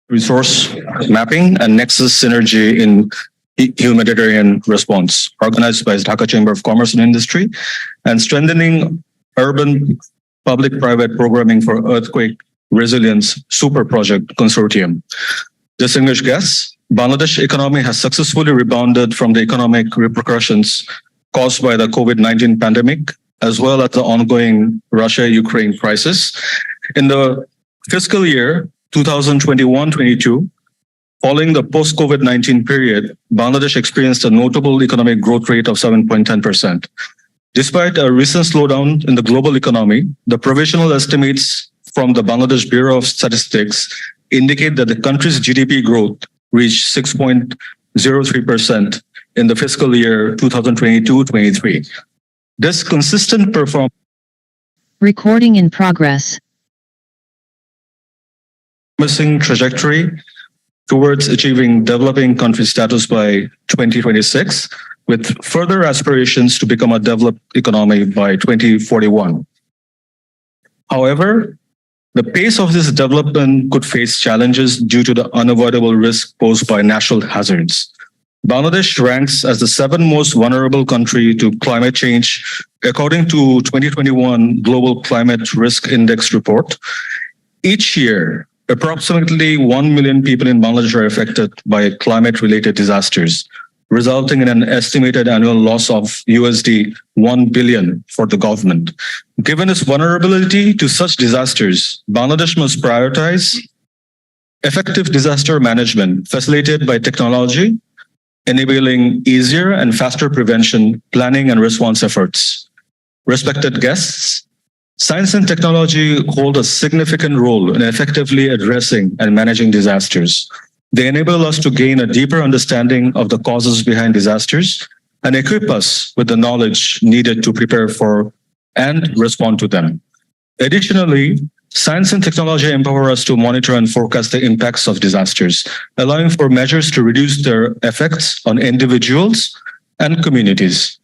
Resource mapping and Nexus synergy in humanitarian response, organized by Dhaka Chamber of Commerce and Industry, and strengthening urban public-private programming for earthquake resilience super project consortium. Distinguished guests, Bangladesh economy has successfully rebounded from the economic repercussions caused by the COVID-19 pandemic, as well as the ongoing Russia-Ukraine crisis. In the fiscal year 2021-22, following the post-COVID-19 period, Bangladesh experienced a notable economic growth rate of 7.10%. Despite a recent slowdown in the global economy, the provisional estimates from the Bangladesh Bureau of Statistics indicate that the country's GDP growth reached 6.03% in the fiscal year 2022-23. This consistent performance Recording in progress. Promising trajectory towards achieving developing country status by 2026, with further aspirations to become a developed economy by 2041. However, the pace of this development could face challenges due to the unavoidable risk posed by natural hazards. Bangladesh ranks as the seventh most vulnerable country to climate change, according to 2021 Global Climate Risk Index report. Each year, approximately 1 million people in Bangladesh are affected by climate-related disasters, resulting in an estimated annual loss of USD 1 billion for the government. Given its vulnerability to such disasters, Bangladesh must prioritize effective disaster management facilitated by technology, enabling easier and faster prevention, planning, and response efforts. Respected guests, science and technology hold a significant role in effectively addressing and managing disasters. They enable us to gain a deeper understanding of the causes behind disasters and equip us with the knowledge needed to prepare for and respond to them. Additionally, science and technology empower us to monitor and forecast the impacts of disasters, allowing for measures to reduce their effects on individuals and communities.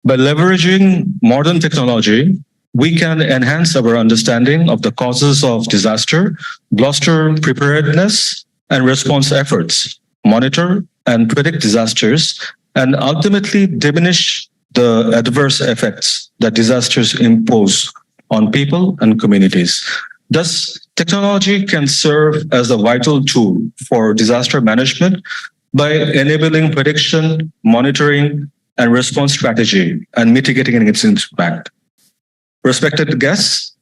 By leveraging modern technology, we can enhance our understanding of the causes of disaster, bolster preparedness and response efforts, monitor and predict disasters, and ultimately diminish the adverse effects that disasters impose on people and communities. Thus, technology can serve as a vital tool for disaster management by enabling prediction, monitoring, and response strategy and mitigating its impact. Respected guests,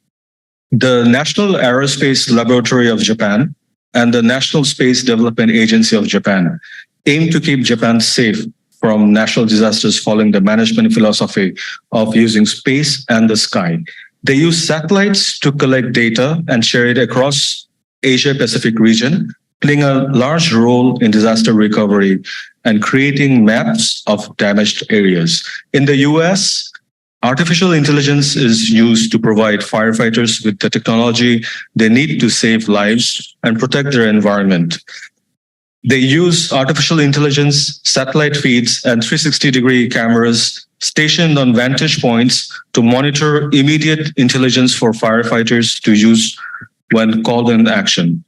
the National Aerospace Laboratory of Japan and the National Space Development Agency of Japan aim to keep Japan safe from natural disasters following the management philosophy of using space and the sky. They use satellites to collect data and share it across Asia-Pacific region, playing a large role in disaster recovery and creating maps of damaged areas. In the US, artificial intelligence is used to provide firefighters with the technology they need to save lives and protect their environment. They use artificial intelligence, satellite feeds, and 360-degree cameras stationed on vantage points to monitor immediate intelligence for firefighters to use when called in action.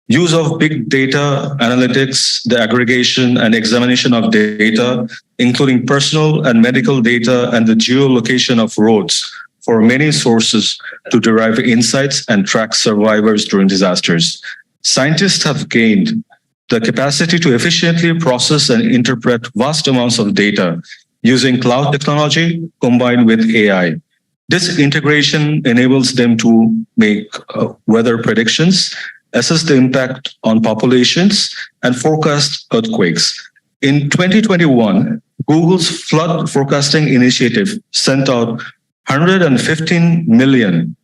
Use of big data analytics, the aggregation and examination of data, including personal and medical data and the geolocation of roads for many sources to derive insights and track survivors during disasters. Scientists have gained the capacity to efficiently process and interpret vast amounts of data using cloud technology combined with AI. This integration enables them to make weather predictions, assess the impact on populations, and forecast earthquakes. In 2021, Google's flood forecasting initiative sent out 115 million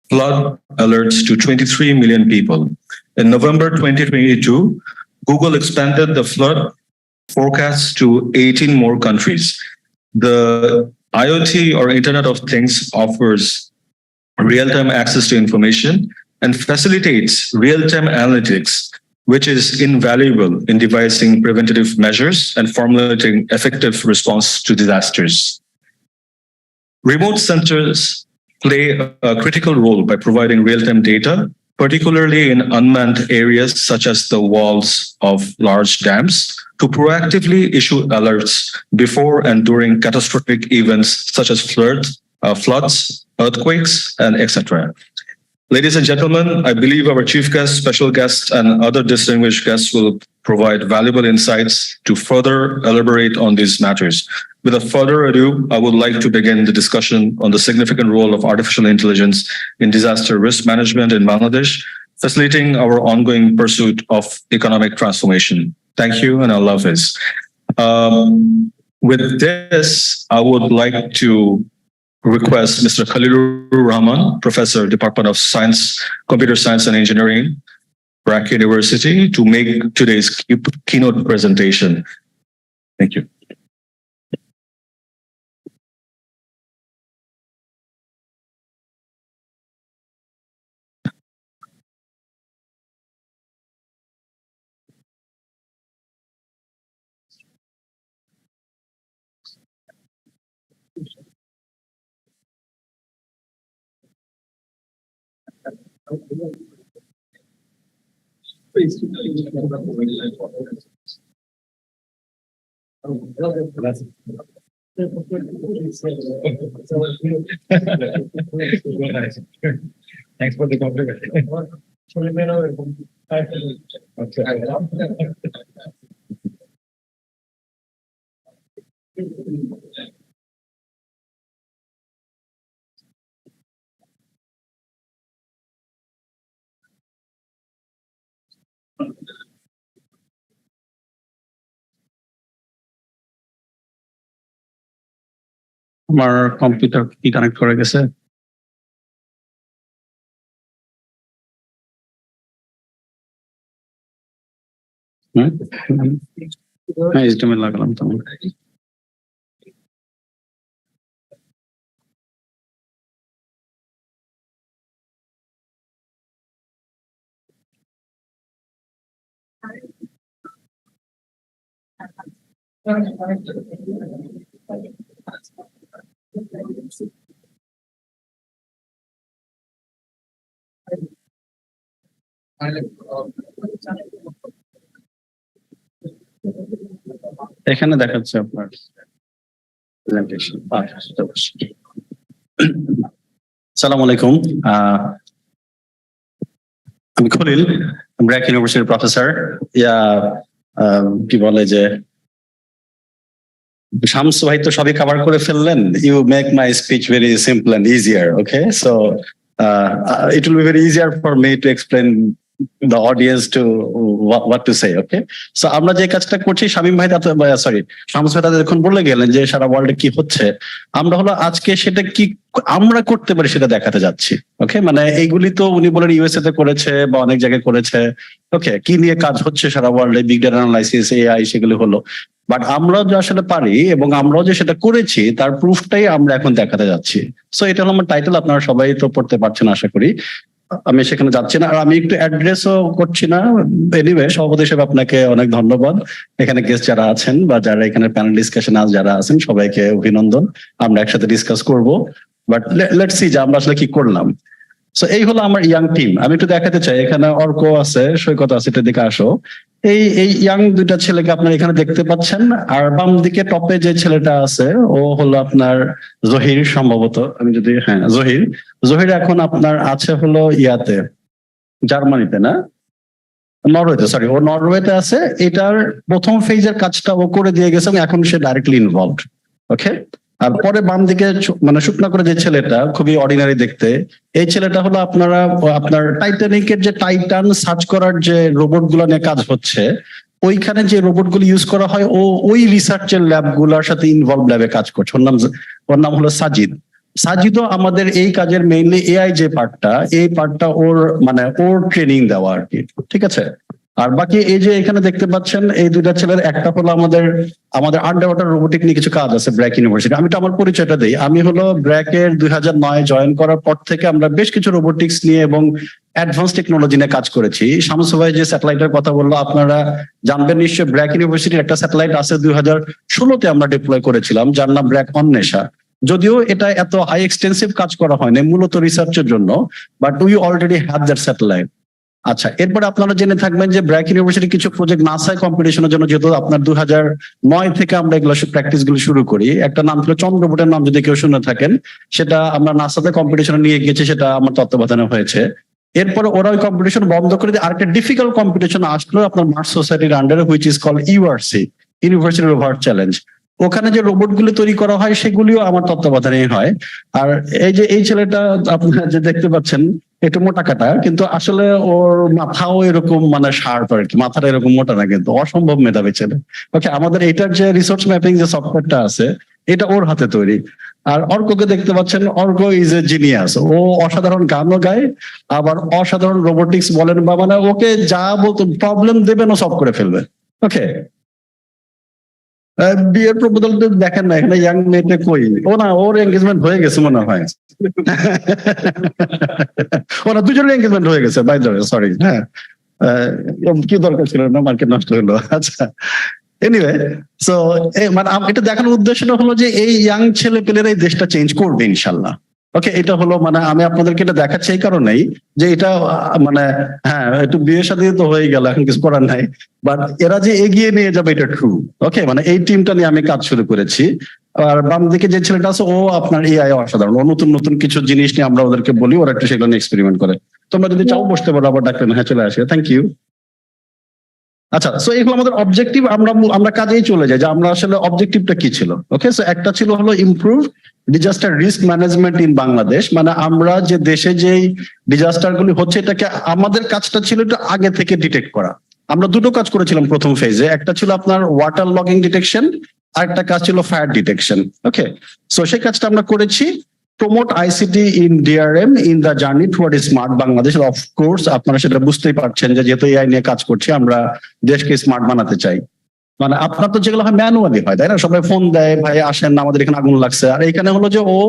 flood alerts to 23 million people. In November 2022, Google expanded the flood forecasts to 18 more countries. The IoT or Internet of Things offers real-time access to information and facilitates real-time analytics which is invaluable in devising preventative measures and formulating effective response to disasters. Remote centers play a critical role by providing real-time data, particularly in unmanned areas such as the walls of large dams, to proactively issue alerts before and during catastrophic events such as floods, earthquakes, and etc. Ladies and gentlemen, I believe our chief guest, special guests, and other distinguished guests will provide valuable insights to further elaborate on these matters. Without further ado, I would like to begin the discussion on the significant role of artificial intelligence in disaster risk management in Bangladesh, facilitating our ongoing pursuit of economic transformation. Thank you, and Allah Hafiz. With this, I would like to request Mr. Khalilur Rahman, Professor, Department of Science, Computer Science and Engineering, BRAC University, to make today's keynote presentation. Thank you. Thanks for the compliment. আমার computer কি connect করে গেছে? হ্যাঁ, HTML লাগালাম তো। এখানে দেখাচ্ছে আপনার প্রেজেন্টেশন। আসসালামু আলাইকুম, আমি খলিল, ব্র্যাক ইউনিভার্সিটির প্রফেসর। কি বলে যে শামস ভাই তো সবই কভার করে ফেললেন। You make my speech very simple and easier. Okay, so it will be very easier for me to explain the audience to what to say. Okay, so আমরা যে কাজটা করছি, শামীম ভাই সরি শামস ভাই যখন বলে গেলেন যে সারা ওয়ার্ল্ডে কি হচ্ছে, আমরা হলো আজকে সেটা কি আমরা করতে পারি সেটা দেখাতে যাচ্ছি। ওকে, মানে এইগুলি তো উনি বলেন ইউএসএ তে করেছে বা অনেক জায়গায় করেছে। ওকে, কি নিয়ে কাজ হচ্ছে সারা ওয়ার্ল্ডে, বিগ ডেটা অ্যানালাইসিস, এআই, সেগুলি হলো। বাট আমরাও যে আসলে পারি এবং আমরাও যে সেটা করেছি তার প্রুফটাই আমরা এখন দেখাতে যাচ্ছি। সো এটা হলো আমার টাইটেল, আপনারা সবাই তো পড়তে পারছেন আশা করি। আমি সেখানে যাচ্ছি না, আর আমি একটু অ্যাড্রেসও করছি না। এনিওয়ে, সভাপতি হিসেবে আপনাকে অনেক ধন্যবাদ। এখানে গেস্ট যারা আছেন বা যারা এখানে প্যানেল ডিসকাশন যারা আছেন সবাইকে অভিনন্দন। আমরা একসাথে ডিসকাস করব, বাট লেটস সি যে আমরা আসলে কি করলাম। সো এই হলো আমার ইয়াং টিম। আমি একটু দেখাতে চাই, এখানে অর্ক আছে, সৈকত আছে, এটার দিকে আসো। এই ইয়াং দুইটা ছেলেকে আপনারা এখানে দেখতে পাচ্ছেন। আর বাম দিকে টপে যে ছেলেটা আছে ও হলো আপনার জহির, সম্ভবত। আমি যদি জহির এখন আপনার আছে হলো ইয়াতে, জার্মানিতে না, নরওয়েতে, সরি, ও নরওয়েতে আছে। এটার প্রথম ফেজের কাজটা ও করে দিয়ে গেছে এবং এখন সে ডাইরেক্টলি ইনভলভড। ওকে, আর পরে বাম দিকে মানে শুকনা করে যে ছেলেটা, খুবই অর্ডিনারি দেখতে, এই ছেলেটা হলো আপনার টাইটানিকের যে টাইটান সার্চ করার যে রোবট গুলো নিয়ে কাজ হচ্ছে, ওইখানে যে রোবট গুলো ইউজ করা হয় ও ওই রিসার্চের ল্যাব গুলোর সাথে ইনভলভ ল্যাবে কাজ করছে। ওর নাম হলো সাজিদও আমাদের এই কাজের মেইনলি এআই যে পার্টটা, এই পার্টটা ওর ট্রেনিং দেওয়া আর কি। ঠিক আছে, আর বাকি এই যে এখানে দেখতে পাচ্ছেন এই দুইটা ছেলের একটা হলো আমাদের আন্ডার ওয়াটার রোবোটিক নিয়ে কিছু কাজ আছে ব্র্যাক ইউনিভার্সিটি। আমি তো আমার পরিচয়টা দিই, আমি হলো ব্র্যাকের 2009 জয়েন করার পর থেকে আমরা বেশ কিছু রোবোটিক্স নিয়ে এবং অ্যাডভান্স টেকনোলজি নিয়ে কাজ করেছি। শামসু ভাই যে স্যাটেলাইটের কথা বললো আপনারা জানবেন নিশ্চয়ই, ব্র্যাক ইউনিভার্সিটির একটা স্যাটেলাইট আছে 2016-তে আমরা ডিপ্লয় করেছিলাম, যার নাম ব্র্যাক অন্বেষা। যদিও এটা এত হাই এক্সটেন্সিভ কাজ করা হয়নি, মূলত রিসার্চের জন্য, but we already have that satellite. আচ্ছা, এরপরে আপনারা জেনে থাকবেন যে ব্র্যাক ইউনিভার্সিটি কিছু প্রজেক্ট নাসায় কম্পিটিশনের জন্য, যেহেতু আপনার 2009 থেকে আমরা এগুলো প্র্যাকটিস গুলো শুরু করি। একটা নাম ছিল চন্দ্রবোটের নাম, যদি কেউ শুনে থাকেন, সেটা আমরা নাসাতে কম্পিটিশনে নিয়ে গেছি, সেটা আমার তত্ত্বাবধানে হয়েছে। এরপরে ওরা ওই কম্পিটিশন বন্ধ করে দিয়ে আরেকটা ডিফিকাল্ট কম্পিটিশন আসলো আপনার মার্স সোসাইটির আন্ডারে, which is call URC, university rover challenge. ওখানে যে রোবট গুলি তৈরি করা হয় সেগুলিও আমার তত্ত্বাবধানে হয়। আর এই যে এই ছেলেটা আপনারা যে দেখতে পাচ্ছেন, একটু মোটা কাটা, কিন্তু আসলে ওর মাথাও এরকম মানে শার্প আর কি, মাথাটা এরকম মোটা না, কিন্তু অসম্ভব মেধাবী ছেলে। ওকে, আমাদের এটার যে রিসোর্স ম্যাপিং যে সফটওয়্যারটা আছে এটা ওর হাতে তৈরি। আর অর্ককে দেখতে পাচ্ছেন, অর্ক ইজ এ জিনিয়াস, ও অসাধারণ গানও গায়, আবার অসাধারণ রোবোটিক্স বলেন বা মানে ওকে যা বলতো প্রবলেম দেবেন ও সলভ করে ফেলবে। ওকে, বিয়ের প্রপোজাল দেখেন না এখানে, ইয়াং মেয়েটা কই, ও না ওর এঙ্গেজমেন্ট হয়ে গেছে মনে হয়। ওরা দুজনের এঙ্গেজমেন্ট হয়ে গেছে, বাই দ্য ওয়ে, সরি। হ্যাঁ, কি দরকার ছিল না, মার্কেট নষ্ট হলো। আচ্ছা, এনিওয়ে, সো মানে এটা দেখানোর উদ্দেশ্যটা হলো যে এই ইয়াং ছেলে পেলেরা এই দেশটা চেঞ্জ করবে ইনশাল্লাহ। ওকে, এটা হলো মানে আমি আপনাদেরকে এটা দেখাচ্ছি এই কারণেই যে এটা মানে হ্যাঁ একটু বিয়ে শাদী তো হয়ে গেল, এখন কিছু করার নাই, বাট এরা যে এগিয়ে নিয়ে যাবে এটা ট্রু। ওকে, মানে এই টিমটা নিয়ে আমি কাজ শুরু করেছি। আর বাম দিকে যে ছেলেটা আছে ও আপনার এআই অসাধারণ, ও নতুন নতুন কিছু জিনিস নিয়ে আমরা ওদেরকে বলি, ওরা একটু সেগুলো নিয়ে এক্সপেরিমেন্ট করে। তোমরা যদি চাও বসতে পারো, আবার ডাকলেন, হ্যাঁ চলে আসে, থ্যাংক ইউ। আচ্ছা, সো এগুলো আমাদের অবজেক্টিভ। আমরা কাজেই চলে যাই যে আমরা আসলে অবজেক্টিভটা কি ছিল। ওকে, সো একটা ছিল হলো improve disaster risk management in Bangladesh, মানে আমরা যে দেশে যেই ডিজাস্টার গুলি হচ্ছে এটাকে আমাদের কাজটা ছিল একটু আগে থেকে ডিটেক্ট করা। আমরা দুটো কাজ করেছিলাম প্রথম ফেজে, একটা ছিল আপনার ওয়াটার লগিং ডিটেকশন, আর একটা কাজ ছিল ফায়ার ডিটেকশন। ওকে, সো সেই কাজটা আমরা করেছি। Promote ICT in DRM in the journey toward smart Bangladesh. Of course আপনারা সেটা বুঝতেই পারছেন যে যেহেতু এআই নিয়ে কাজ করছি, আমরা দেশকে স্মার্ট বানাতে চাই। মানে আপনার তো যেগুলো হয় ম্যানুয়ালি হয়, তাই না? সবাই ফোন দেয়, ভাই আসেন আমাদের এখানে আগুন লাগছে, আর এখানে হলো যে ও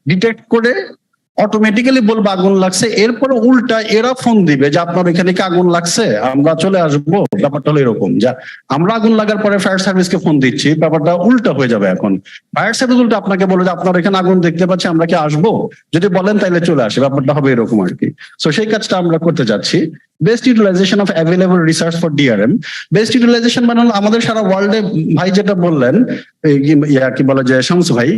ডিটেক্ট করে অটোমেটিক্যালি বলবে আগুন লাগছে, এরপরে উল্টা এরা ফোন দিবে যে আপনার এখানে কি আগুন লাগছে, আমরা চলে আসবো। ব্যাপারটা হলো এরকম, যা আমরা আগুন লাগার পরে ফায়ার সার্ভিসকে ফোন দিচ্ছি, ব্যাপারটা উল্টা হয়ে যাবে। এখন ফায়ার সার্ভিস উল্টা আপনাকে বলে যে আপনার এখানে আগুন দেখতে পাচ্ছি, আমরা কি আসবো, যদি বলেন তাহলে চলে আসে, ব্যাপারটা হবে এরকম আর কি। সো সেই কাজটা আমরা করতে যাচ্ছি। Best utilization of available research for DRM. Best utilization মানে আমাদের সারা ওয়ার্ল্ডে, ভাই যেটা বললেন কি বলে যে শামসু ভাই,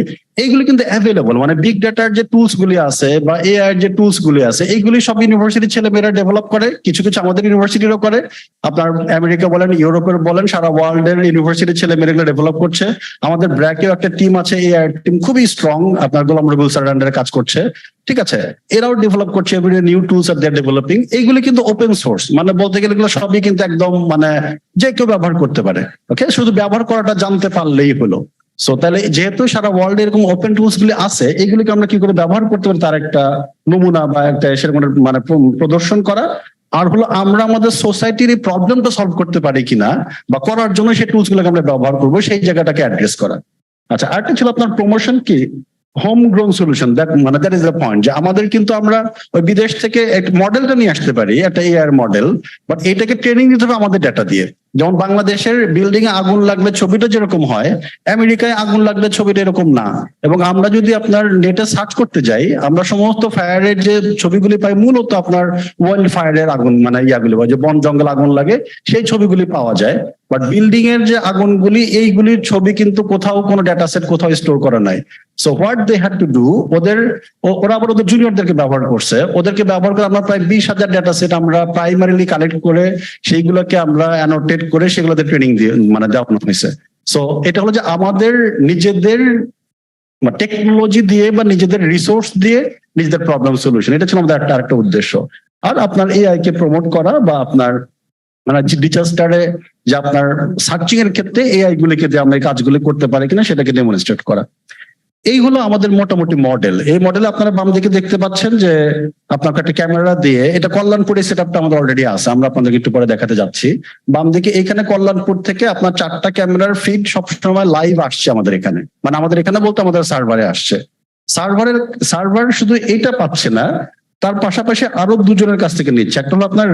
এইগুলি কিন্তু অ্যাভেলেবল, মানে বিগ ডাটার যে টুলস গুলি আছে বা এআই যে টুলস গুলি আছে, এইগুলি সব ইউনিভার্সিটির ছেলেমেয়েরা ডেভেলপ করে, কিছু কিছু আমাদের ইউনিভার্সিটিরও করে। আপনার আমেরিকা বলেন, ইউরোপের বলেন, সারা ওয়ার্ল্ডের ইউনিভার্সিটির ছেলেমেয়েরা এগুলো ডেভেলপ করছে। আমাদের ব্র্যাকেও একটা টিম আছে, এআই টিম খুবই স্ট্রং, আপনার গোলাম রবিউল স্যারের আন্ডারে কাজ করছে। ঠিক আছে, এরাও ডেভেলপ করছে, এভরি নিউ টুলস আর দে আর ডেভেলপিং। এইগুলি কিন্তু ওপেন সোর্স, মানে বলতে গেলে এগুলো সবই কিন্তু একদম মানে যে কেউ ব্যবহার করতে পারে। ওকে, শুধু ব্যবহার করাটা জানতে পারলেই হলো। সো তাহলে যেহেতু সারা ওয়ার্ল্ড এরকম ওপেন টুলস গুলি আছে, এগুলিকে আমরা কি করে ব্যবহার করতে পারি তার একটা নমুনা বা একটা সেরকম মানে প্রদর্শন করা। আর হলো আমরা আমাদের সোসাইটির এই প্রবলেমটা সলভ করতে পারি কিনা বা করার জন্য সেই টুলস গুলোকে আমরা ব্যবহার করবো, সেই জায়গাটাকে অ্যাড্রেস করা। আচ্ছা, আরেকটা ছিল আপনার প্রমোশন কি হোম গ্রোন সলিউশন। মানে দ্যাট ইজ দ্য পয়েন্ট, যে আমাদের কিন্তু আমরা ওই বিদেশ থেকে একটা মডেলটা নিয়ে আসতে পারি, একটা এআই মডেল, বাট এটাকে ট্রেনিং দিতে হবে আমাদের ডেটা দিয়ে। যেমন বাংলাদেশের বিল্ডিং এ আগুন লাগলে ছবিটা যেরকম হয়, আমেরিকায় আগুন লাগলে ছবিটা এরকম না। এবং আমরা যদি আপনার নেটে সার্চ করতে যাই, আমরা সমস্ত ফায়ারের যে ছবিগুলি পাই মূলত আপনার ওয়াইল্ড ফায়ারের আগুন, মানে ইয়াগুলি যে বন জঙ্গল আগুন লাগে সেই ছবিগুলি পাওয়া যায়। বাট বিল্ডিং এর যে আগুনগুলি, এইগুলির ছবি কিন্তু কোথাও কোনো ডেটা সেট কোথাও স্টোর করা নাই। So what they had to do, ওরা আবার ওদের জুনিয়রদেরকে ব্যবহার করছে, ওদেরকে ব্যবহার করে আমরা প্রায় 20,000 ডেটা সেট আমরা প্রাইমারিলি কালেক্ট করে সেইগুলোকে আমরা অ্যানোটেট করে সেগুলোতে ট্রেনিং দিয়ে মানে দেওয়ানো হয়েছে। সো এটা হলো যে আমাদের নিজেদের টেকনোলজি দিয়ে বা নিজেদের রিসোর্স দিয়ে নিজেদের প্রবলেম সলিউশন, এটা ছিল আমাদের একটা উদ্দেশ্য। আর আপনার এআই কে প্রমোট করা বা আপনার মানে ডিজাস্টারে যে আপনার সার্চিং এর ক্ষেত্রে এআই গুলিকে দিয়ে আমরা এই কাজগুলি করতে পারি কিনা সেটাকে ডেমনস্ট্রেট করা। এই হলো আমাদের মোটামুটি মডেল। এই মডেলে আপনারা বাম দিকে দেখতে পাচ্ছেন যে আপনাকে একটা ক্যামেরা দিয়ে, এটা কল্যাণপুরের সেটআপটা আমাদের অলরেডি আছে, আমরা আপনাদেরকে একটু পরে দেখাতে যাচ্ছি। বাম দিকে এখানে কল্যাণপুর থেকে আপনার 4টা ক্যামেরার ফিড সবসময় লাইভ আসছে আমাদের এখানে, মানে আমাদের এখানে বলতে আমাদের সার্ভারে আসছে। সার্ভার শুধু এইটা পাচ্ছে না, তার পাশাপাশি আরো দুজনের কাছ থেকে নিচ্ছে। একটা হলো আপনার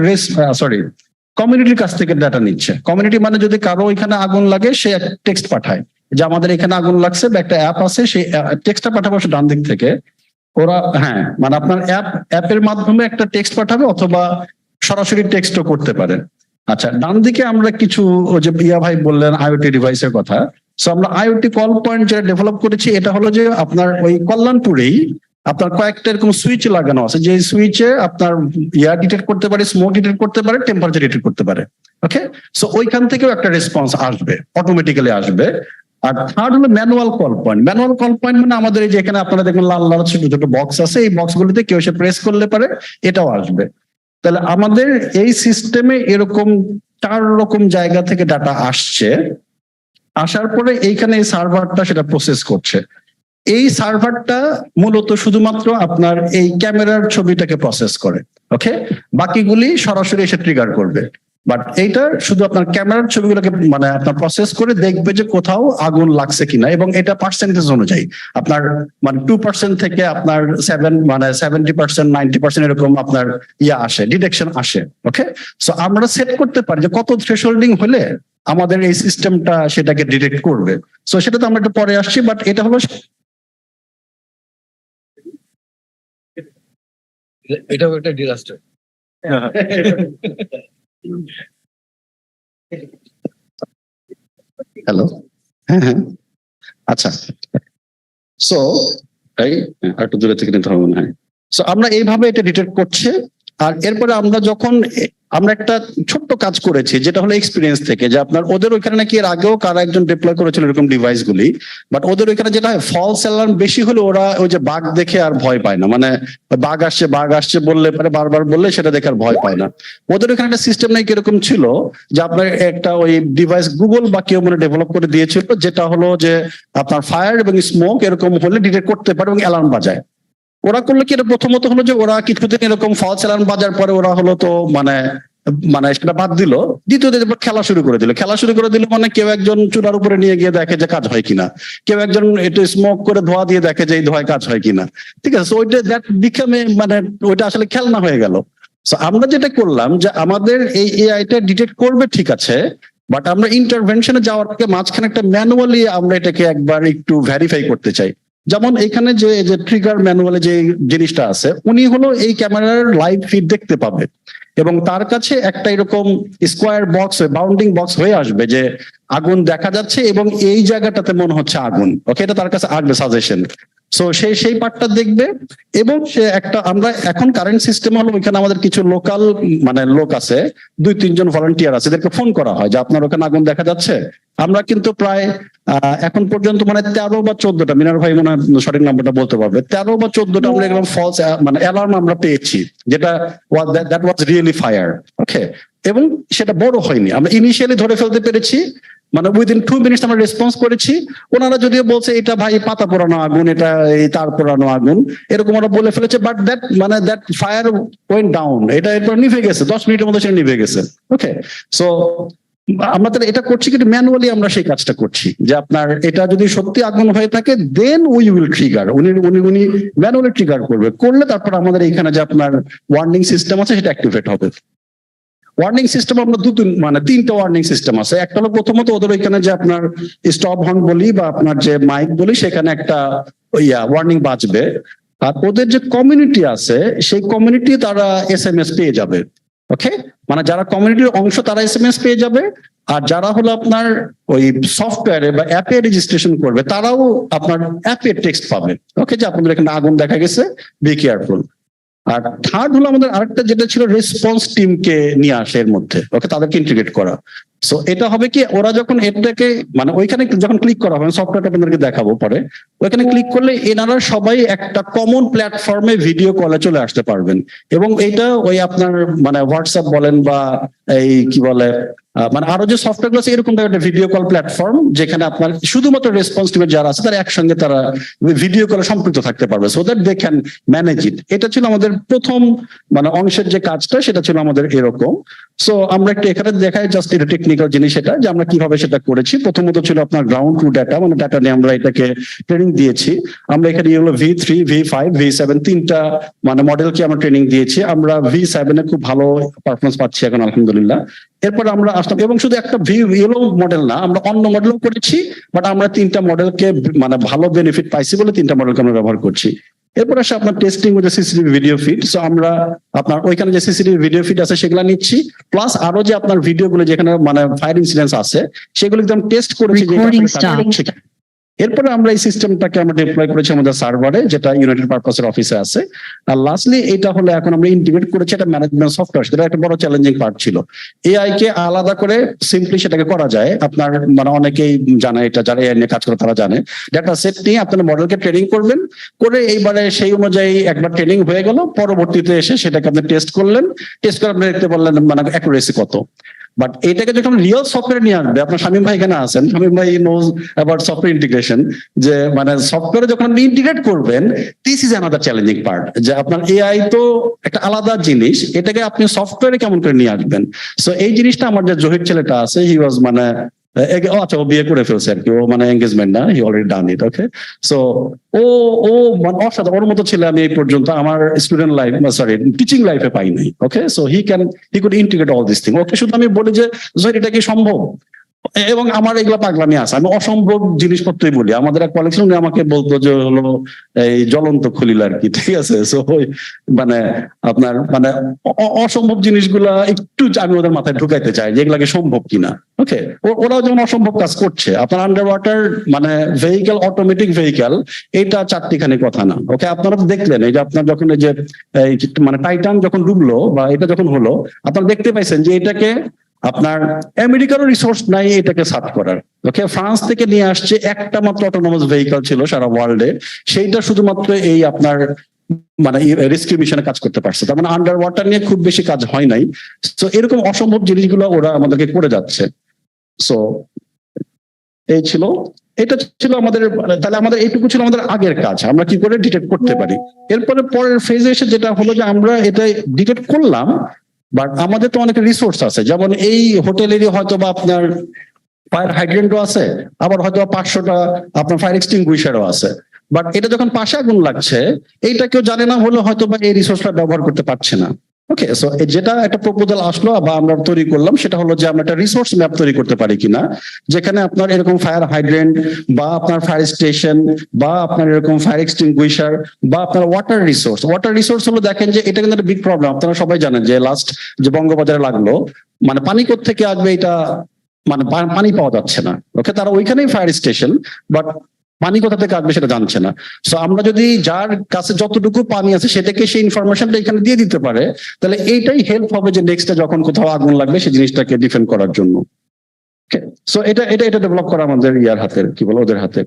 কমিউনিটির কাছ থেকে ডাটা নিচ্ছে। কমিউনিটি মানে যদি কারো এখানে আগুন লাগে, সে টেক্সট পাঠায় যে আমাদের এখানে আগুন লাগছে, বা একটা অ্যাপ আছে, সেই টেক্সটটা পাঠাবো ডান দিক থেকে ওরা। হ্যাঁ, মানে আপনার অ্যাপের মাধ্যমে একটা টেক্সট পাঠাবে, অথবা সরাসরি টেক্সটও করতে পারে। আচ্ছা, ডান দিকে আমরা কিছু, ওই যে ইয়া ভাই বললেন আইওটি ডিভাইসের কথা, সো আমরা আইওটি কল পয়েন্ট যেটা ডেভেলপ করেছি, এটা হলো যে আপনার ওই কল্যাণপুরেই আপনার কয়েকটা এরকম সুইচ লাগানো আছে, যে সুইচে আপনার ইয়া ডিটেক্ট করতে পারে, স্মোক ডিটেক্ট করতে পারে, টেম্পারেচার ডিটেক্ট করতে পারে। ওকে, সো ওইখান থেকেও একটা রেসপন্স আসবে, অটোমেটিক্যালি আসবে। আর থার্ড হলো manual call point. Manual call point মানে আমাদের এই যে এখানে আপনারা দেখবেন লাল লাল ছোট ছোট বক্স আছে, এই বক্স গুলিতে কেউ এসে প্রেস করলে পারে, এটাও আসবে। তাহলে আমাদের এই সিস্টেমে এরকম 4 রকম জায়গা থেকে ডাটা আসছে। আসার পরে এইখানে এই সার্ভারটা সেটা প্রসেস করছে। এই সার্ভারটা মূলত শুধুমাত্র আপনার এই ক্যামেরার ছবিটাকে প্রসেস করে। ওকে, বাকিগুলি সরাসরি এসে ট্রিগার করবে। বাট এইটা শুধু আপনার ক্যামেরার ছবিগুলোকে মানে আপনার প্রসেস করে দেখবে যে কোথাও আগুন লাগছে কিনা, এবং এটা পার্সেন্টেজ অনুযায়ী আপনার মানে 2% থেকে আপনার 70%, 90% এরকম আপনার ইয়া আসে, ডিটেকশন আসে। ওকে, সো আমরা সেট করতে পারি যে কত থ্রেশহোল্ডিং হলে আমাদের এই সিস্টেমটা সেটাকে ডিটেক্ট করবে। সো সেটা তো আমরা একটু পরে আসছি, বাট এটা হলো এটাও একটা ডিজাস্টার। হ্যালো, হ্যাঁ হ্যাঁ, আচ্ছা। সো একটু দূরে থেকে নিতে হবে না। সো আমরা এইভাবে এটা ডিটেক্ট করছে। আর এরপরে আমরা একটা ছোট্ট কাজ করেছি, যেটা হলো এক্সপিরিয়েন্স থেকে, যে আপনার ওদের ওইখানে নাকি এর আগেও কারা একজন ডিপ্লয় করেছিল এরকম ডিভাইস গুলি, বাট ওদের ওইখানে যেটা হয় ফলস অ্যালার্ম বেশি হলে ওরা ওই যে বাগ দেখে আর ভয় পায় না, মানে বাগ আসছে বললে পরে বারবার বললে সেটা দেখে আর ভয় পায় না। ওদের ওইখানে একটা সিস্টেম নাকি এরকম ছিল যে আপনার একটা ওই ডিভাইস গুগল বা কেউ মানে ডেভেলপ করে দিয়েছিল, যেটা হলো যে আপনার ফায়ার এবং স্মোক এরকম হলে ডিটেক্ট করতে পারে এবং অ্যালার্ম বাজায়। ওরা করলো কি, এটা প্রথমত হলো যে ওরা কিছুদিন এরকম ফলস অ্যালার্ম বাজার পরে ওরা হলো তো মানে সেটা বাদ দিল। দ্বিতীয়ত খেলা শুরু করে দিল মানে কেউ একজন চুলার উপরে নিয়ে গিয়ে দেখে যে কাজ হয় কিনা, কেউ একজন একটু স্মোক করে ধোয়া দিয়ে দেখে যে এই ধোঁয়ায় কাজ হয় কিনা। ঠিক আছে, ওইটা মানে ওইটা আসলে খেলনা হয়ে গেল। সো আমরা যেটা করলাম যে আমাদের এই এআইটা ডিটেক্ট করবে, ঠিক আছে, বাট আমরা ইন্টারভেনশনে যাওয়ার আগে মাঝখানে একটা ম্যানুয়ালি আমরা এটাকে একবার একটু ভেরিফাই করতে চাই। যেমন এখানে যে ট্রিগার ম্যানুয়ালে যে জিনিসটা আছে, উনি হলো এই ক্যামেরার লাইভ ফিড দেখতে পাবে, এবং তার কাছে একটা এরকম স্কোয়ার বক্স, বাউন্ডিং বক্স হয়ে আসবে যে আগুন দেখা যাচ্ছে এবং এই জায়গাটাতে মনে হচ্ছে আগুন। ওকে, এটা তার কাছে আসবে সাজেশন। সো সেই পার্টটা দেখবে, এবং সে একটা, আমরা এখন কারেন্ট সিস্টেম হলো ওইখানে আমাদের কিছু লোকাল মানে লোক আছে, 2-3 জন ভলান্টিয়ার আছে, এদেরকে ফোন করা হয় যে আপনার ওখানে আগুন দেখা যাচ্ছে। আমরা কিন্তু প্রায় এখন পর্যন্ত মানে 13 বা 14টা, মিনার ভাই মনে হয় সঠিক নাম্বারটা বলতে পারবে, 13 বা 14টা আমরা এরকম ফলস মানে অ্যালার্ম আমরা পেয়েছি, যেটা দ্যাট ওয়াজ রিয়েলি ফায়ার। ওকে, এবং সেটা বড় হয়নি, আমরা ইনিশিয়ালি ধরে ফেলতে পেরেছি, মানে উইদিন 2 মিনিটস আমরা রেসপন্স করেছি। ওনারা যদিও বলছে এটা ভাই পাতা পোড়ানো আগুন, এটা এই তার পোড়ানো আগুন, এরকম ওরা বলে ফেলেছে, but that fire went down, এটা এরপর নিভে গেছে, 10 মিনিটের মধ্যে সেটা নিভে গেছে। ওকে, সো আমরা তাহলে এটা করছি কিন্তু ম্যানুয়ালি আমরা সেই কাজটা করছি, যে আপনার এটা যদি সত্যি আগুন হয়ে থাকে দেন উই উইল ট্রিগার, উনি ম্যানুয়ালি ট্রিগার করলে তারপর আমাদের এখানে যে আপনার ওয়ার্নিং সিস্টেম আছে সেটা অ্যাক্টিভেট হবে। ওয়ার্নিং সিস্টেম আমরা মানে 3টা ওয়ার্নিং সিস্টেম আছে। একটা হলো প্রথমত ওদের ওইখানে যে আপনার স্টপ হর্ন বলি বা আপনার যে মাইক বলি, সেখানে একটা ওয়ার্নিং বাজবে। আর ওদের যে কমিউনিটি আছে সেই কমিউনিটি তারা SMS পেয়ে যাবে। ওকে, মানে যারা কমিউনিটির অংশ তারা SMS পেয়ে যাবে, আর যারা হলো আপনার ওই সফটওয়্যারে বা অ্যাপে রেজিস্ট্রেশন করবে তারাও আপনার অ্যাপে টেক্সট পাবে। ওকে, যে আপনাদের এখানে আগুন দেখা গেছে, বি কেয়ারফুল। আর থার্ড হলো আমাদের আরেকটা যেটা ছিল রেসপন্স টিমকে নিয়ে আসে এর মধ্যে। ওকে, তাদেরকে ইন্টিগ্রেট করা। সো এটা হবে কি, ওরা যখন এটাকে মানে ওইখানে যখন ক্লিক করা হবে, সফটওয়্যারটা আপনাদেরকে দেখাবো পরে, ওইখানে ক্লিক করলে এনারা সবাই একটা কমন প্ল্যাটফর্মে ভিডিও কলে চলে আসতে পারবেন। এবং এইটা ওই আপনার মানে হোয়াটসঅ্যাপ বলেন বা এই কি বলে মানে আরো যে সফটওয়্যার গুলো আছে এরকম একটা ভিডিও কল প্ল্যাটফর্ম যেখানে আপনার শুধুমাত্র রেসপন্স টিমের যারা আছে তারা একসঙ্গে তারা ভিডিও কলে সম্পৃক্ত থাকতে পারবে, so that they can manage it. এটা ছিল আমাদের প্রথম মানে অংশের যে কাজটা, সেটা ছিল আমাদের এরকম। সো আমরা একটু এখানে দেখাই জাস্ট এটা টেকনিক্যাল জিনিস, এটা যে আমরা কিভাবে সেটা করেছি। প্রথমত ছিল আপনার গ্রাউন্ড টু ডাটা, মানে ডাটা নিয়ে আমরা এটাকে ট্রেনিং দিয়েছি। আমরা এখানে এগুলো V3, V5, V7 তিনটা মানে মডেলকে আমরা ট্রেনিং দিয়েছি। আমরা V7 এ খুব ভালো পারফরমেন্স পাচ্ছি এখন আলহামদুলিল্লাহ। এরপর আমরা আসলাম এবং শুধু একটা ইয়েলো মডেল না, আমরা অন্য মডেলও করেছি, বাট আমরা তিনটা মডেলকে মানে ভালো বেনিফিট পাইছি বলে তিনটা মডেলকে আমরা ব্যবহার করছি। এরপর আসে আপনার testing with CCTV video feed. So আমরা আপনার ওইখানে যে সিসিটিভি ভিডিও ফিড আছে সেগুলো নিচ্ছি, প্লাস আরো যে আপনার ভিডিও গুলো যেখানে মানে ফায়ার ইনসিডেন্স আছে সেগুলো একদম টেস্ট করেছি যে Recording এটা আসলে হচ্ছে কিনা। এরপরে আমরা এই সিস্টেমটাকে আমরা ডিপ্লয় করেছি আমাদের সার্ভারে, যেটা ইউনাইটেড পারপাসের অফিসে আছে। আর লাস্টলি এটা হলো এখন আমরা ইন্টিগ্রেট করেছি এটা ম্যানেজমেন্ট সফটওয়্যার, সেটা একটা বড় চ্যালেঞ্জিং পার্ট ছিল। এআই কে আলাদা করে সিম্পলি সেটাকে করা যায়, আপনার মানে অনেকেই জানে এটা, যারা এআই নিয়ে কাজ করে তারা জানে। ডাটা সেট নিয়ে আপনার মডেলকে ট্রেনিং করবেন, করে এইবারে সেই অনুযায়ী একবার ট্রেনিং হয়ে গেল, পরবর্তীতে এসে সেটাকে আপনি টেস্ট করলেন, টেস্ট করে আপনি দেখতে পারলেন মানে অ্যাকুরেসি কত। বাট এটাকে যখন রিয়েল সফটওয়্যার নিয়ে আসবে, আপনার শামীম ভাই এখানে আছেন, শামীম ভাই নোজ অ্যাবাউট সফটওয়্যার ইন্টিগ্রেশন, যে মানে সফটওয়্যারে যখন আপনি ইন্টিগ্রেট করবেন, this is another challenging part, যে আপনার এআই তো একটা আলাদা জিনিস, এটাকে আপনি সফটওয়্যারে কেমন করে নিয়ে আসবেন। সো এই জিনিসটা আমার যে জহির ছেলেটা আছে, হি ওয়াজ মানে আচ্ছা ও বিয়ে করে ফেলছে আর কি, ও মানে এঙ্গেজমেন্ট না, হি অলরেডি ডান ইট। ওকে, সো ও ও মানে অসাধারণ, ওর মতো ছেলে আমি এই পর্যন্ত আমার স্টুডেন্ট লাইফ সরি টিচিং লাইফে পাই নাই। Okay, so he could integrate all this thing. Okay, শুধু আমি বলি যে জহির এটা কি সম্ভব, এবং আমার এগুলা পাগলামি আছে, আমি অসম্ভব জিনিসপত্রই বলি। আমাদের এক কলিগ ছিল, উনি আমাকে বলতো যে হলো এই জ্বলন্ত খলিল আর কি, ঠিক আছে। সো মানে আপনার মানে অসম্ভব জিনিসগুলা একটু আমি ওদের মাথায় ঢুকাইতে চাই যে এগুলাকে সম্ভব কিনা। ওকে, ওরাও যেমন অসম্ভব কাজ করছে, আপনার আন্ডার ওয়াটার মানে ভেহিক্যাল, অটোমেটিক ভেহিক্যাল, এটা চারটিখানি কথা না। ওকে, আপনারা তো দেখলেন এই যে আপনার যখন এই যে মানে টাইটান যখন ডুবলো বা এটা যখন হলো, আপনারা দেখতে পাইছেন যে এটাকে আপনার আমেরিকারও রিসোর্স নাই এটাকে সার্চ করার। ওকে, ফ্রান্স থেকে নিয়ে আসছে একটা মাত্র অটোনোমাস ভেহিকল ছিল সারা ওয়ার্ল্ডে, সেইটা শুধুমাত্র এই আপনার মানে রেস্কিউ মিশনে কাজ করতে পারছে। তার মানে আন্ডার ওয়াটার নিয়ে খুব বেশি কাজ হয় নাই। তো এরকম অসম্ভব জিনিসগুলো ওরা আমাদেরকে করে যাচ্ছে। সো এই ছিল, এটা ছিল আমাদের, তাহলে আমাদের এইটুকু ছিল আমাদের আগের কাজ, আমরা কি করে ডিটেক্ট করতে পারি। এরপরে পরের ফেজে এসে যেটা হলো যে আমরা এটা ডিটেক্ট করলাম, বাট আমাদের তো অনেক রিসোর্স আছে, যেমন এই হোটেলেরই হয়তো বা আপনার ফায়ার হাইড্রেন্টও আছে, আবার হয়তো 500টা আপনার ফায়ার এক্সটিংগুইশারও আছে। বাট এটা যখন পাশে আগুন লাগছে, এইটা কেউ জানে না হলে হয়তো বা এই রিসোর্সটা ব্যবহার করতে পারছে না। ওকে, সো যেটা একটা প্রপোজাল আসলো বা আমরা তৈরি করলাম, সেটা হলো যে আমরা একটা রিসোর্স ম্যাপ তৈরি করতে পারি কিনা, যেখানে আপনার এরকম ফায়ার হাইড্রেন্ট বা আপনার ফায়ার স্টেশন বা আপনার এরকম ফায়ার এক্সটিংগুইশার বা আপনার ওয়াটার রিসোর্স হলো, দেখেন যে এটা কিন্তু একটা বিগ প্রবলেম। আপনারা সবাই জানেন যে লাস্ট যে বঙ্গবাজারে লাগলো, মানে পানি কোত্থেকে আসবে এটা মানে পানি পাওয়া যাচ্ছে না। ওকে, তারা ওইখানেই ফায়ার স্টেশন, বাট পানি কোথা থেকে আসবে সেটা জানছে না। সো আমরা যদি যার কাছে যতটুকু পানি আছে সেটাকে সেই ইনফরমেশনটা এখানে দিয়ে দিতে পারে, তাহলে এইটাই হেল্প হবে যে নেক্সটে যখন কোথাও আগুন লাগবে সেই জিনিসটাকে ডিফেন্ড করার জন্য। সো এটা ডেভেলপ করা আমাদের ইয়ার হাতের, কি বলে ওদের হাতে।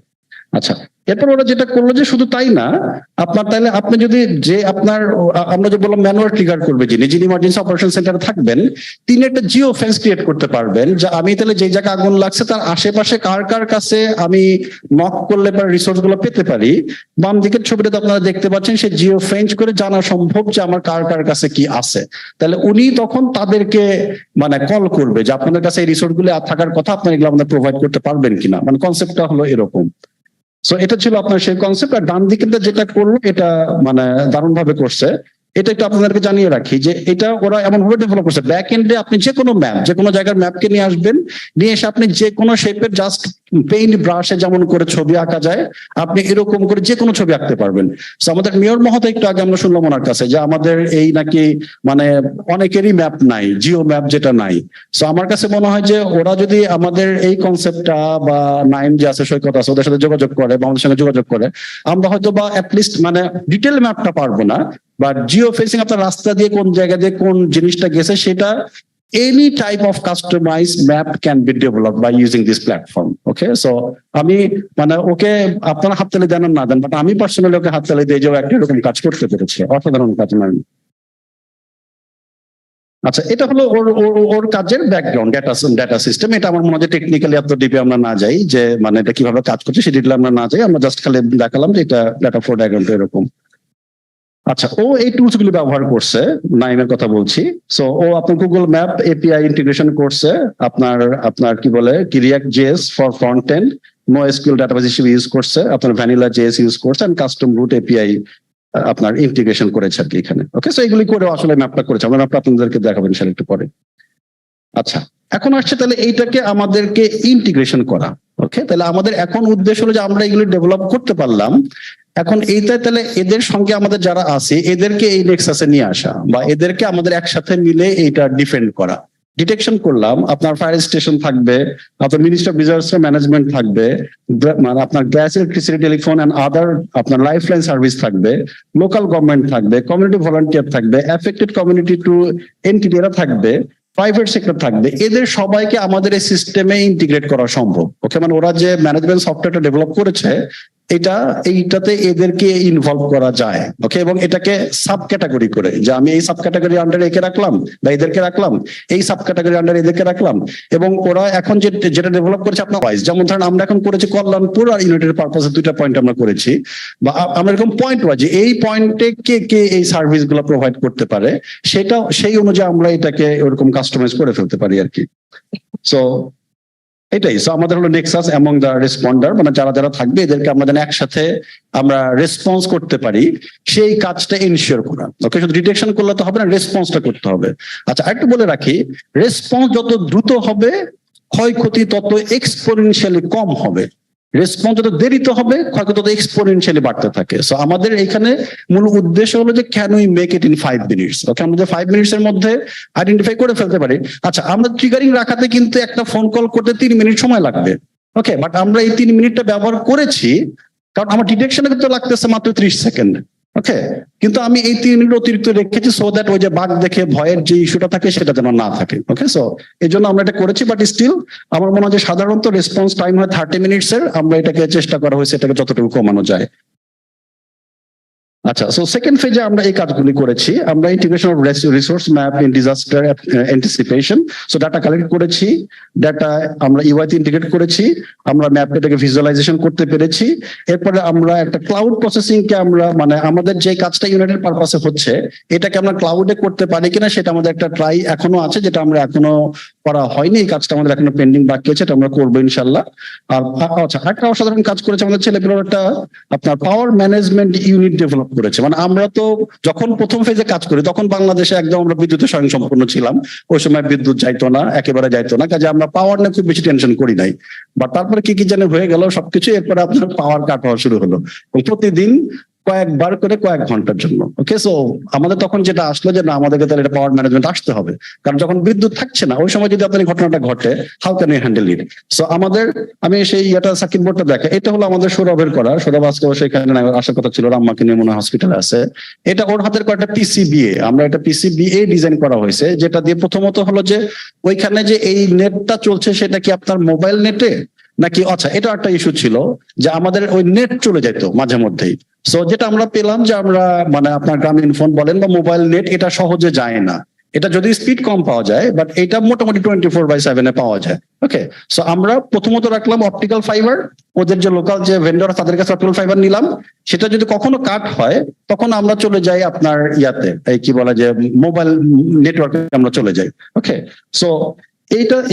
আচ্ছা, এরপর ওরা যেটা করলো যে শুধু তাই না, আপনার তাহলে আপনি যদি যে আপনার আমরা যে বললাম ম্যানুয়াল ট্রিগার করবে, যিনি ইমার্জেন্সি অপারেশন সেন্টারে থাকবেন, তিনি একটা জিও ফেন্স ক্রিয়েট করতে পারবেন, যে আমি তাহলে যে জায়গায় আগুন লাগছে তার আশেপাশে কার কার কাছে আমি নক করলে পরে রিসোর্স গুলো পেতে পারি। বাম দিকের ছবিটাতে আপনারা দেখতে পাচ্ছেন সে জিও ফেন্স করে জানা সম্ভব যে আমার কার কার কাছে কি আছে। তাহলে উনি তখন তাদেরকে মানে কল করবে যে আপনাদের কাছে এই রিসোর্স গুলো থাকার কথা, আপনারা এগুলো আমাদের প্রোভাইড করতে পারবেন কিনা। মানে কনসেপ্টটা হলো এরকম। সো এটা ছিল আপনার সেই কনসেপ্ট। আর ডান দিকে যেটা করলো এটা মানে দারুণ ভাবে করছে। এটা একটু আপনাদেরকে জানিয়ে রাখি যে এটা ওরা এমন ভাবে ডেভেলপ করছে, ব্যাক এন্ডে আপনি যে কোনো ম্যাপ, যে কোনো জায়গার ম্যাপকে নিয়ে আসবেন, নিয়ে এসে আপনি যে কোনো শেপের জাস্ট পেইন্ট ব্রাশে যেমন করে ছবি আঁকা যায়, আপনি এরকম করে যে কোনো ছবি আঁকতে পারবেন। সো আমাদের মেয়র মহোদয় একটু আগে আমরা শুনলাম ওনার কাছে যে আমাদের এই নাকি মানে অনেকেরই ম্যাপ নাই, জিও ম্যাপ যেটা নাই। সো আমার কাছে মনে হয় যে ওরা যদি আমাদের এই কনসেপ্টটা বা নাইম যে আছে, সৈকত আছে, ওদের সাথে যোগাযোগ করে বা আমাদের সঙ্গে যোগাযোগ করে, আমরা হয়তো বা অ্যাটলিস্ট মানে ডিটেল ম্যাপটা পারবো না, বাট জিও ফেন্সিং আপনার রাস্তা দিয়ে কোন জায়গা দিয়ে কোন জিনিসটা গেছে সেটা any type of customized map can be developed by using this platform. Okay, so আমি মানে ওকে আপনারা হাততালি দেন না দেন, বাট আমি পার্সোনালি ওকে হাততালি দিয়ে যে একটা এরকম কাজ করতে পেরেছে, অসাধারণ কাজ। মানে আচ্ছা, এটা হলো ওর কাজের ব্যাকগ্রাউন্ড, ডাটা সিস্টেম। এটা আমার মনে হয় টেকনিক্যালি এত ডিপে আমরা না যাই, যে মানে এটা কিভাবে কাজ করছে সেই ডিটেইলে আমরা না যাই, আমরা জাস্ট খালি দেখালাম যে এটা ডাটা ফ্লো ডায়াগ্রামটা এরকম। আচ্ছা, ও এই টুলস গুলি ব্যবহার করছে, নাইমের কথা বলছি। সো ও আপনার গুগল ম্যাপ এপিআই ইন্টিগ্রেশন করছে, আপনার কি বলে কি react JS for front end, NoSQL database হিসেবে ইউজ করছে, আপনার ভ্যানিলা জেএস ইউজ করছে, এন্ড কাস্টম রুট এপিআই আপনার ইন্টিগ্রেশন করেছে আর কি এখানে। ওকে, সো এগুলি করে আসলে ম্যাপটা করেছে, আমরা ম্যাপটা আপনাদেরকে দেখাবেন সেটা একটু পরে। আচ্ছা, এখন আসছে তাহলে এইটাকে আমাদেরকে ইন্টিগ্রেশন করা। ওকে, তাহলে আমাদের এখন উদ্দেশ্য হলো যে আমরা এগুলি ডেভেলপ করতে পারলাম, এখন এইটাই তাহলে এদের সঙ্গে আমাদের যারা আছে এদেরকে এই নেক্সাসে নিয়ে আসা, বা এদেরকে আমাদের একসাথে মিলে এইটা ডিফেন্ড করা। ডিটেকশন করলাম, আপনার ফায়ার স্টেশন থাকবে, আপনার মিনিস্ট্রি অফ ডিজাস্টার ম্যানেজমেন্ট থাকবে, মানে আপনার gas, electricity, telephone and other আপনার লাইফ লাইন সার্ভিস থাকবে, লোকাল গভর্নমেন্ট থাকবে, কমিউনিটি ভলান্টিয়ার থাকবে, এফেক্টেড কমিউনিটি টু এন্টিটিরা থাকবে, প্রাইভেট সেক্টর থাকবে। এদের সবাইকে আমাদের এই সিস্টেমে ইন্টিগ্রেট করা সম্ভব। ওকে, মানে ওরা যে ম্যানেজমেন্ট সফটওয়্যারটা ডেভেলপ করেছে এইটাতে এদেরকে ইনভলভ করা যায়। ওকে, এবং এটাকে সাব ক্যাটাগরি করে, যে আমি এই সাব ক্যাটাগরি আন্ডারে একে রাখলাম বা এদেরকে রাখলাম, এই সাব ক্যাটাগরি আন্ডারে এদেরকে রাখলাম, এবং ওরা এখন যেটা ডেভেলপ করেছে আপনার ওয়াইজ, যেমন ধরেন আমরা এখন করেছি কল্যাণপুর আর ইউনাইটেড পারপাসে দুইটা পয়েন্ট আমরা করেছি, বা আমরা এরকম পয়েন্ট ওয়াইজ এই পয়েন্টে কে এই সার্ভিস গুলো প্রোভাইড করতে পারে, সেটা সেই অনুযায়ী আমরা এটাকে ওরকম কাস্টমাইজ করে ফেলতে পারি আর কি। সো এটাই, সো আমাদের হলো নেক্সাস এমং দ্য রেসপন্ডার, মানে যারা যারা থাকবে এদেরকে আমরা যেন একসাথে আমরা রেসপন্স করতে পারি, সেই কাজটা এনশিওর করা। ওকে, শুধু ডিটেকশন করলে তো হবে না, রেসপন্সটা করতে হবে। আচ্ছা, আরেকটু বলে রাখি, রেসপন্স যত দ্রুত হবে ক্ষয়ক্ষতি তত এক্সপোনেনশিয়ালি কম হবে, রেসপন্স যত দেরিতে হবে ক্ষয়ক্ষতি তত এক্সপোনেনশিয়ালি বাড়তে থাকে। সো আমাদের এখানে মূল উদ্দেশ্য হলো যে can we make it in 5 minutes. Okay, আমরা যে 5 মিনিটস এর মধ্যে আইডেন্টিফাই করে ফেলতে পারি। আচ্ছা, আমরা ট্রিগারিং রাখাতে কিন্তু একটা ফোন কল করতে 3 মিনিট সময় লাগবে। ওকে, বাট আমরা এই 3 মিনিটটা ব্যবহার করেছি, কারণ আমার ডিটেকশনে কিন্তু লাগতেছে মাত্র 30 সেকেন্ড। ওকে, কিন্তু আমি এই 3 মিনিট অতিরিক্ত রেখেছি সো দ্যাট ওই যে বাগ দেখে ভয়ের যে ইস্যুটা থাকে সেটা যেন না থাকে। ওকে, সো এই জন্য আমরা এটা করেছি, বাট স্টিল আমার মনে হয় যে সাধারণত রেসপন্স টাইম হয় 30 মিনিটস এর, আমরা এটাকে চেষ্টা করা হয়েছে এটাকে যতটুকু কমানো যায়। আচ্ছা, সো সেকেন্ড ফেজে আমরা এই কাজগুলি করেছি, আমরা integration of resource map in disaster anticipation. So data collect করেছি, ডাটা আমরা ইউআইতে ইন্টিগ্রেট করেছি, আমরা ম্যাপটাকে ভিজুয়ালাইজেশন করতে পেরেছি। এরপরে আমরা একটা ক্লাউড প্রসেসিং কে আমরা মানে আমাদের যে কাজটা ইউনাইটেড পারপাসে হচ্ছে এটাকে আমরা ক্লাউডে করতে পারি কিনা সেটা আমাদের একটা ট্রাই এখনো আছে, যেটা আমরা এখনো করা হয়নি, এই কাজটা আমাদের এখনো পেন্ডিং বাকি আছে, এটা আমরা করবো ইনশাল্লাহ। আর আচ্ছা, একটা অসাধারণ কাজ করেছে আমাদের ছেলেপেলেরা, একটা আপনার পাওয়ার ম্যানেজমেন্ট ইউনিট ডেভেলপ করেছে। মানে আমরা তো যখন প্রথম ফেজে কাজ করি তখন বাংলাদেশে একদম আমরা বিদ্যুতের স্বয়ংসম্পূর্ণ ছিলাম, ওই সময় বিদ্যুৎ যাইতো না, একেবারে যাইতো না, কাজে আমরা পাওয়ার নিয়ে খুব বেশি টেনশন করি নাই। বাট তারপরে কি জানে হয়ে গেল সবকিছু, এরপরে আপনার পাওয়ার কাট হওয়া শুরু হলো প্রতিদিন কয়েকবার করে কয়েক ঘন্টার জন্য। ওকে, সো আমাদের তখন যেটা আসলো যে না, আমাদেরকে তাহলে এটা পাওয়ার ম্যানেজমেন্ট আসতে হবে, কারণ যখন বিদ্যুৎ থাকছে না ওই সময় যদি আপনার এই ঘটনাটা ঘটে, how can you handle it. So আমাদের আমি সেই সার্কিট বোর্ডটা দেখা, এটা হলো আমাদের সৌরভের করা, সৌরভ আজকে সেখানে আসার কথা ছিল, আম্মাকে নিয়ে মনে হয় হসপিটালে আছে। এটা ওর হাতের কয়েকটা পিসিবিএ, আমরা এটা পিসিবিএ ডিজাইন করা হয়েছে, যেটা দিয়ে প্রথমত হলো যে ওইখানে যে এই নেটটা চলছে সেটা কি আপনার মোবাইল নেটে নাকি, আচ্ছা এটা একটা ইস্যু ছিল যে আমাদের ওই নেট চলে যেত মাঝে মধ্যেই। সো যেটা আমরা পেলাম যে আমরা মানে আপনার গ্রামীণ ফোন বলেন বা মোবাইল নেট, এটা সহজে যায় না, এটা যদি স্পিড কম পাওয়া যায়, বাট এটা মোটামুটি 24/7 পাওয়া যায়। ওকে, সো আমরা প্রথমত রাখলাম অপটিক্যাল ফাইবার, ওদের যে লোকাল যে ভেন্ডর তাদের কাছে অপটিক্যাল ফাইবার নিলাম, সেটা যদি কখনো কাট হয় তখন আমরা চলে যাই আপনার ইয়াতে, এই কি বলা যে মোবাইল নেটওয়ার্কে আমরা চলে যাই। ওকে, সো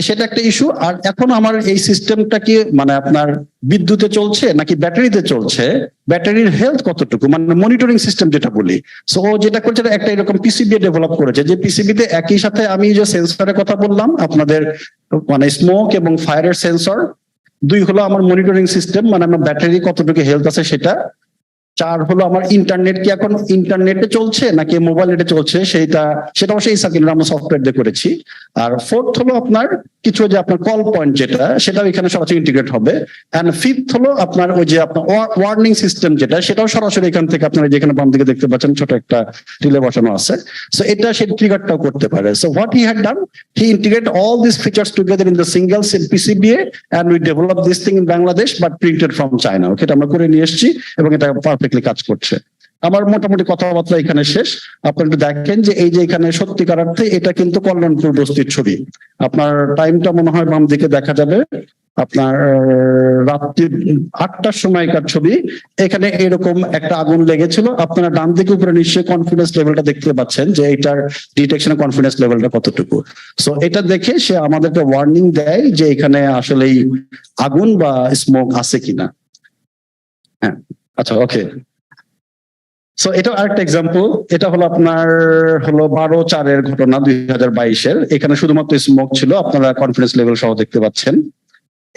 সেটা একটা ইস্যু। আর এখন আমার এই সিস্টেমটা কি মানে আপনার বিদ্যুতে চলছে নাকি ব্যাটারিতে চলছে, ব্যাটারির হেলথ কতটুকু, মানে মনিটরিং সিস্টেম যেটা বলি। সো ও যেটা করছে একটা এরকম পিসিবি ডেভেলপ করেছে, যে পিসিবিতে একই সাথে আমি যে সেন্সরের কথা বললাম আপনাদের, মানে স্মোক এবং ফায়ারের সেন্সর, 2 হলো আমার মনিটরিং সিস্টেম, মানে আমার ব্যাটারি কতটুকু হেলথ আছে সেটা, 4 হলো আমার ইন্টারনেট কি এখন ইন্টারনেটে চলছে নাকি মোবাইল নেটে চলছে সেটা অবশ্যই এই সার্কিটের আমরা সফটওয়্যার দিয়ে করেছি। আর 4th হলো আপনার কিছু যে আপনার কল পয়েন্ট সেটাও এখানে সরাসরি ইন্টিগ্রেট হবে। এন্ড 5th হলো আপনার ওই যে আপনার ওয়ার্নিং সিস্টেম সেটাও সরাসরি এখান থেকে আপনারা যেখানে বাম দিকে দেখতে পাচ্ছেন ছোট একটা রিলে বসানো আছে। সো এটা সেই ট্রিগারটাও করতে পারে। So what he had done, he integrate all this features together in the single PCBA and we develop this thing in Bangladesh but printed from China. Okay, এটা আমরা করে নিয়ে এসেছি এবং এটা পারফেক্টলি কাজ করছে। আমার মোটামুটি কথাবার্তা এখানে শেষ। আপনারা একটু দেখেন যে এই যে এখানে সত্যিকার অর্থে এটা কিন্তু কল্যাণপুর বস্তির ছবি। আপনার টাইমটা মনে হয় বাম দিকে দেখা যাবে, আপনার রাত্রি 8টার সময়কার ছবি। এখানে এরকম একটা আগুন লেগেছিল। আপনারা ডান দিকে উপরে নিশ্চয়ই কনফিডেন্স লেভেলটা দেখতে পাচ্ছেন যে এটার ডিটেকশনের কনফিডেন্স লেভেলটা কতটুকু। সো এটা দেখে সে আমাদেরকে ওয়ার্নিং দেয় যে এখানে আসলেই আগুন বা স্মোক আছে কিনা। হ্যাঁ, আচ্ছা, ওকে। সো এটা আরেকটা এক্সাম্পল। এটা হলো আপনার 12/4 ঘটনা 2022-এর। এখানে শুধুমাত্র স্মোক ছিল, আপনারা কনফিডেন্স লেভেল সহ দেখতে পাচ্ছেন।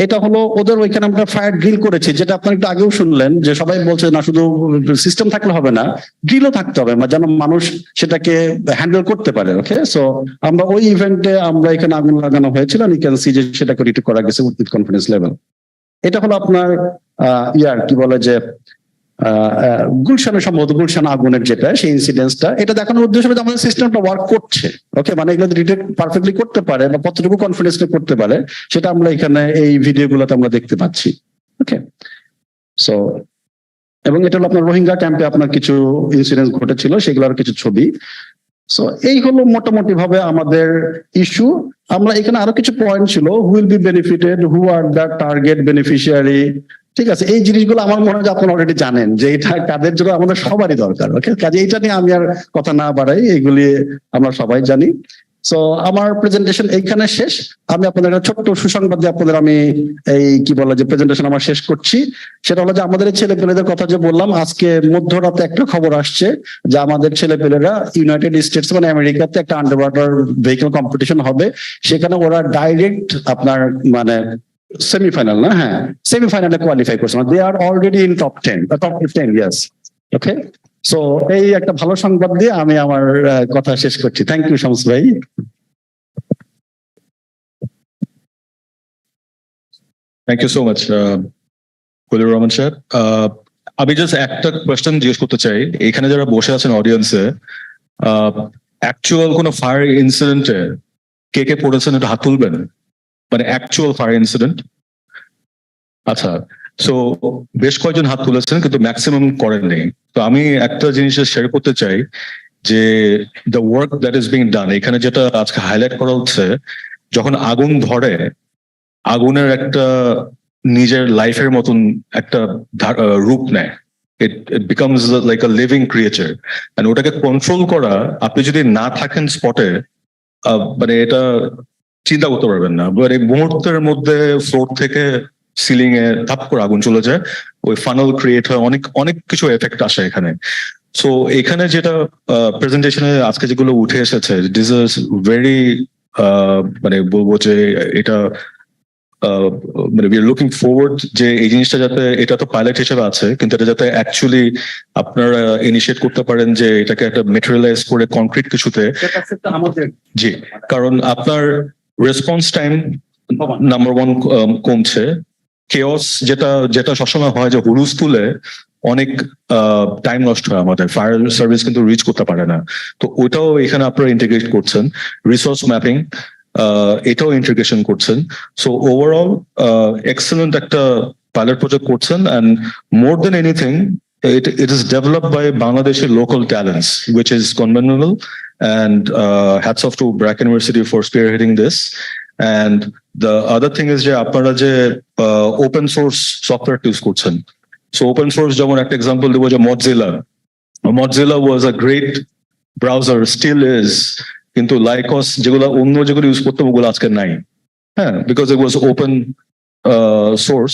এটা হলো ওদের ওইখানে আমরা ফায়ার গ্রিল করেছি, যেটা আপনারা একটু আগেও শুনলেন যে সবাই বলছে না শুধু সিস্টেম থাকলে হবে না, গ্রিলও থাকতে হবে যেন মানুষ সেটাকে হ্যান্ডেল করতে পারে। ওকে, সো আমরা ওই ইভেন্টে আমরা এখানে আগুন লাগানো হয়েছিল, ইউ ক্যান সি যে সেটাকে রিটেক করা গেছে উইথ কনফিডেন্স লেভেল। এটা হলো আপনার কি বলে যে গুলশানের সম্ভবত গুলশান আগুনের যেটা সেই ইনসিডেন্সটা, এটা দেখানোর উদ্দেশ্য হলো আমাদের সিস্টেমটা ওয়ার্ক করছে। ওকে, মানে এগুলো ডিটেক্ট পারফেক্টলি করতে পারে বা কতটুকু কনফিডেন্স করতে পারে সেটা আমরা এখানে এই ভিডিওগুলোতে আমরা দেখতে পাচ্ছি। ওকে, সো এবং এটা হলো আপনার রোহিঙ্গা ক্যাম্পে আপনার কিছু ইনসিডেন্স ঘটেছিল, সেগুলোর কিছু ছবি। সো এই হলো মোটামুটি ভাবে আমাদের ইস্যু। আমরা এখানে আরো কিছু পয়েন্ট ছিল, who will be benefited, who are the target beneficiary. ঠিক আছে, এই জিনিসগুলো আমার মনে হয় যে আপনারা অলরেডি জানেন যে এটা কাদের জন্য আমাদের সবারই দরকার। ওকে, কাজে এইটা নিয়ে আমি আর কথা না বাড়াই, এগুলি আমরা সবাই জানি। সো আমার প্রেজেন্টেশন এইখানে শেষ। আমি আপনাদের একটা ছোট্ট সুসংবাদ দিয়ে আপনাদের আমি এই কি বলে যে প্রেজেন্টেশন আমার শেষ করছি। সেটা হলো যে আমাদের ছেলেপেলেদের কথা যে বললাম, আজকে মধ্যরাতে একটা খবর আসছে যে আমাদের ছেলেপেলেরা ইউনাইটেড স্টেটস মানে আমেরিকাতে একটা আন্ডার ওয়াটার ভেহিকল কম্পিটিশন হবে। সেখানে ওরা ডাইরেক্ট আপনার মানে সেমিফাইনাল না, হ্যাঁ সেমিফাইনালে কোয়ালিফাই করছে, they are already in top 10 top 15। Yes, okay. So এই একটা ভালো সংবাদ দিয়ে আমি আমার কথা শেষ করছি। থ্যাংক ইউ শামস ভাই। Thank you so much, Kulir Rahman sir. আমি জাস্ট একটা কোয়েশ্চেন জিজ্ঞেস করতে চাই, এখানে যারা বসে আছেন অডিয়েন্সে, অ্যাকচুয়াল কোনো ফায়ার ইনসিডেন্টে কে কে পড়েছেন একটু হাত তুলবেন, মানে অ্যাকচুয়াল ফায়ার ইনসিডেন্ট। আচ্ছা, সো বেশ কয়েকজন হাত তুলেছেন কিন্তু ম্যাক্সিমাম করেননি। তো আমি একটা জিনিস শেয়ার করতে চাই যে the work that is being done, এখানে যেটা আজকে হাইলাইট করা হচ্ছে, যখন আগুন ধরে আগুনের একটা নিজের লাইফের মতন একটা রূপ নেয়, it becomes like a living creature. And ওটাকে কন্ট্রোল করা, আপনি যদি না থাকেন স্পটে, মানে এটা চিন্তা করতে পারবেন না। মানে মুহূর্তের মধ্যে ফ্লোর থেকে সিলিং এ ধাপ করে আগুন চলে যায়, ওই ফানেল ক্রিয়েট হয়, অনেক অনেক কিছু এফেক্ট আসে এখানে। সো এখানে যেটা প্রেজেন্টেশনে আজকে যেগুলো উঠে এসেছে, দিস ইজ ভেরি মানে বলবো যে এটা মানে উই আর লুকিং ফরওয়ার্ড যে এই জিনিসটা যাতে, এটা তো পাইলট হিসেবে আছে কিন্তু এটা যাতে অ্যাকচুয়ালি আপনারা ইনিশিয়েট করতে পারেন যে এটাকে একটা মেটেরিয়ালাইজ করে কনক্রিট কিছুতে। জি, কারণ আপনার রেসপন্স টাইম নাম্বার 1 কমছে। কেওস যেটা যেটা সবসময় হয় যে হুলুস তুলে অনেক টাইম নষ্ট হয়, আমাদের ফায়ার সার্ভিস কিন্তু রিচ করতে পারে না। তো ওইটাও এখানে আপনারা ইন্টিগ্রেট করছেন, রিসোর্স ম্যাপিং এটাও ইন্টিগ্রেশন করছেন। সো ওভারঅল এক্সেলেন্ট একটা পাইলট প্রজেক্ট করছেন। And more than anything, it is developed by Bangladeshi local talents, which is commendable. And hats off to Brack University for spearheading this. And the other thing is যে আপনারা যে open source software use করছেন। So open source যেমন একটা example দেবো যে Mozilla was a great browser, still is, কিন্তু likes যেগুলো অন্য যেগুলো ইউজ করতে ওগুলো আজকে নাই, হ্যাঁ, because it was open source.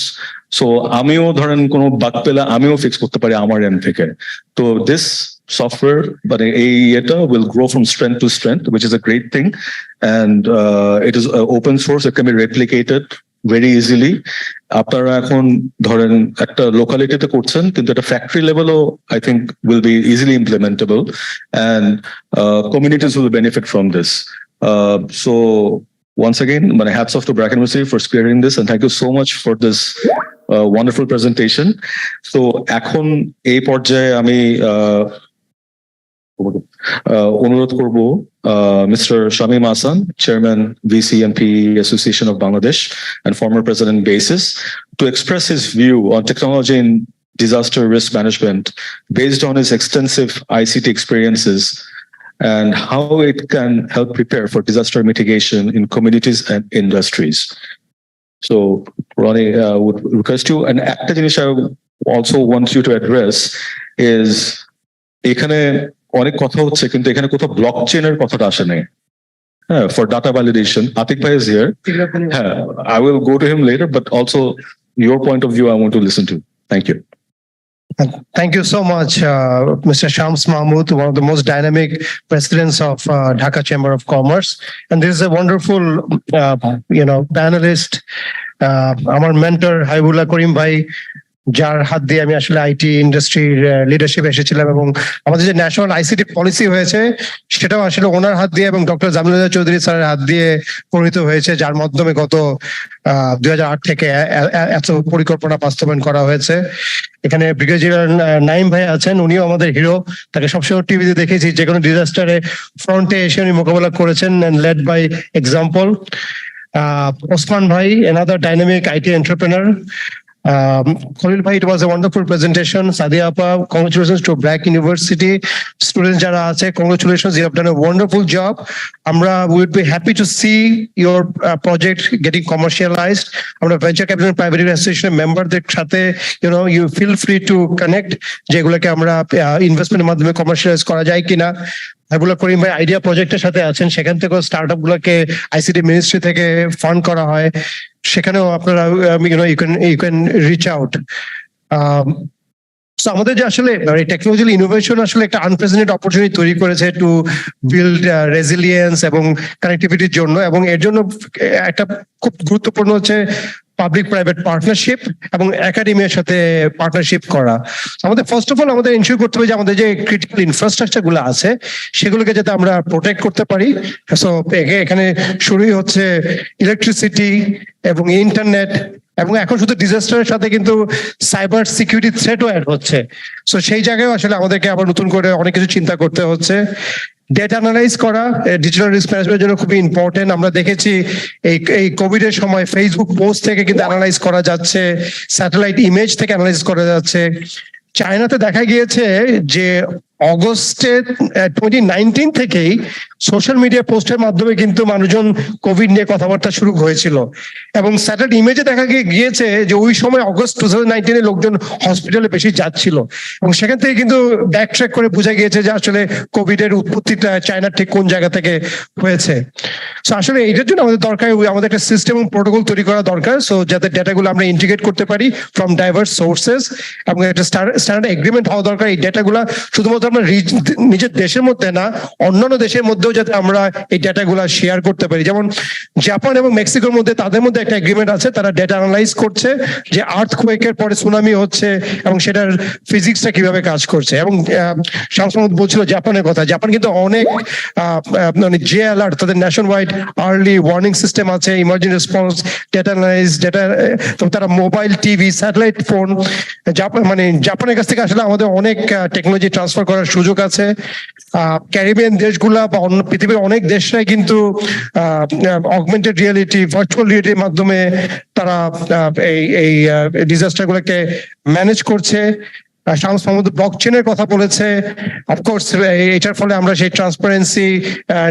So আমিও ধরেন কোনো বাগ পেলে আমিও ফিক্স করতে পারি আমার এন্ড থেকে। তো দিস সফটওয়্যার মানে এই এটা will grow from strength to strength, which is a great thing. And it is open source, it can be replicated very easily. আপনারা এখন ধরেন একটা লোকালিটিতে করছেন কিন্তু একটা factory লেভেলও I think will be easily implementable, and communities will benefit from this. So once again, my hats off to Brack University for spearheading this, and thank you so much for this wonderful presentation. So এখন এই পর্যায়ে আমি অনুরোধ করব Mr. Shamim Ahsan, Chairman VC and PE Association of Bangladesh and former President BASIS, to express his view on technology in disaster risk management based on his extensive ICT experiences and how it can help prepare for disaster mitigation in communities and industries. So, Ronnie, would request you, and একটা জিনিস I also want you to address is এখানে অনেক কথা হচ্ছে কিন্তু এখানে কোথাও ব্লকচেনের কথাটা আসে নাই। For data validation, Atik Bhai is here. I will go to him later, but also your point of view I want to listen to. Thank you. Thank you so much, Mr. Shams Mahmood, one of the most dynamic presidents of Dhaka Chamber of Commerce. And this is a wonderful, panelist, our mentor, Haibullah Karim Bhai, যার হাত দিয়ে আমি আসলে IT ইন্ডাস্ট্রির leadership এসেছিলাম এবং আমাদের যে ন্যাশনাল আইসিটি পলিসি হয়েছে সেটাও আসলে ওনার হাত দিয়ে এবং ডক্টর জামিলুল্লাহ চৌধুরী স্যারের হাত দিয়ে প্রণীত হয়েছে, যার মাধ্যমে গত 2008 থেকে এত পরিকল্পনা বাস্তবায়ন করা হয়েছে। এখানে ব্রিগেডিয়ার নাইম ভাই আছেন, উনিও আমাদের হিরো, তাকে সবসময় টিভিতে দেখেছি যে কোনো ডিজাস্টারে ফ্রন্টে এসে উনি মোকাবেলা করেছেন and led by example. Osman Bhai, another dynamic IT entrepreneur. Khalil Bhai, it was a wonderful presentation. Sadia Appa, congratulations to Black University students jara ache, congratulations, you have done a wonderful job. Amra, we would be happy to see your project getting commercialized. Amra venture capital and private association member দের সাথে you feel free to connect যেগুলোকে আমরা ইনভেস্টমেন্টের মাধ্যমে commercialise করা যায় কিনা। হাবিবুল্লাহ করিম ভাই idea প্রজেক্টের সাথে আছেন, সেখান থেকেও স্টার্টআপ গুলোকে আইসিটি মিনিস্ট্রি থেকে ফান্ড করা হয়, সেখানেও আপনারা you can reach out. So আমাদের যে আসলে টেকনোলজিক্যাল ইনোভেশন আসলে একটা আনপ্রেসিডেন্টেড অপরচুনিটি তৈরি করেছে টু বিল্ড রেজিলিয়েন্স এবং কানেক্টিভিটির জন্য, এবং এর জন্য একটা খুব গুরুত্বপূর্ণ হচ্ছে পাবলিক প্রাইভেট পার্টনারশিপ এবং একাডেমির সাথে পার্টনারশিপ করা। আমাদের ফার্স্ট অফ অল আমাদের এনশিওর করতে হবে যে আমাদের যে ক্রিটিক্যাল ইনফ্রাস্ট্রাকচার গুলো আছে সেগুলোকে যাতে আমরা প্রোটেক্ট করতে পারি। সো এখানে শুরুই হচ্ছে ইলেকট্রিসিটি এবং ইন্টারনেট, এবং এখন শুধু ডিজাস্টারের সাথে কিন্তু সাইবার সিকিউরিটি থ্রেটও অ্যাড হচ্ছে। সো সেই জায়গায় আসলে আমাদেরকে আবার নতুন করে অনেক কিছু চিন্তা করতে হচ্ছে। ডেটা অ্যানালাইজ করা ডিজিটাল রিস্ক ম্যানেজমেন্টের জন্য খুবই ইম্পর্টেন্ট। আমরা দেখেছি এই কোভিড এর সময় ফেসবুক পোস্ট থেকে কিন্তু অ্যানালাইজ করা যাচ্ছে, স্যাটেলাইট ইমেজ থেকে অ্যানালাইজ করা যাচ্ছে। চায়নাতে দেখা গিয়েছে যে অগস্টে 2019 থেকেই সোশ্যাল মিডিয়া পোস্টের মাধ্যমে কিন্তু মানুষজন কোভিড নিয়ে কথাবার্তা শুরু হয়েছিল, এবং স্যাটেলাইট ইমেজে দেখা গিয়েছে যে ওই সময় অগস্ট 2019 এ লোকজন হসপিটালে বেশি যাচ্ছিল, এবং সেখান থেকে কিন্তু ব্যাক ট্র্যাক করে বোঝা গিয়েছে যে আসলে কোভিড এর উৎপত্তিটা চায়নার ঠিক কোন জায়গা থেকে হয়েছে। সো আসলে এটার জন্য আমাদের দরকার, আমাদের একটা সিস্টেম এবং প্রোটোকল তৈরি করা দরকার, সো যাতে ডেটাগুলো আমরা ইন্টিগ্রেট করতে পারি ফ্রম ডাইভার্স সোর্সেস, এবং একটা স্ট্যান্ডার্ড এগ্রিমেন্ট হওয়া দরকার এই ডেটাগুলো শুধুমাত্র আমরা নিজের দেশের মধ্যে না অন্যান্য দেশের মধ্যেও যাতে আমরা এই ডেটাগুলো শেয়ার করতে পারি। যেমন জাপান এবং মেক্সিকোর মধ্যে তাদের মধ্যে একটা এগ্রিমেন্ট আছে, তারা ডেটা অ্যানালাইজ করছে যে আর্থকোয়েকের পরে সুনামি হচ্ছে এবং সেটার ফিজিক্সটা কিভাবে কাজ করছে। এবং শামস মাহমুদ বলছিল জাপানের কথা, জাপান কিন্তু অনেক মানে জে অ্যালার্ট, তাদের nationwide early warning system আছে, emergency response, data analyse, data, তারা মোবাইল, টিভি, স্যাটেলাইট ফোন, জাপানের কাছ থেকে আসলে আমাদের অনেক টেকনোলজি ট্রান্সফার করার সুযোগ আছে। ক্যারিবিয়ান দেশগুলা বা অন্য পৃথিবীর অনেক দেশরাই কিন্তু অগমেন্টেড রিয়েলিটি, ভার্চুয়াল রিয়েলিটির মাধ্যমে তারা এই ডিজাস্টার গুলোকে ম্যানেজ করছে। শামস মাহমুদ ব্লকচেনের কথা বলেছে, অফকোর্স এটার ফলে আমরা সেই ট্রান্সপারেন্সি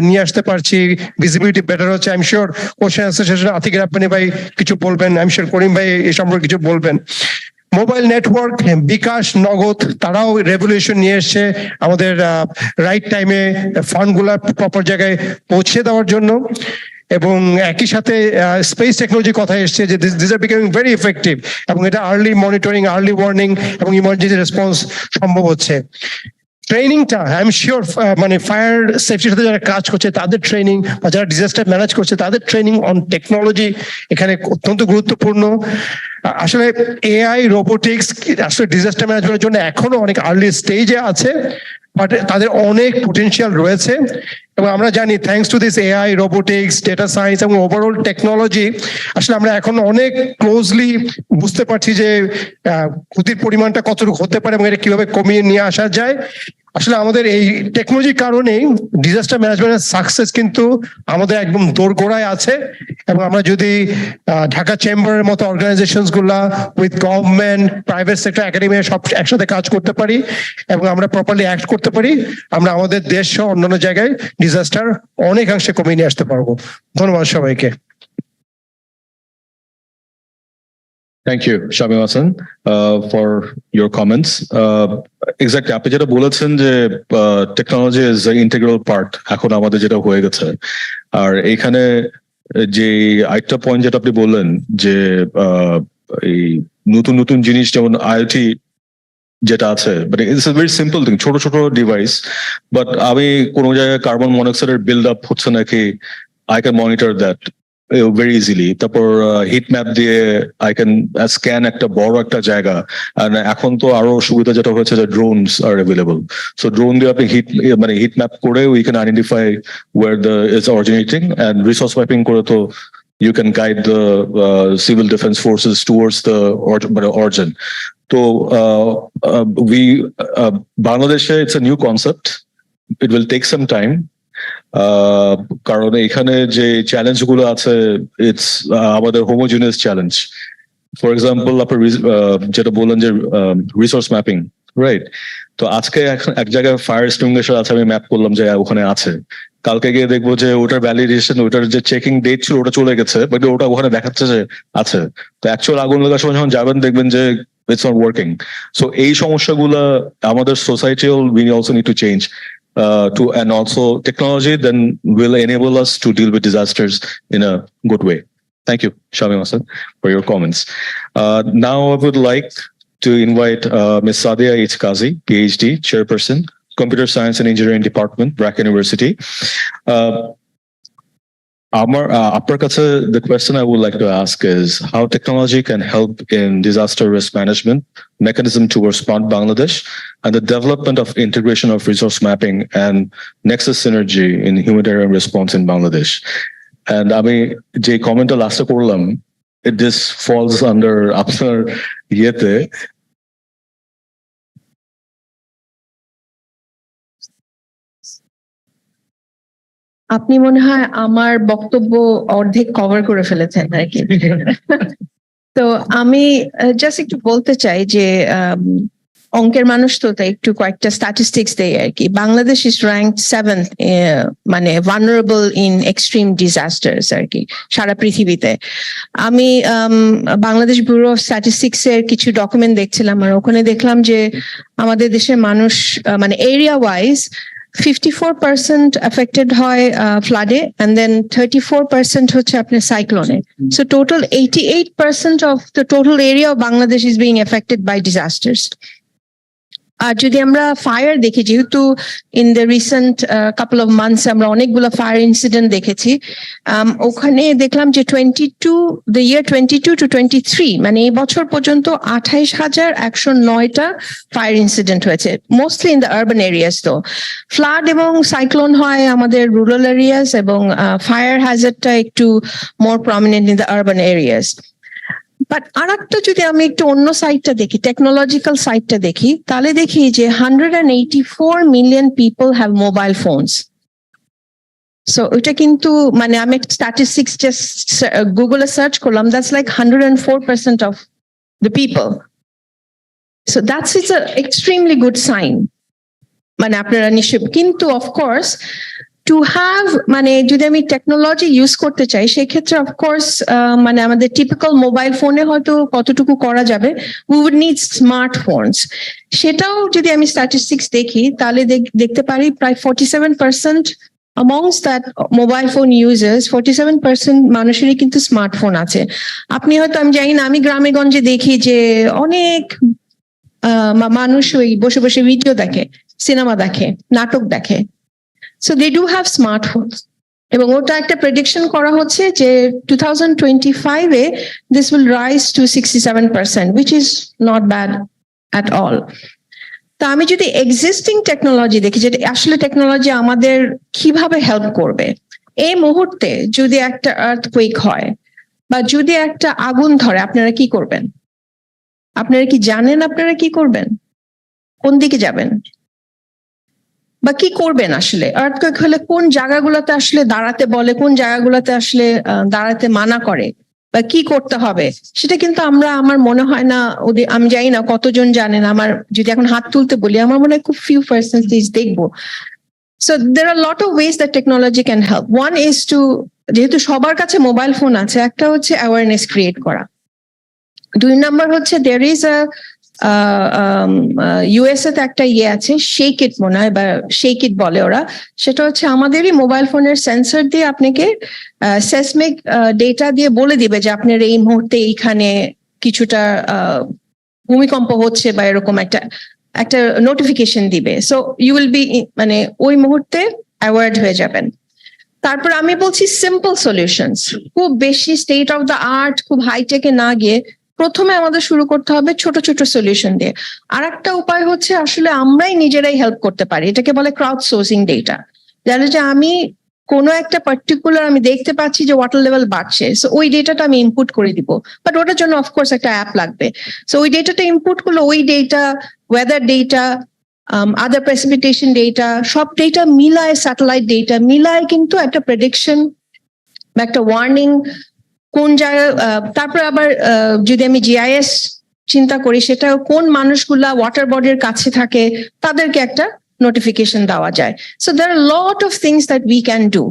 নিয়ে আসতে পারছি, ভিজিবিলিটি বেটার হচ্ছে। I am sure question answer সেশনে আতিক রাব্বানী ভাই কিছু বলবেন, আই এম শিওর করিম ভাই এই সম্পর্কে কিছু বলবেন। মোবাইল নেটওয়ার্ক, বিকাশ, নগদ, তারাও রেভলিউশন নিয়ে এসছে আমাদের রাইট টাইমে ফান্ড গুলা প্রপার জায়গায় পৌঁছে দেওয়ার জন্য। এবং একই সাথে স্পেস টেকনোলজির কথা এসছে যে this R becoming very effective, এবং এটা আর্লি মনিটরিং, আর্লি ওয়ার্নিং এবং ইমার্জেন্সি রেসপন্স সম্ভব হচ্ছে। ট্রেনিংটা আই এম শিওর মানে ফায়ার সেফটির সাথে যারা কাজ করছে তাদের ট্রেনিং, বা যারা ডিজাস্টার ম্যানেজ করছে তাদের ট্রেনিং অন টেকনোলজি এখানে অত্যন্ত গুরুত্বপূর্ণ। আসলে এআই, রোবোটিক্স আসলে ডিজাস্টার ম্যানেজমেন্টের জন্য এখনো অনেক আর্লি স্টেজে আছে, বাট তাদের অনেক পোটেনশিয়াল রয়েছে। এবং আমরা জানি thanks to this AI, robotics, data science এবং ওভারঅল টেকনোলজি আসলে আমরা এখন অনেক ক্লোজলি বুঝতে পারছি যে ক্ষতির পরিমাণটা কতটুকু হতে পারে এবং এটা কিভাবে কমিয়ে নিয়ে আসা যায়। আসলে আমাদের এই টেকনোলজির কারণেই ডিজাস্টার ম্যানেজমেন্টের সাকসেস কিন্তু আমাদের একদম দোরগোড়ায় আছে। এবং আমরা যদি ঢাকা চেম্বারের মতো অর্গানাইজেশনস গুলা with government, private sector, academy সব একসাথে কাজ করতে পারি এবং আমরা প্রপারলি অ্যাক্ট করতে পারি, আমরা আমাদের দেশ সহ অন্যান্য জায়গায় ডিজাস্টার অনেকাংশে কমিয়ে নিয়ে আসতে পারবো। ধন্যবাদ সবাইকে। Thank you, Shamim Hassan, for your comments. Exactly, আপনি যেটা বলেছেন যে টেকনোলজি ইজ ইন্টিগ্রাল পার্ট এখন আমাদের যেটা হয়ে গেছে। আর এখানে যে আরেকটা পয়েন্ট যেটা আপনি বললেন যে এই নতুন নতুন জিনিস যেমন আইওটি যেটা আছে, but it's a very simple thing, ছোট ছোট ডিভাইস, বাট আমি কোনো জায়গায় কার্বন মনোক্সাইডের বিল্ড আপ হচ্ছে নাকি, I can monitor that very easily. তারপর হিট ম্যাপ দিয়ে আই ক্যান স্ক্যান একটা বড় একটা জায়গা। আর এখন তো আরো সুবিধা যেটা হয়েছে যে drones are available, so drone দিয়ে আপনি হিট ম্যাপ করে we can identify where the is originating, and resource mapping করে তো you can guide the civil defense forces towards the origin. So Bangladesh, it's a new concept. It will take some time. কারণ এখানে যে challenge গুলো আছে, it's আমাদের homogeneous challenge. For example আপনার যেটা বললেন যে রিসোর্স ম্যাপিং, রাইট? তো আজকে এক জায়গায় ফায়ার এক্সটিংগুইশার আছে, আমি ম্যাপ করলাম যে ওখানে আছে, কালকে গিয়ে দেখবো যে ওটার ভ্যালিডেশন, ওটার যে চেকিং ডেট ছিল ওটা চলে গেছে, বাট ওটা ওখানে দেখাচ্ছে যে আছে। তো অ্যাকচুয়াল আগুন লাগার সময় যখন যাবেন দেখবেন যে ইটস নট ওয়ার্কিং। সো এই সমস্যাগুলো আমাদের সোসাইটিও we also need to change. And also technology then will enable us to deal with disasters in a good way. Thank you, Shamim Hassan, for your comments. Now I would like to invite Ms. Sadia H. Kazi, PhD, Chairperson, Computer Science and Engineering Department, BRAC University. The question I would like to ask is how technology can help in disaster risk management, mechanism towards Smart Bangladesh, and the development of integration of resource mapping and Nexus synergy in humanitarian response in Bangladesh. And আমি যে কমেন্টটা লাস্টে করলাম, this falls under আপনার ইয়েতে। আপনি মনে হয় আমার বক্তব্য অর্ধেক কভার করে ফেলেছেন আর কি। তো আমি জাস্ট একটু বলতে চাই যে অঙ্কের মানুষ তো, তাই একটু কয়েকটা স্ট্যাটিস্টিক্স দেই আর কি। বাংলাদেশ ইজ র্যাঙ্কড 7th মানে ভালনারেবল ইন এক্সট্রিম ডিজাস্টার্স আর কি সারা পৃথিবীতে। আমি বাংলাদেশ ব্যুরো অফ স্ট্যাটিস্টিক্স এর কিছু ডকুমেন্ট দেখছিলাম, আর ওখানে দেখলাম যে আমাদের দেশের মানুষ মানে এরিয়া ওয়াইজ 54% affected হয় ফ্লাডে, and then 34% হচ্ছে আপনার সাইক্লোনে। So total 88% of the total area of Bangladesh is being affected by disasters. আর যদি আমরা ফায়ার দেখি, যেহেতু in the recent couple of months আমরা অনেকগুলো ফায়ার ইনসিডেন্ট দেখেছি, ওখানে দেখলাম যে 22 to 23 মানে এই বছর পর্যন্ত 28,109টা ফায়ার ইনসিডেন্ট হয়েছে, mostly in the urban areas. তো ফ্লাড এবং সাইক্লোন হয় আমাদের রুরাল এরিয়াস, এবং ফায়ার হ্যাজার্ডটা একটু more prominent in the urban areas. But আর একটা যদি আমি একটু অন্য সাইডটা দেখি, টেকনোলজিক্যাল সাইডটা দেখি, তাহলে দেখি যে 184 million people have mobile phones. So ওইটা কিন্তু মানে আমি একটা স্ট্যাটিস্টিক্স জাস্ট গুগলে সার্চ করলাম, that's like 104% of the people. So that's it's a extremely good sign. মানে আপনারা নিশ্চয়, কিন্তু অফকোর্স টু হ্যাভ মানে যদি আমি টেকনোলজি ইউজ করতে চাই সেক্ষেত্রে অফকোর্স মানে আমাদের টিপিক্যাল মোবাইল ফোনে হয়তো কতটুকু করা যাবে, উই উড নিড স্মার্টফোনস। সেটাও যদি আমি স্ট্যাটিস্টিক্স দেখি তাহলে দেখতে পারি প্রায় 47% amongst that mobile phone users 47% মানুষেরই কিন্তু স্মার্টফোন আছে। আপনি হয়তো, আমি জানি না, আমি গ্রামে গঞ্জে দেখি যে অনেক মানুষ ওই বসে বসে ভিডিও দেখে, সিনেমা দেখে, নাটক দেখে। So they do have smartphones. এবং ওটা একটা প্রেডিকশন করা হচ্ছে যে 2025-এ this will rise to 67%, which is not bad at all. তা আমি যদি এক্সিস্টিং টেকনোলজি দেখি, যেটা আসলে টেকনোলজি আমাদের কিভাবে হেল্প করবে, এই মুহূর্তে যদি একটা আর্থকুয়েক হয় বা যদি একটা আগুন ধরে, আপনারা কি করবেন? আপনারা কি জানেন আপনারা কি করবেন? কোন দিকে যাবেন? বা কি করবেন আসলে আর্থকুয়েক হলে কোন জায়গাগুলোতে আসলে দাঁড়াতে বলে, কোন জায়গাগুলোতে আসলে দাঁড়াতে মানা করে, বা কি করতে হবে সেটা কিন্তু আমার মনে হয় না আমি জানি না কতজন জানেন। আমার যদি এখন হাত তুলতে বলি আমার মনে হয় খুব ফিউ পার্সেন্টেজ দেখবো। So there are a lot of ways that technology can help. One is to, যেহেতু সবার কাছে মোবাইল ফোন আছে, একটা হচ্ছে অ্যাওয়ারনেস ক্রিয়েট করা। 2 নাম্বার হচ্ছে there is a ইউএসএ তে একটা ইয়ে আছে শেক ইট মনে হয়, বা শেক ইট বলে ওরা। সেটা হচ্ছে আমাদেরই মোবাইল ফোনের সেন্সর দিয়ে আপনাকে সেসমিক ডেটা দিয়ে বলে দিবে যে আপনার এই মুহূর্তে এইখানে কিছুটা ভূমিকম্প হচ্ছে বা এরকম একটা নোটিফিকেশন দিবে। সো ইউ উইল বি মানে ওই মুহূর্তে অ্যাওয়ার্ড হয়ে যাবেন। তারপর আমি বলছি সিম্পল সলিউশনস, খুব বেশি স্টেট অফ দ্য আর্ট খুব হাইটেকে না গিয়ে প্রথমে আমাদের শুরু করতে হবে ছোট ছোট সলিউশন দিয়ে। আর একটা উপায় হচ্ছে আসলে আমরাই নিজেরাই হেল্প করতে পারি, এটাকে বলে ক্রাউড সোর্সিং ডেটা। তাহলে যে আমি কোনো একটা পার্টিকুলার আমি দেখতে পাচ্ছি যে ওয়াটার লেভেল বাড়ছে, সো ওই ডেটাটা আমি ইনপুট করে দিব, বাট ওটার জন্য অফকোর্স একটা অ্যাপ লাগবে। সো ওই ডেটাটা ইনপুট করলে ওই ডেটা, ওয়েদার ডেটা, আদার প্রেসিপিটেশন ডেটা, সব ডেটা মিলায়, স্যাটেলাইট ডেটা মিলায় কিন্তু একটা প্রেডিকশন বা একটা ওয়ার্নিং কোন জায়গায়। তারপর আবার যদি আমি জিআইএস চিন্তা করি, সেটা কোন মানুষগুলা ওয়াটার বডির কাছে থাকে তাদেরকে একটা নোটিফিকেশন দেওয়া যায়। So there are lot of things that we can do.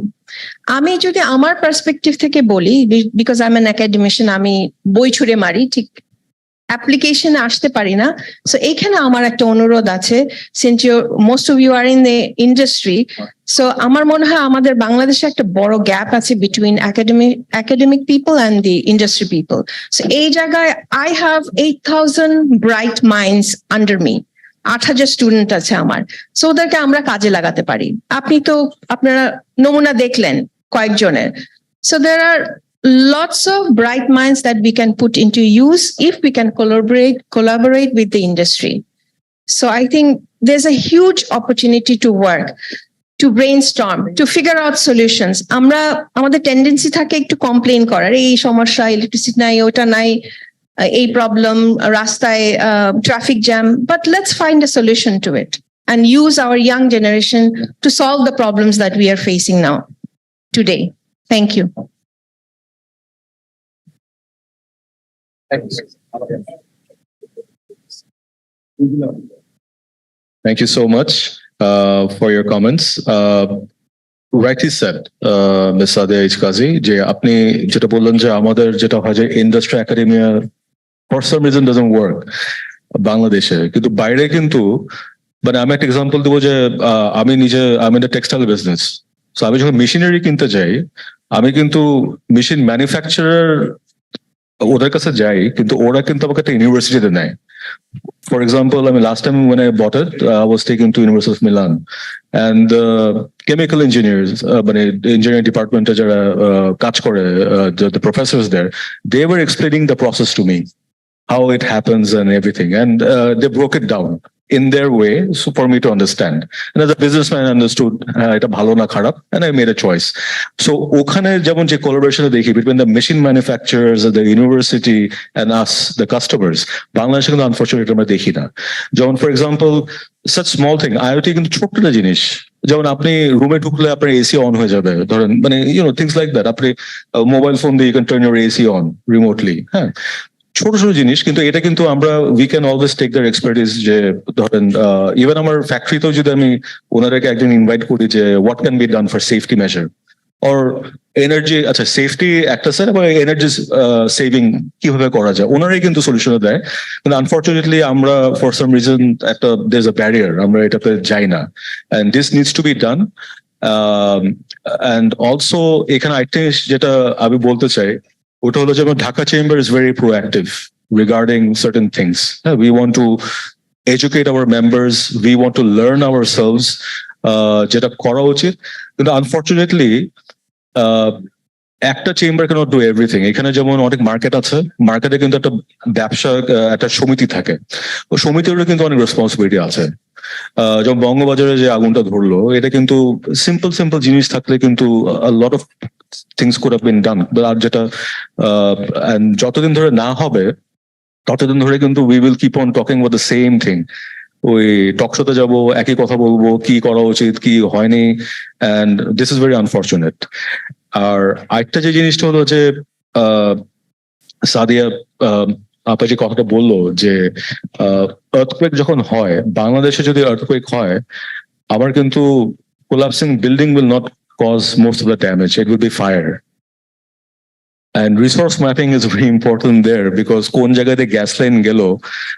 আমি যদি আমার পার্সপেক্টিভ থেকে বলি, because I am an academician, আমি বই ছুড়ে মারি, ঠিক অ্যাপ্লিকেশনে আসতে পারি না। সো এইখানে আমার একটা অনুরোধ আছে, since most of you are in the industry, so আমার মনে হয় আমাদের বাংলাদেশে একটা বড় গ্যাপ আছে between academic people and the industry people. So এই জায়গায় I have 8,000 bright minds under me, 8,000 student আছে আমার। সো ওদেরকে আমরা কাজে লাগাতে পারি। আপনারা নমুনা দেখলেন কয়েকজনের। So there are lots of bright minds that we can put into use if we can collaborate with the industry. So I think there's a huge opportunity to work, to brainstorm, to figure out solutions. আমাদের tendency থাকে একটু complain করার, এই সমস্যা, electricity নাই, ওটা নাই, এই প্রবলেম, রাস্তায় traffic jam, but let's find a solution to it and use our young generation to solve the problems that we are facing now today. Thank you. Thank you so much for your comments. Rightly said, Ms. Sadia Ichkazi, যে আপনি যেটা বললেন যে আমাদের যেটা হয় যে industry academia for some reason doesn't work বাংলাদেশে, কিন্তু বাইরে কিন্তু, মানে আমি একটা এক্সাম্পল দেবো যে আমি দ্য টেক্সটাইল বিজনেস। সো আমি যখন মেশিনারি কিনতে যাই, আমি কিন্তু মেশিন ম্যানুফ্যাকচারার ওদের কাছে যাই, কিন্তু ওরা কিন্তু আমাকে একটা ইউনিভার্সিটিতে নেয়। For example, I mean, last time when I bought it, I was taken to University of Milan, and the chemical engineers, the engineering department, কাজ করে, the professors there, they were explaining the process to me, how it happens and everything, and they broke it down in their way, so for me to understand. And as a businessman, I understood এটা ভালো না খারাপ, and I made a choice. So ওখানে যেমন যে collaboration দেখি between the machine manufacturers, the university, and us, the customers, বাংলাদেশে কিন্তু unfortunately আমরা দেখি না। যেমন for example, such small thing, IoT কিন্তু ছোট্ট একটা জিনিস, যেমন আপনি রুমে ঢুকলে আপনার এসি অন হয়ে যাবে, ধরেন, মানে things like that, আপনি মোবাইল ফোন দিয়ে you can turn your AC on remotely, হ্যাঁ, ছোট ছোট জিনিস, কিন্তু এটা কিন্তু আমরা we can always take their expertise. যে ধরেন ইভেন আমার ফ্যাক্টরিতেও যদি আমি ওনারাকে একদিন ইনভাইট করি যে what can be done for safety measure or energy, আচ্ছা সেফটি একটা স্যার, এবং এনার্জি সেভিং কিভাবে করা যায়, ওনারাই কিন্তু সলিউশন দেয়। কিন্তু আনফর্চুনেটলি আমরা ফর সাম রিজন একটা দের ইজ আ ব্যারিয়ার, আমরা এটাতে যাই না, and this needs to be done. And also এখানে আরেকটা যেটা আমি বলতে চাই, ওটা হলো যেমন Dhaka chamber is very proactive regarding certain things. We want to educate our members, we want to learn ourselves, যেটা করা উচিত। কিন্তু আনফর্চুনেটলি একটা চেম্বার ক্যানট ডু এভরিথিং। এখানে যেমন অনেক মার্কেট আছে, মার্কেটে কিন্তু একটা ব্যবসা, একটা সমিতি থাকে, ও সমিতিরও কিন্তু অনেক রেসপন্সিবিলিটি আছে। যেমন বঙ্গবাজারে যে আগুনটা ধরলো, এটা কিন্তু সিম্পল জিনিস থাকলে কিন্তু lot of things could have been done, আর যেটা and যতদিন ধরে না হবে ততদিন ধরে কিন্তু we will keep on talking about the same thing. ওই টকশোতে যাব, একই কথা বলবো, কি করা উচিত কি হয়নি, and this is very unfortunate. আর আরেকটা যে জিনিসটা হলো যে সাদিয়া আপা যে কথাটা বললো যে আর্থকুয়েক যখন হয়, বাংলাদেশে যদি আর্থকুয়েক হয়, আমার কিন্তু collapsing building will not cause most of the damage, it will be fire. And resource mapping is very important there because কোন জায়গাতে গ্যাস লাইন গেল,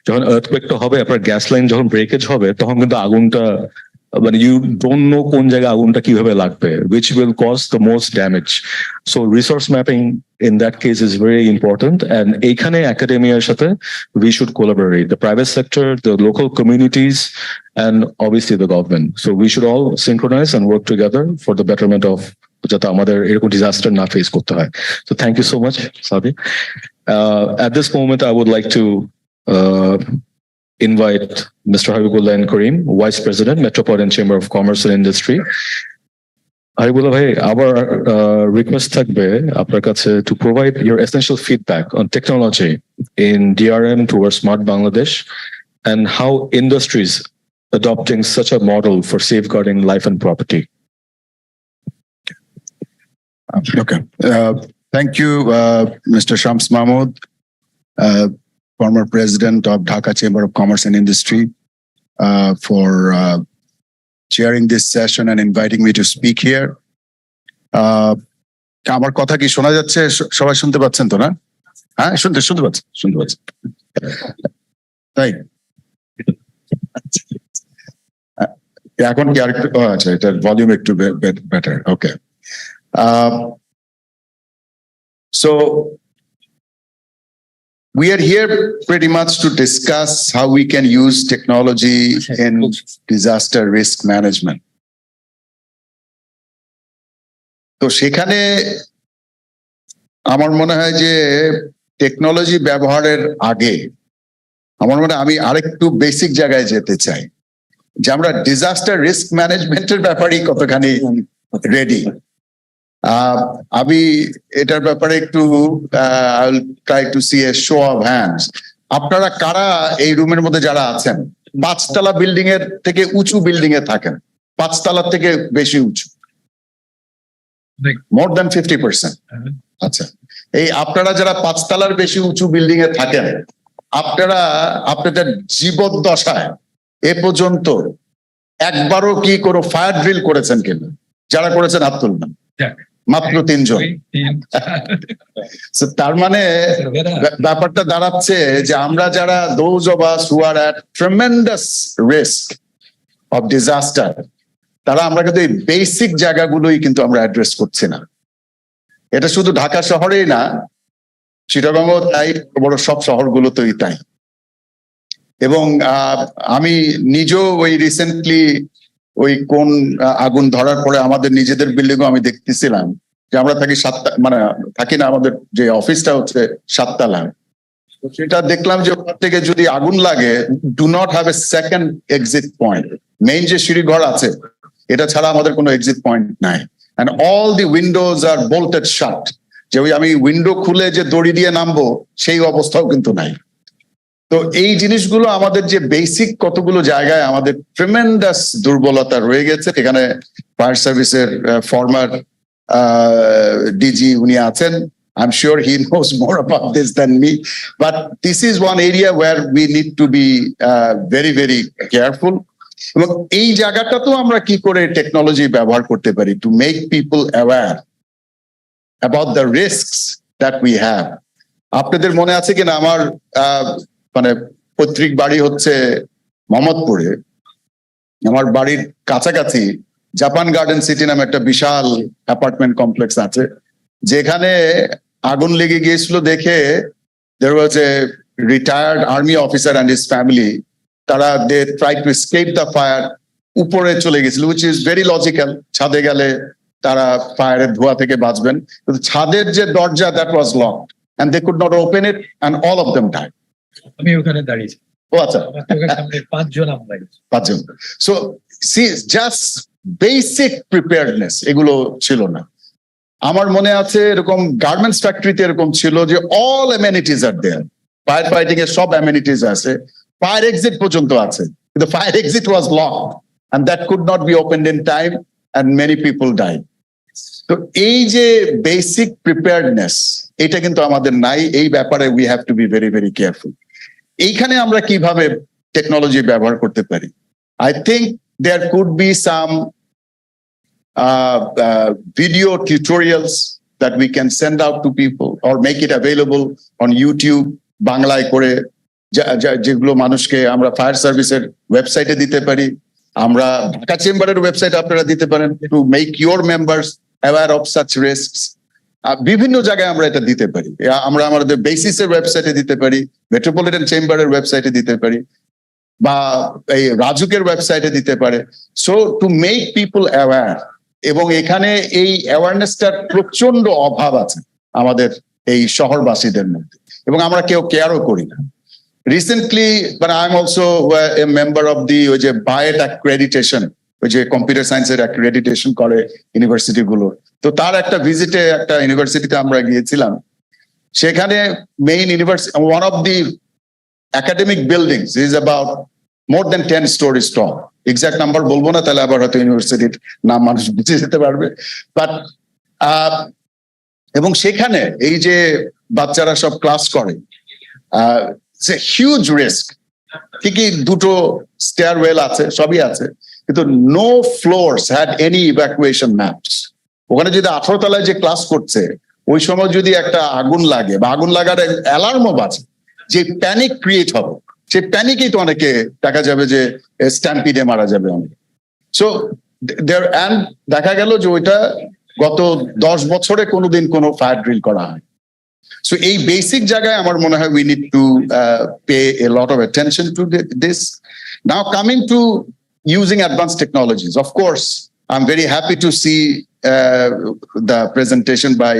যখন আর্থকুয়েকটা হবে আপনার গ্যাস লাইন যখন ব্রেকেজ হবে তখন কিন্তু আগুনটা মানে ইউ ডোন্ট নো কোন জায়গায় আগুনটা কিভাবে লাগবে, which will cause the most damage. So resource mapping in that case is very important, and এইখানে academiaর সাথে we should collaborate, the private sector, the local communities, and obviously the government. So we should all synchronize and work together for the betterment of যাতে আমাদের এরকম disaster না face করতে হয়। So thank you so much, Sadi. At this moment, I would like to invite Mr. Habibullah and Karim, Vice President, Metropolitan Chamber of Commerce and Industry. Habibullah bhai, our request থাকবে আপনার কাছে to provide your essential feedback on technology in DRM towards Smart Bangladesh and how industries adopting such a model for safeguarding life and property. Okay. Thank you, Mr. Shams Mahmood, former president of Dhaka Chamber of Commerce and Industry, for chairing this session and inviting me to speak here. আমার কথা কি শোনা যাচ্ছে? সবাই শুনতে পাচ্ছেন তো না? হ্যাঁ, শুনতে পাচ্ছেন। তাই এখন কি আরেকটু আচ্ছা, এটার ভলিউম একটু better. Okay. So we are here pretty much to discuss how we can use technology in disaster risk management. তো সেখানে আমার মনে হয় যে টেকনোলজি ব্যবহারের আগে আমার মনে হয় আমি আরেকটু বেসিক জায়গায় যেতে চাই, যে আমরা ডিজাস্টার রিস্ক ম্যানেজমেন্টের ব্যাপারেই কতখানি রেডি। আমি এটার ব্যাপারে একটু try to see a show of hands. আপনারা কারা এই রুমের মধ্যে যারা আছেন 5তলা বিল্ডিং এর থেকে উঁচু বিল্ডিং এ থাকেন? 5তলার থেকে বেশি উঁচু? More than 50%। আচ্ছা, এই আপনারা যারা 5তলার বেশি উঁচু বিল্ডিং এ থাকেন, আপনারা আপনাদের জীবদ্দশায় এ পর্যন্ত একবারও কি কোনো ফায়ার ড্রিল করেছেন কিনা? যারা করেছেন হাত তুলবেন। মাত্র 3 জন। তার মানে ব্যাপারটা দাঁড়াচ্ছে যে আমরা যারা those of us who are at tremendous risk of disaster, তারা আমরা কিন্তু এই বেসিক জায়গাগুলোই কিন্তু আমরা অ্যাড্রেস করছি না। এটা শুধু ঢাকা শহরেই না, চিটাগংও তাই, বড় সব শহরগুলোতেই তাই। এবং আমি নিজেও ওই রিসেন্টলি ওই কোন আগুন ধরার পরে আমাদের নিজেদের বিল্ডিং আমি দেখতেছিলাম যে আমরা থাকি মানে থাকি না, আমাদের যে অফিসটা হচ্ছে 7তলা, সেটা দেখলাম যে ওখান থেকে যদি আগুন লাগে do not have a second exit point. Main যে সিঁড়িঘর আছে এটা ছাড়া আমাদের কোনো এক্সিট পয়েন্ট নাই, and all the windows are bolted shut, যে ওই আমি উইন্ডো খুলে যে দড়ি দিয়ে নামবো সেই অবস্থাও কিন্তু নাই। তো এই জিনিসগুলো আমাদের যে বেসিক কতগুলো জায়গায় আমাদের ট্রিমেন্ডাস দুর্বলতা রয়ে গেছে। এখানে ফায়ার সার্ভিসের ফর্মার ডিজি উনি আছেন, I'm sure he knows more about this than me, but this is one area where we need to be very, very careful. এবং এই জায়গাটা তো আমরা কি করে টেকনোলজি ব্যবহার করতে পারি to make people aware about the risks that we have. আপনাদের মনে আছে কিনা আমার মানে পৈতৃক বাড়ি হচ্ছে মোহাম্মদপুরে, আমার বাড়ির কাছাকাছি জাপান গার্ডেন সিটি নামে একটা বিশাল অ্যাপার্টমেন্ট কমপ্লেক্স আছে, যেখানে আগুন লেগে গিয়েছিল দেখে there was a retired army officer and his family, তারা they tried to escape the fire, উপরে চলে গেছিল, which is very logical, ছাদে গেলে তারা ফায়ারের ধোঁয়া থেকে বাঁচবেন, কিন্তু ছাদের যে দরজা that was locked and they could not open it and all of them died. আমি ওখানে দাঁড়িয়েছি। ও আচ্ছা, 5 জন আমরা। 5 জন। So see just basic preparedness এগুলো ছিল না। আমার মনে আছে এরকম গার্মেন্টস ফ্যাক্টরিতে এরকম ছিল যে অল অ্যামেনিটিজ আর দেয়ার, ফায়ার ফাইটিং এর সব অ্যামেনিটিজ আছে, ফায়ার এক্সিট পর্যন্ত আছে, The fire exit was locked and that could not be opened in time and many people died. তো এই যে বেসিক প্রিপেয়ারনেস এটা কিন্তু আমাদের নাই, এই ব্যাপারে we have to be very very careful. এইখানে আমরা কিভাবে টেকনোলজি ব্যবহার করতে পারি? I think there could be some video tutorials that we can send out to people or make it available on YouTube বাংলায় করে, যেগুলো মানুষকে আমরা ফায়ার সার্ভিসের ওয়েবসাইটে দিতে পারি, আমরা ঢাকা চেম্বারের ওয়েবসাইটে আপনারা দিতে পারেন, to make your members aware of such risks. বিভিন্ন জায়গায় আমরা এটা দিতে পারি, আমরা আমাদের বেসিসের ওয়েবসাইটে দিতে পারি, মেট্রোপলিটন চেম্বারের ওয়েবসাইটে দিতে পারি, বা এই রাজুকের ওয়েবসাইটে দিতে পারে। So to make people aware, এবং এখানে এই অ্যাওয়ারনেসটার প্রচন্ড অভাব আছে আমাদের এই শহরবাসীদের মধ্যে, এবং আমরা কেউ কেয়ারও করি না। Recently but I am also a member of the ওই যে বায়েট অ্যাক্রেডিটেশন, ওই যে কম্পিউটার সায়েন্সের অ্যাক্রেডিটেশন করে ইউনিভার্সিটি গুলো, তো তার একটা ভিজিটে একটা ইউনিভার্সিটিতে আমরা গিয়েছিলাম। সেখানে main university, one of the academic buildings is about more than 10 stories tall. Exact number বলবো না, তাহলে আবার হয়তো ইউনিভার্সিটির নাম মানুষ বুঝে যেতে পারবে। বাট এবং সেখানে এই যে বাচ্চারা সব ক্লাস করে, ইটস এ হিউজ রিস্ক। ঠিকই দুটো স্টেয়ারওয়েল আছে, সবই আছে, কিন্তু no floors had any evacuation maps. ওখানে যদি 18 তলায় যে ক্লাস করছে, ওই সময় যদি একটা আগুন লাগে বা আগুন লাগার অ্যালার্মও বাজে, যে প্যানিক ক্রিয়েট হবে, সেই প্যানিকেই তো অনেকে দেখা যাবে যে স্ট্যাম্পিডে মারা যাবে অনেকে। সো দেখা গেল যে ওইটা গত 10 বছরে কোনোদিন কোনো ফায়ার ড্রিল করা হয়। সো এই বেসিক জায়গায় আমার মনে হয় we need to pay A lot of attention to this. Now coming to using advanced technologies, of course I'm very happy to see the presentation by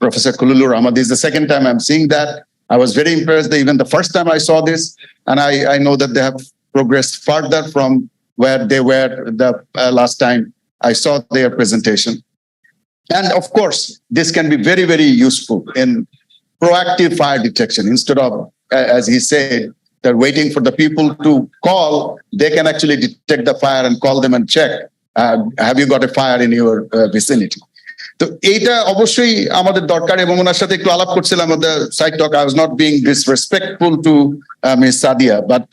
Professor Kululur Ahmad. This is the second time I'm seeing that. I was very impressed even the first time I saw this, and I know that they have progressed further from where they were the last time I saw their presentation. And of course, this can be very, very useful in proactive fire detection. Instead of, as he said, they're waiting for the people to call, they can actually detect the fire and call them and check, have you got a fire in your vicinity? তো এইটা অবশ্যই আমাদের দরকার, এবং ওনার সাথে একটু আলাপ করছিলাম আমাদের side talk. I was not being disrespectful to Ms. Sadia, but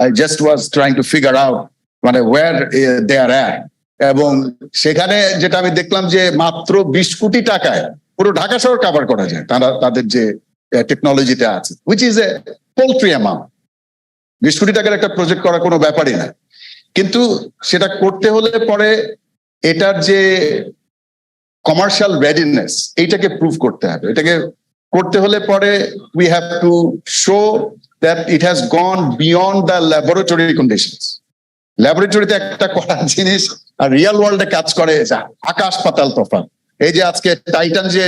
I just was trying to figure out মানে where they are at. এবং সেখানে যেটা আমি দেখলাম যে মাত্র 20 কোটি টাকায় পুরো ঢাকা শহর কভার করা যায় তাদের যে টেকনোলজিটা আছে, which is a paltry amount. 20 কোটি টাকার একটা প্রজেক্ট করা কোনো ব্যাপারই না, কিন্তু সেটা করতে হলে পরে এটার যে কমার্শিয়াল রেডিনেস, এইটাকে প্রুভ করতে হবে। এটাকে করতে হলে পরে we have to show that it has gone beyond the laboratory conditions. ল্যাবরেটরিতে একটা করা জিনিস আর রিয়েল ওয়ার্ল্ডে কাজ করে আকাশ পাতাল তফাৎ। এই যে আজকে টাইটান যে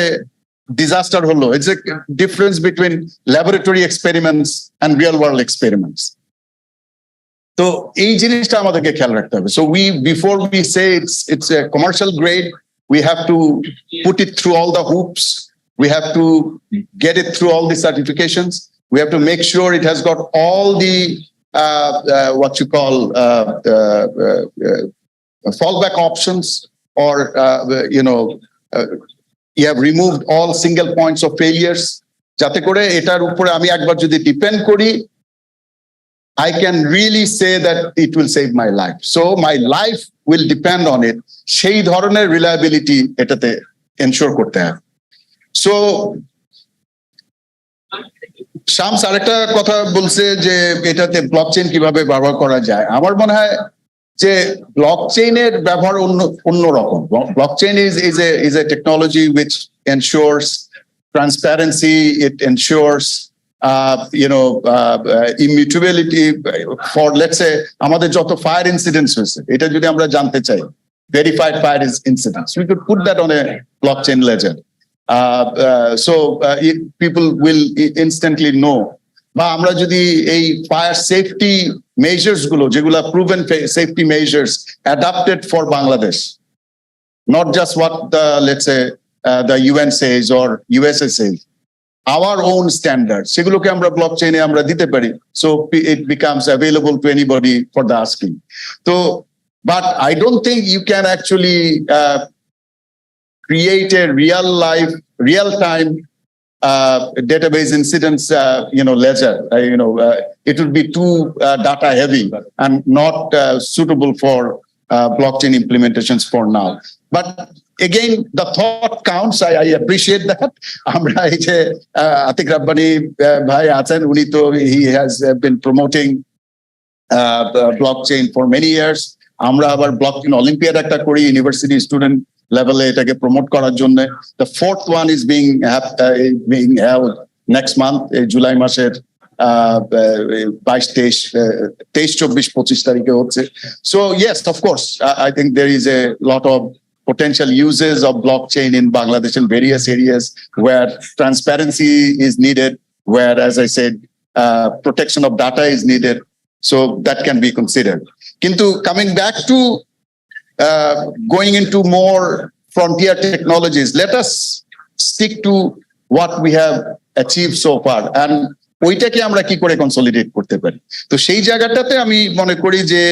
ডিজাস্টার হলো, it's a difference between laboratory experiments and real world experiments. তো এই জিনিসটা আমাদেরকে খেয়াল রাখতে হবে। So before we say it's a commercial grade, we have to put it through all the hoops. We have to get it through all the certifications. We have to make sure it has got all the what you call fallback options, or you have removed all single points of failures. যাতে করে এটার উপরে আমি একবার যদি depend করি, I can really say that it will save my life. So my life will depend on it. সেই ধরনের রিলায়েবিলিটি এটাতে এনশোর করতে হবে। সো শামস আরেকটা কথা বলছে যে এটাতে ব্লকচেইন কিভাবে ব্যবহার করা যায়। আমার মনে হয় যে ব্লকচেইনের ব্যবহার অন্যরকম। Blockchain is a technology which ensures transparency, it ensures immutability for, let's say, আমাদের যত ফায়ার ইনসিডেন্টস হয়েছে, এটা যদি আমরা জানতে চাই, verified fire incidents, we could put that on a blockchain ledger. So people will instantly know. বা আমরা যদি এই ফায়ার সেফটি মেজার্স গুলো, যেগুলো proven safety measures adapted for Bangladesh, not just what the, let's say, the UN says or USA says, our own standards, সেগুলোকে আমরা ব্লকচেইনে আমরা দিতে পারি, so it becomes available to anybody for the asking. So, but I don't think you can actually create a real-time database incidents, ledger. It would be too data heavy and not suitable for blockchain implementations for now. But again, the thought counts. I appreciate that. Amra ei je Atik Rabbani bhai achen, uni to he has been promoting blockchain for many years. Amra abar blockchain Olympiad ekta kori university student level এটাকে promote করার জন্য। The fourth one is being held next month, July মাসের 22-23-24 তারিখে হচ্ছে। So yes, of course, I think there is a lot of potential uses of blockchain in Bangladesh in various areas where transparency is needed, where, as I said, protection of data is needed. So that can be considered. Kintu coming back to going into more frontier technologies, let us stick to what we have achieved so far, and ওইটাকে আমরা কি করে consolidate করতে পারি। তো সেই জায়গাটাতে আমি মনে করি যে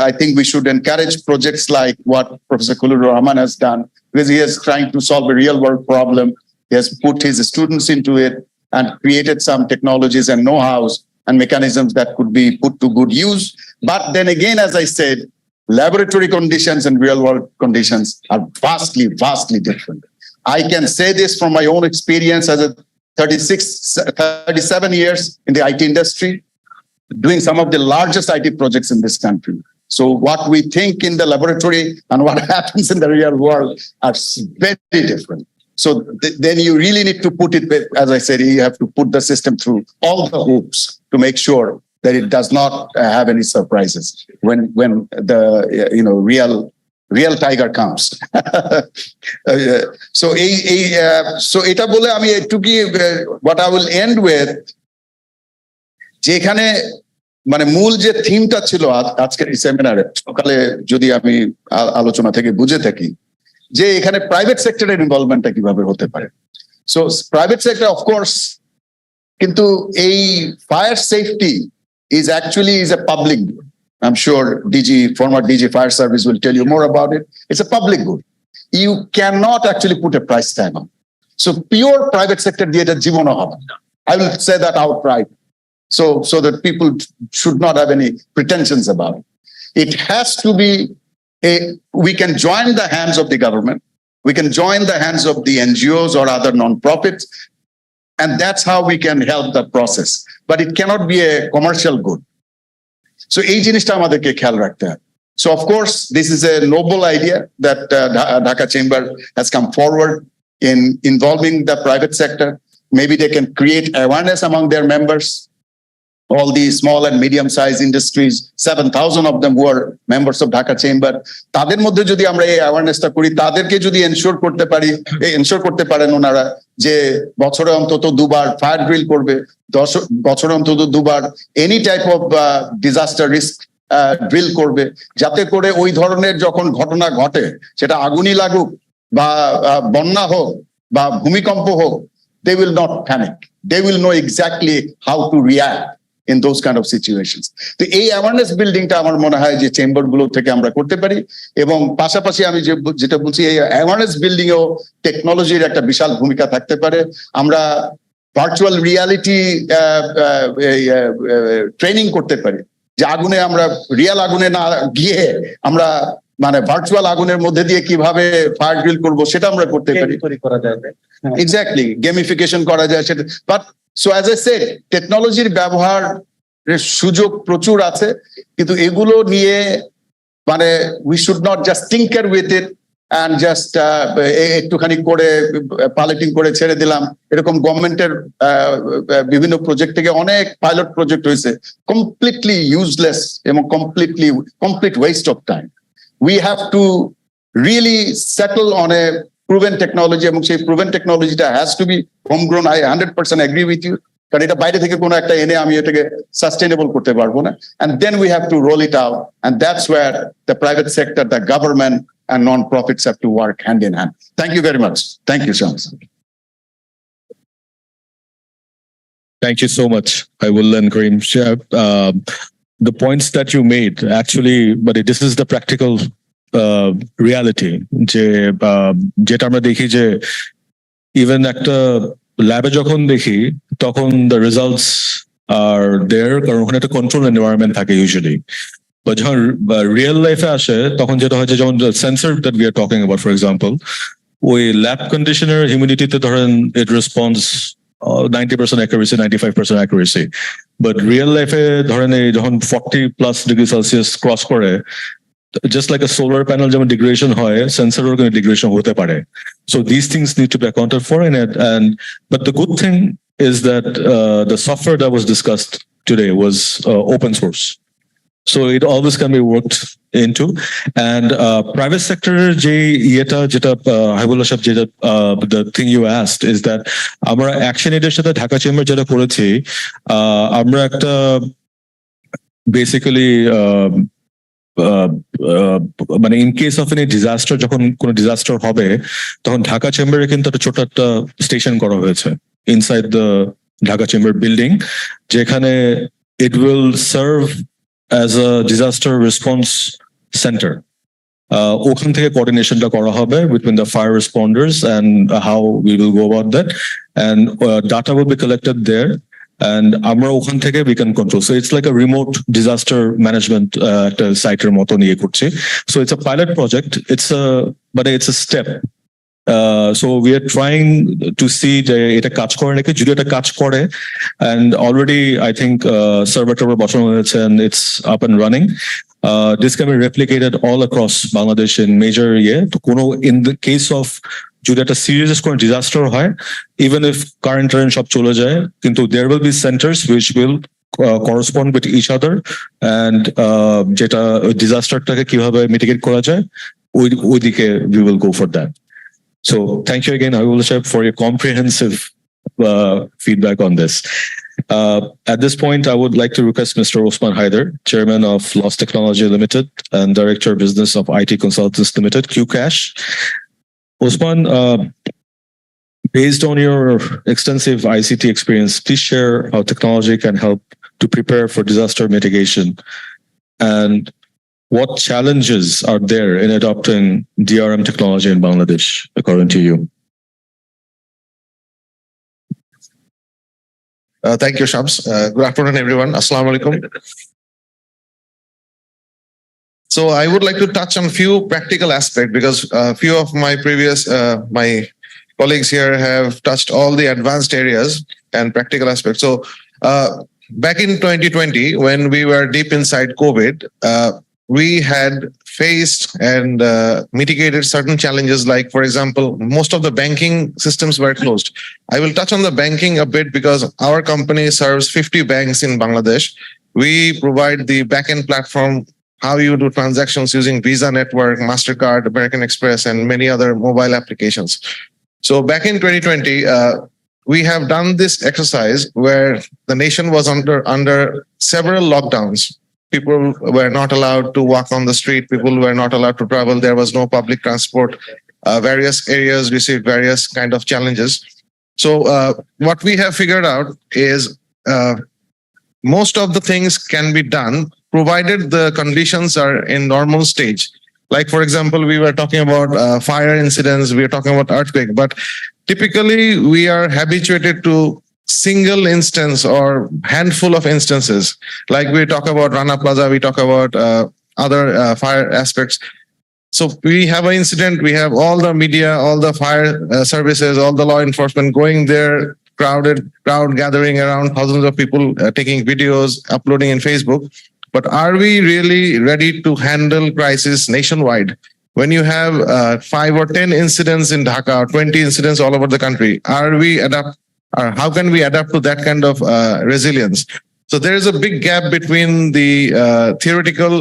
I think we should encourage projects like what Professor Khulur Rahman has done, because he is trying to solve a real world problem. He has put his students into it and created some technologies and know-hows and mechanisms that could be put to good use. But then again, as I said, laboratory conditions and real world conditions are vastly different. I can say this from my own experience as a 37 years in the IT industry, doing some of the largest IT projects in this country. So what we think in the laboratory and what happens in the real world are very different. So then you really need to put it, as I said, you have to put the system through all the hoops to make sure that it does not have any surprises when the real tiger comes. So এটা বলে আমি একটু কি what I will end with, যেখানে মানে মূল যে থিমটা ছিল আজকের এই সেমিনারে, সকালে যদি আমি আলোচনা থেকে বুঝে থাকি, যে এখানে প্রাইভেট সেক্টরের ইনভলভমেন্টটা কিভাবে হতে পারে। সো প্রাইভেট সেক্টর অফকোর্স, কিন্তু এই fire safety is a public good. I'm sure former DG Fire Service will tell you more about it. It's a public good. You cannot actually put a price tag on. So pure private sector data jibono hobe na. I will say that outright. So that people should not have any pretensions about it. It has to be we can join the hands of the government. We can join the hands of the NGOs or other non-profits. And that's how we can help the process. But it cannot be a commercial good. So এই জিনিসটা আমাদেরকে খেয়াল রাখতে হবে। So of course, this is a noble idea that Dhaka Chamber has come forward in involving the private sector. Maybe they can create awareness among their members. All these small and medium-sized industries, 7,000 of them who are members of Dhaka Chamber. তাদের মধ্যে যদি আমরা এই অ্যাওয়ারনেসটা করি, তাদেরকে যদি ensure করতে পারেন ওনারা যে বছরে অন্তত 2 বার ফায়ার ড্রিল করবে, বছরে অন্তত 2 বার any type of disaster risk drill করবে, যাতে করে ওই ধরনের যখন ঘটনা ঘটে, সেটা আগুনই লাগুক বা বন্যা হোক বা ভূমিকম্প হোক, they will not panic. They will know exactly how to react in those kind of situations. তো এই অ্যাওয়ারনেস বিল্ডিংটা আমার মনে হয় যে চেম্বার গুলো থেকে আমরা করতে পারি, এবং পাশাপাশি আমি যেটা বলছি, এই অ্যাওয়ারনেস বিল্ডিং এও টেকনোলজির একটা বিশাল ভূমিকা থাকতে পারে। আমরা ভার্চুয়াল রিয়ালিটি ট্রেনিং করতে পারি, যে আগুনে আমরা রিয়াল আগুনে না গিয়ে আমরা মানে ভার্চুয়াল আগুনের মধ্যে দিয়ে কিভাবে ফায়ার ড্রিল করবো সেটা আমরা করতে পারি। এক্স্যাক্টলি, গেমিফিকেশন করা যায় সেটা। But so as I said, টেকনোলজির ব্যবহারের সুযোগ প্রচুর আছে, কিন্তু এগুলো নিয়ে মানে we should not just tinker with it and just একটুখানি করে পাইলটিং করে ছেড়ে দিলাম। এরকম গভর্নমেন্টের বিভিন্ন প্রজেক্ট থেকে অনেক পাইলট প্রজেক্ট হয়েছে, কমপ্লিটলি ইউজলেস এবং complete West of time. We have to really settle on a proven technology, এবং সেই proven technology has to be homegrown. I 100% agree with you. কারণ এটা বাইরে থেকে কোনো একটা এনে আমি এটাকে সাস্টেনেবল করতে পারবো না। And then we have to roll it out, and that's where the private sector, the government and non-profits have to work hand in hand. Thank you very much. Thank you, Shams. Thank you so much. I will learn, Kareem. The points that you made actually, but this is the practical reality. যেটা আমরা দেখি যে even একটা ল্যাবে যখন দেখি তখন the results are there কারণ ওখানে একটা control environment থাকে usually. But যখন real life এ আসে তখন যেটা হয় যে যেমন the sensor that we are talking about, for example, ওই lab conditioner humidity তে ধরেন it responds 90% accuracy, 95% accuracy. But real life এ ধরেন এই যখন 40+ degrees Celsius cross করে, just like a solar panel যেমন degradation হয়, sensor or degradation হতে পারে. So these things need to be accounted for in it. But the good thing is that the software that was discussed today was open source. So it always can be worked into. And private sector the thing you asked is that আমরা action এর সাথে Dhaka chamber যেটা করেছি, আমরা একটা basically মানে in case of any disaster, যখন কোনো ডিজাস্টার হবে তখন ঢাকা চেম্বারে কিন্তু একটা ছোট একটা স্টেশন করা হয়েছে inside the Dhaka chamber building, যেখানে it will serve as a disaster response center. ওখান থেকে কোঅর্ডিনেশনটা করা হবে between the fire responders and how we will go about that, and data will be collected there, and আমরা ওখান থেকে we can control. So it's like a remote disaster management একটা সাইটের মতো নিয়ে করছি. So it's a pilot project. But it's a step. So we are trying to see যে এটা কাজ করে নাকি, যদি এটা কাজ করে, and already I think server বসানো হয়েছে and it's up and running. This can be replicated all across Bangladesh in major তো কোনো in the case of যদি একটা serious কোনো disaster হয়, even if current সব চলে যায়, কিন্তু there will be centers which will correspond with each other, and যেটা disasterটাকে কিভাবে mitigate করা যায় ওইদিকে we will go for that. So thank you again, Ayulasha, for your comprehensive feedback on this. At this point, I would like to request Mr. Osman Haider, Chairman of Loss Technology Limited and Director of Business of IT Consultants Limited, QCash. Osman, based on your extensive ICT experience, please share how technology can help to prepare for disaster mitigation, and what challenges are there in adopting DRM technology in Bangladesh, according to you? Thank you, Shams. Good afternoon, everyone. Assalamu alaikum. So I would like to touch on few practical aspects, because a few of my my colleagues here have touched all the advanced areas and practical aspects. So back in 2020, when we were deep inside COVID, we had faced and mitigated certain challenges, like, for example, most of the banking systems were closed. I will touch on the banking a bit because our company serves 50 banks in Bangladesh. We provide the backend platform, how you do transactions using Visa network, MasterCard, American Express, and many other mobile applications. So back in 2020, we have done this exercise where the nation was under several lockdowns. People were not allowed to walk on the street. People were not allowed to travel. There was no public transport. Various areas received various kind of challenges. So what we have figured out is most of the things can be done provided the conditions are in normal stage. Like, for example, we were talking about fire incidents, we were talking about earthquake, but typically we are habituated to single instance or handful of instances. Like we talk about Rana Plaza, we talk about other fire aspects. So we have an incident, we have all the media, all the fire services, all the law enforcement going there, crowd gathering around, thousands of people taking videos, uploading in Facebook. But are we really ready to handle crisis nationwide? When you have 5 or 10 incidents in Dhaka, 20 incidents all over the country, how can we adapt to that kind of resilience? So there is a big gap between the theoretical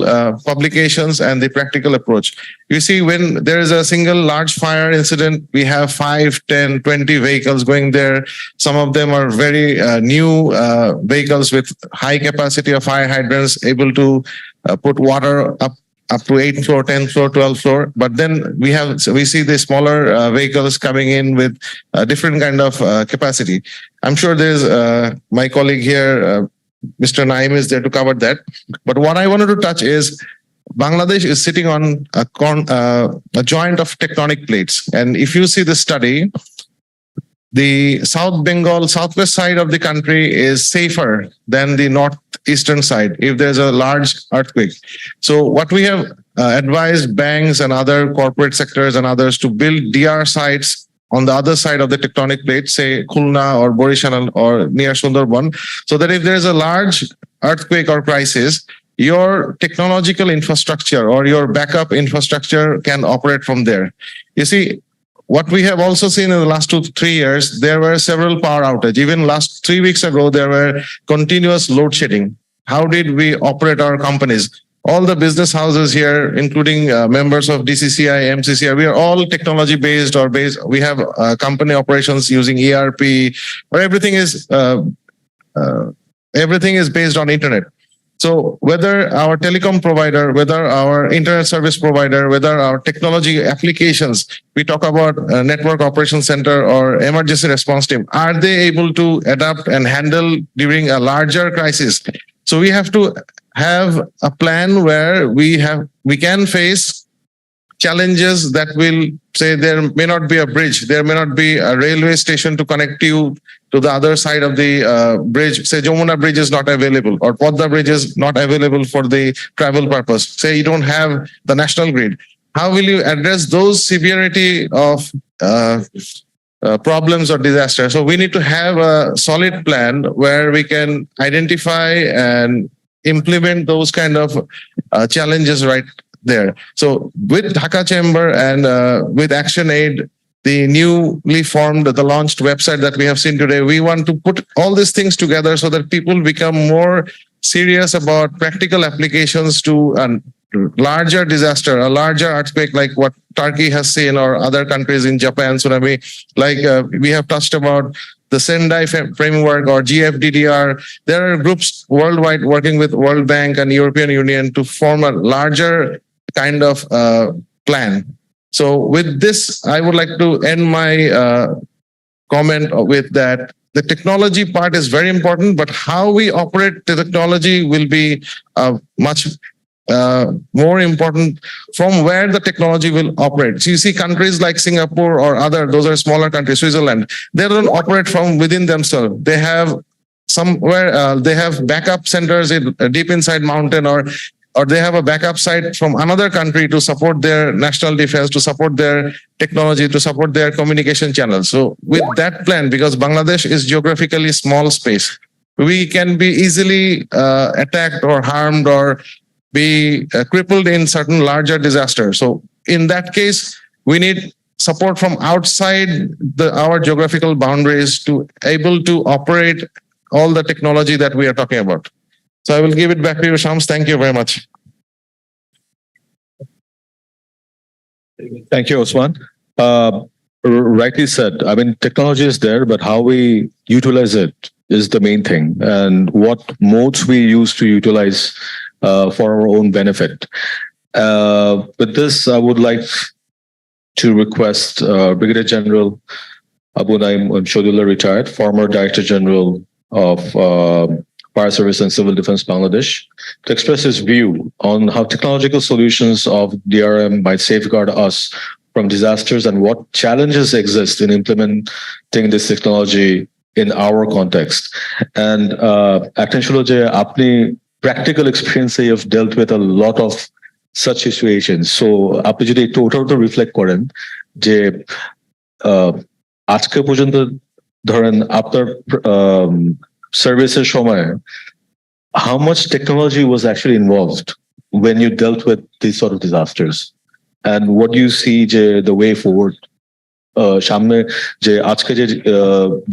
publications and the practical approach. You see, when there is a single large fire incident, we have 5, 10, 20 vehicles going there. Some of them are very new vehicles with high capacity of fire hydrants, able to put water up up to 8th floor, 10th floor, 12th floor. But then we see the smaller vehicles coming in with a different kind of capacity. I'm sure there's my colleague here, Mr. Naim is there to cover that. But what I wanted to touch is Bangladesh is sitting on a joint of tectonic plates. And if you see the study, the South Bengal, southwest side of the country is safer than the northeastern side if there's a large earthquake. So what we have advised banks and other corporate sectors and others to build DR sites on the other side of the tectonic plate, say Khulna or Borisal or near Sundarban, so that if there's a large earthquake or crisis, your technological infrastructure or your backup infrastructure can operate from there. You see, what we have also seen in the last 2-3 years, there were several power outages. Even last 3 weeks ago, there were continuous load shedding. How did we operate our companies? All the business houses here, including members of DCCI, MCCI, we are all technology based or based. We have company operations using ERP, where everything is based on internet. So whether our telecom provider, whether our internet service provider, whether our technology applications, we talk about network operation center or emergency response team, are they able to adapt and handle during a larger crisis? So we have to have a plan where we can face challenges that will say there may not be a bridge, there may not be a railway station to connect you to the other side of the bridge. Say Jamuna Bridge is not available or Podda Bridge is not available for the travel purpose. Say you don't have the national grid. How will you address those severity of problems or disaster? So we need to have a solid plan where we can identify and implement those kind of challenges right there. So with Dhaka Chamber and with Action Aid, the newly formed, the launched website that we have seen today, we want to put all these things together so that people become more serious about practical applications to a larger disaster, a larger earthquake like what Turkey has seen or other countries in Japan, tsunami, like we have touched about the Sendai framework or GFDDR. There are groups worldwide working with World Bank and European Union to form a larger kind of plan. So with this, I would like to end my comment with that. The technology part is very important, but how we operate the technology will be much more important from where the technology will operate. So you see countries like Singapore or other, those are smaller countries, Switzerland, they don't operate from within themselves. They have somewhere, they have backup centers deep inside mountain or they have a backup site from another country to support their national defense, to support their technology, to support their communication channels. So with that plan, because Bangladesh is geographically small space, we can be easily attacked or harmed or be crippled in certain larger disasters. So in that case, we need support from outside our geographical boundaries to able to operate all the technology that we are talking about. So I will give it back to you, Shams. Thank you very much. Thank you, Osman. Rightly said. I mean, technology is there, but how we utilize it is the main thing, and what modes we use to utilize for our own benefit. With this, I would like to request Brigadier General Abu Naim Shodullah, retired, former Director General of Fire Service and Civil Defense Bangladesh, to express his view on how technological solutions of DRM might safeguard us from disasters and what challenges exist in implementing this technology in our context. And Acting Sholoje, apni practical experience you've dealt with a lot of such situations. So apni jodi ekটু ওটার উপর reflect করেন যে আজকে পর্যন্ত ধরেন আপনার services সময়, how much technology was actually involved when you dealt with these sort of disasters, and what do you see the way forward? সামনে যে আজকে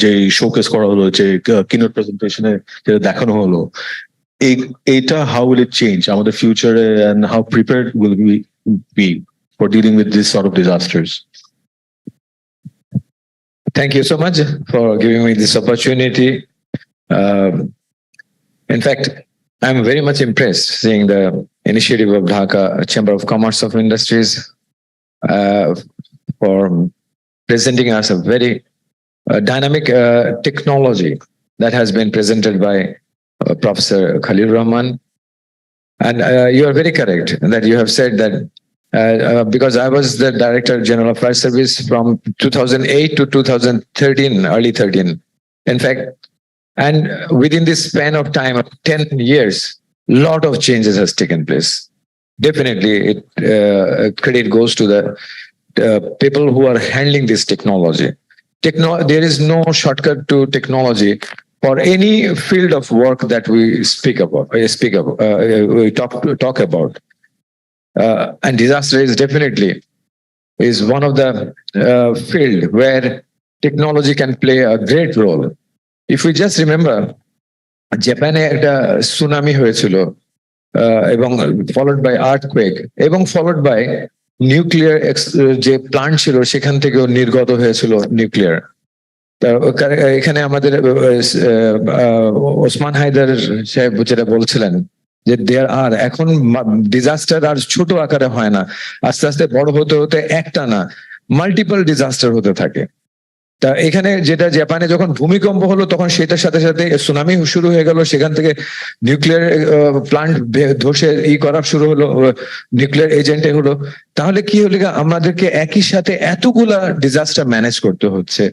যে শোকেস করা হলো, যে কিনোট প্রেজেন্টেশনে যেটা দেখানো হলো, এটা how will it change আমাদের ফিউচারে, and how prepared will we be for dealing with this sort of disasters? Thank you so much for giving me this opportunity. In fact, I'm very much impressed seeing the initiative of Dhaka Chamber of Commerce of Industries for presenting us a very dynamic technology that has been presented by Professor Khalil Rahman. And you are very correct that you have said that because I was the Director General of Fire Service from 2008 to 2013, early 13. In fact, and within this span of time of 10 years, lot of changes has taken place. Definitely, credit goes to the people who are handling this technology. There is no shortcut to technology for any field of work that we speak about. We talk about. And disaster is definitely one of the field where technology can play a great role. If we just remember, জাপানে একটা tsunami হয়েছিল এবং followed by earthquake এবং followed by nuclear যে plant ছিল সেখান থেকেও নির্গত হয়েছিল নিউক্লিয়ার। এখানে আমাদের ওসমান হায়দার সাহেব যেটা বলছিলেন যে দেয়ার আর এখন ডিজাস্টার আর ছোট আকারে হয় না, আস্তে আস্তে বড় হতে হতে একটা না মাল্টিপল ডিজাস্টার হতে থাকে। তা এখানে যেটা জাপানে যখন ভূমিকম্প হলো তখন সেটার সাথে সাথে সুনামি শুরু হয়ে গেল, সেখান থেকে নিউক্লিয়ার প্লান্ট ধসে করা শুরু হলো, নিউক্লিয়ার এজেন্টে হলো। তাহলে কি হলো, আমাদেরকে একই সাথে এতগুলা ডিজাস্টার ম্যানেজ করতে হচ্ছে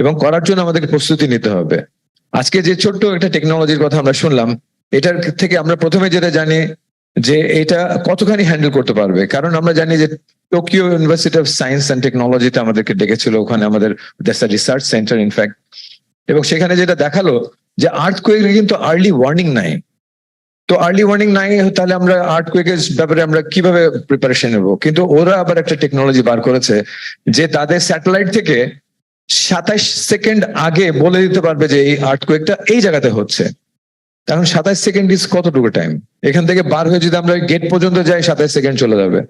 এবং করার জন্য আমাদেরকে প্রস্তুতি নিতে হবে। আজকে যে ছোট্ট একটা টেকনোলজির কথা আমরা শুনলাম, এটার থেকে আমরা প্রথমে যেটা জানি যে এটা কতখানি হ্যান্ডেল করতে পারবে, কারণ আমরা জানি যে Tokyo university of science and টেকনোলজিতে আমাদেরকে ডেকেছিল, ওখানে আমাদের রিসার্চ সেন্টার ইনফ্যাক্ট, এবং সেখানে যেটা দেখালো যে আর্থকুয়েকের কিন্তু আর্লি ওয়ার্নিং নাই। তো আর্লি ওয়ার্নিং নাই, তাহলে আমরা আর্থকুয়েকের ব্যাপারে আমরা কিভাবে প্রিপারেশন নেব? কিন্তু ওরা আবার একটা টেকনোলজি বার করেছে যে তাদের স্যাটেলাইট থেকে 27 সেকেন্ড আগে বলে দিতে পারবে যে এই আর্থকুয়েকটা এই জায়গাতে হচ্ছে। এখন 27 সেকেন্ড ইজ কতটুকু টাইম? এখান থেকে বার হয়ে যদি আমরা গেট পর্যন্ত যাই 27 সেকেন্ড চলে যাবে।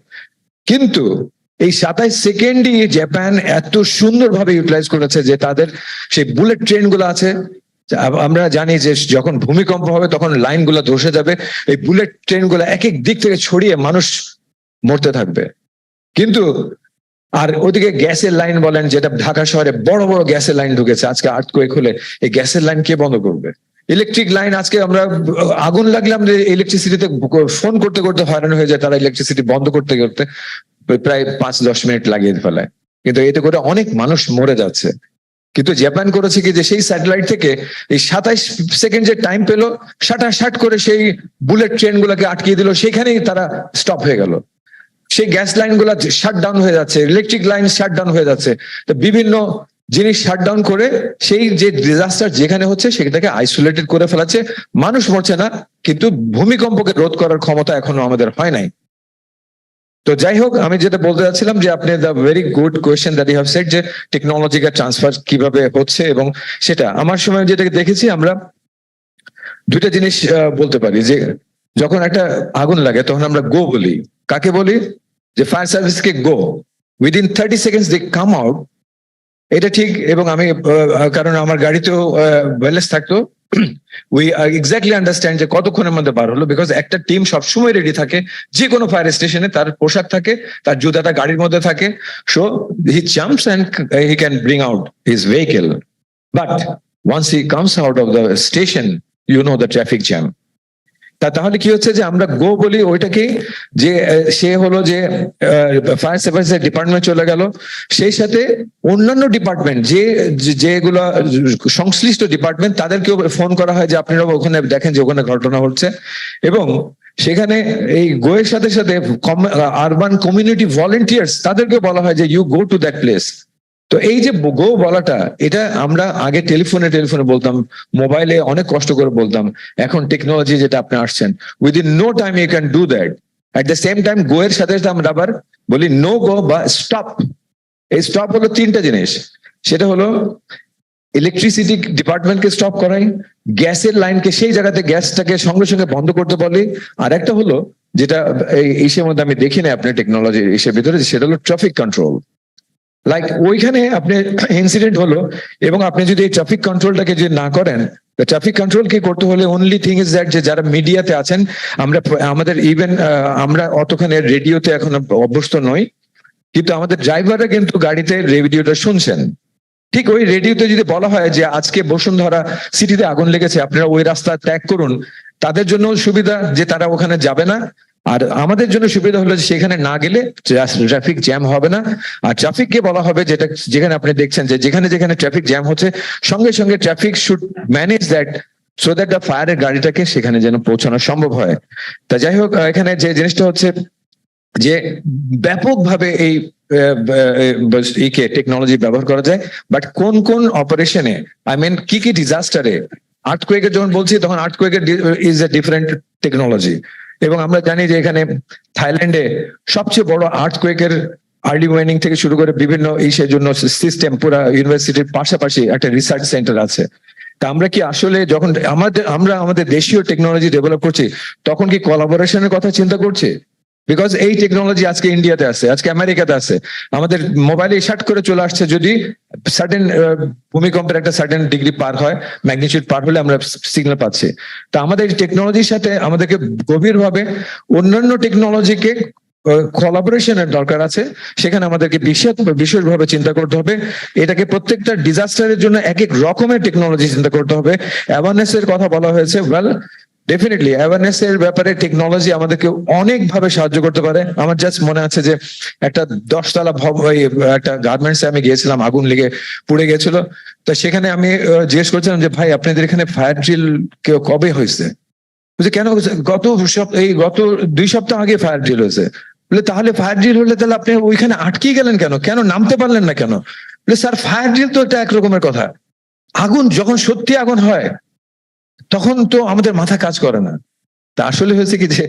কিন্তু এই 27 সেকেন্ডই জাপান এত সুন্দরভাবে ইউটিলাইজ করেছে যে তাদের সেই বুলেট ট্রেন গুলো আছে। আমরা জানি যে যখন ভূমিকম্প হবে তখন লাইন গুলো ধসে যাবে, এই বুলেট ট্রেন গুলো এক এক দিক থেকে ছড়িয়ে মানুষ মরতে থাকবে। কিন্তু আর ওদিকে গ্যাসের লাইন বলেন, যেটা ঢাকা শহরে বড় বড় গ্যাসের লাইন ঢুকেছে, আজকে আর্থকুয়েক হলে এই গ্যাসের লাইন কে বন্ধ করবে? ইলেকট্রিক লাইন, আজকে আমরা আগুন লাগলাম যে ইলেকট্রিসিটিতে ফোন করতে করতে হয়রান হয়ে যায়, তারা ইলেকট্রিসিটি বন্ধ করতে করতে প্রায় 5-10 মিনিট লাগিয়ে ফেলায়, কিন্তু এতে করে অনেক মানুষ মরে যাচ্ছে। কিন্তু জাপান করেছে কি যে সেই স্যাটেলাইট থেকে এই 27 সেকেন্ড যে টাইম পেলো, শাট করে সেই বুলেট ট্রেন গুলাকে আটকিয়ে দিল, সেখানেই তারা স্টপ হয়ে গেল। সেই গ্যাস লাইন গুলা শাটডাউন হয়ে যাচ্ছে, ইলেকট্রিক লাইন শাটডাউন হয়ে যাচ্ছে। তো বিভিন্ন জিনিস শাটডাউন করে সেই যে ডিজাস্টার যেখানে হচ্ছে সেটাকে আইসোলেটেড করে ফেলাচ্ছে, মানুষ মরছে না, কিন্তু ভূমিকম্পকে রোধ করার ক্ষমতা এখনো আমাদের হয় নাই। তো যাই হোক, আমি যেটা বলতে চাচ্ছিলাম যে আপনি the very good question that you have said যে টেকনোলজিক্যাল ট্রান্সফার কিভাবে হচ্ছে, এবং সেটা আমার সময় যেটা দেখেছি আমরা দুইটা জিনিস বলতে পারি যে যখন একটা আগুন লাগে তখন আমরা গো বলি। কাকে বলি? যে ফায়ার সার্ভিসকে গো, উইদিন 30 সেকেন্ডস দে কাম আউট। এটা ঠিক, এবং আমি কারণ আমার গাড়িতেও ওয়্যারলেস থাকতো, উই এক্স্যাক্টলি আন্ডারস্ট্যান্ড যে কতক্ষণের মধ্যে বার হলো, বিকজ একটা টিম সবসময় রেডি থাকে, যে কোনো ফায়ার স্টেশনে তার পোশাক থাকে, তার জুতাটা গাড়ির মধ্যে থাকে, so he jumps and he can bring out his vehicle. But once he comes out of the station, you know the traffic jam. তাহলে কি হচ্ছে যে আমরা গো বলি ওইটাকে, যে সে হলো যে ফায়ার সার্ভিসের ডিপার্টমেন্ট চলে গেল, সেই সাথে অন্যান্য ডিপার্টমেন্ট যেগুলো সংশ্লিষ্ট ডিপার্টমেন্ট তাদেরকেও ফোন করা হয় যে আপনারা ওখানে দেখেন যে ওখানে ঘটনা হচ্ছে, এবং সেখানে এই গোয়ের সাথে সাথে আরবান কমিউনিটি ভলেন্টিয়ার্স তাদেরকে বলা হয় যে you go to that place. তো এই যে গো বলাটা, এটা আমরা আগে টেলিফোনে বলতাম, মোবাইলে অনেক কষ্ট করে বলতাম, এখন টেকনোলজি যেটা আপনি আসছেন, within no time you can do that. At the same time go এর সাথে আমরা আবার বলি নো গো বা স্টপ। এই স্টপ হলো তিনটা জিনিস, সেটা হলো ইলেকট্রিসিটি ডিপার্টমেন্টকে স্টপ করাই, গ্যাসের লাইনকে সেই জায়গাতে গ্যাসটাকে সঙ্গে সঙ্গে বন্ধ করতে বলি, আর একটা হলো যেটা এইসের মধ্যে আমি দেখি না আপনার টেকনোলজি এসের ভিতরে, সেটা হলো ট্রাফিক কন্ট্রোল। লাইক ওইখানে আপনি ইনসিডেন্ট হলো এবং আপনি যদি এই ট্রাফিক কন্ট্রোলটাকে যদি না করেন, ট্রাফিক কন্ট্রোল কে করতে হলে অনলি থিং ইজ দ্যাট যে যারা মিডিয়াতে আছেন আমাদের ইভেন আমরা অতখানি রেডিওতে এখন অভ্যস্ত নই, কিন্তু আমাদের ড্রাইভাররা কিন্তু গাড়িতে রেডিওটা শুনছেন। ঠিক ওই রেডিওতে যদি বলা হয় যে আজকে বসুন্ধরা সিটিতে আগুন লেগেছে, আপনারা ওই রাস্তা ত্যাগ করুন, তাদের জন্য সুবিধা যে তারা ওখানে যাবে না। আর আমাদের জন্য সুবিধা হলো যে সেখানে না গেলে ট্রাফিক জ্যাম হবে না। আর ট্রাফিককে বলা হবে যেটা যেখানে আপনি দেখছেন যে যেখানে যেখানে ট্রাফিক জ্যাম হচ্ছে সঙ্গে সঙ্গে traffic should manage that so that the ফায়ারের গাড়িটাকে সেখানে যেন পৌঁছানো সম্ভব হয়। তা যাই হোক, এখানে যে জিনিসটা হচ্ছে যে ব্যাপকভাবে এই টেকনোলজি ব্যবহার করা যায়, বাট কোন কোন অপারেশনে আই মিন কি কি ডিজাস্টারে, আর্থকোয়েকের যখন বলছি তখন আর্থকোয়েকের ইজ এ ডিফারেন্ট টেকনোলজি। এবং আমরা জানি যে এখানে থাইল্যান্ডে সবচেয়ে বড় আর্থকোয়েকের আর্লি ওয়ার্নিং থেকে শুরু করে বিভিন্ন ইসের জন্য সিস্টেম পুরো ইউনিভার্সিটির পাশাপাশি একটা রিসার্চ সেন্টার আছে। তা আমরা কি আসলে যখন আমরা আমাদের দেশীয় টেকনোলজি ডেভেলপ করছি তখন কি কোলাবোরেশনের কথা চিন্তা করছি? বিকজ এই টেকনোলজি আজকে ইন্ডিয়াতে আছে, আজকে আমেরিকাতে আছে, আমাদের মোবাইলে শার্ট করে চলে আসছে। যদি সার্টেন ভূমিকম্পের একটা সার্টেন ডিগ্রি পার হয়, ম্যাগনিটিউড পার হলে আমরা সিগন্যাল পাচ্ছি। তা আমাদের টেকনোলজির সাথে আমাদেরকে গভীরভাবে অন্যান্য টেকনোলজিকে কোলাবোরেশনের দরকার আছে। সেখানে আমাদেরকে বিশেষভাবে চিন্তা করতে হবে। এটাকে প্রত্যেকটা ডিজাস্টারের জন্য এক এক রকমের টেকনোলজি চিন্তা করতে হবে। অ্যাওয়ারনেস এর কথা বলা হয়েছে, ওয়েল ডেফিনেটলি অ্যাওয়ারনেস এর ব্যাপারে টেকনোলজি আমাদেরকে অনেকভাবে সাহায্য করতে পারে। আমার জাস্ট মনে আছে যে একটা 10তলা একটা গার্মেন্টসে আমি গিয়েছিলাম, আগুন লেগে পুড়ে গেছিল। তো সেখানে আমি জিজ্ঞেস করছিলাম যে ভাই আপনাদের এখানে ফায়ার ড্রিল কবে হয়েছে? বলছে কেন, গত 2 সপ্তাহ আগে ফায়ার ড্রিল হয়েছে। বলে তাহলে ফায়ার ড্রিল হলে তাহলে আপনি ওইখানে আটকে গেলেন কেন, কেন নামতে পারলেন না কেন? বলে স্যার ফায়ার ড্রিল তো একটা একরকমের কথা, আগুন যখন সত্যি আগুন হয় তখন তো আমাদের মাথা কাজ করে না। তা আসলে হয়েছে কি যে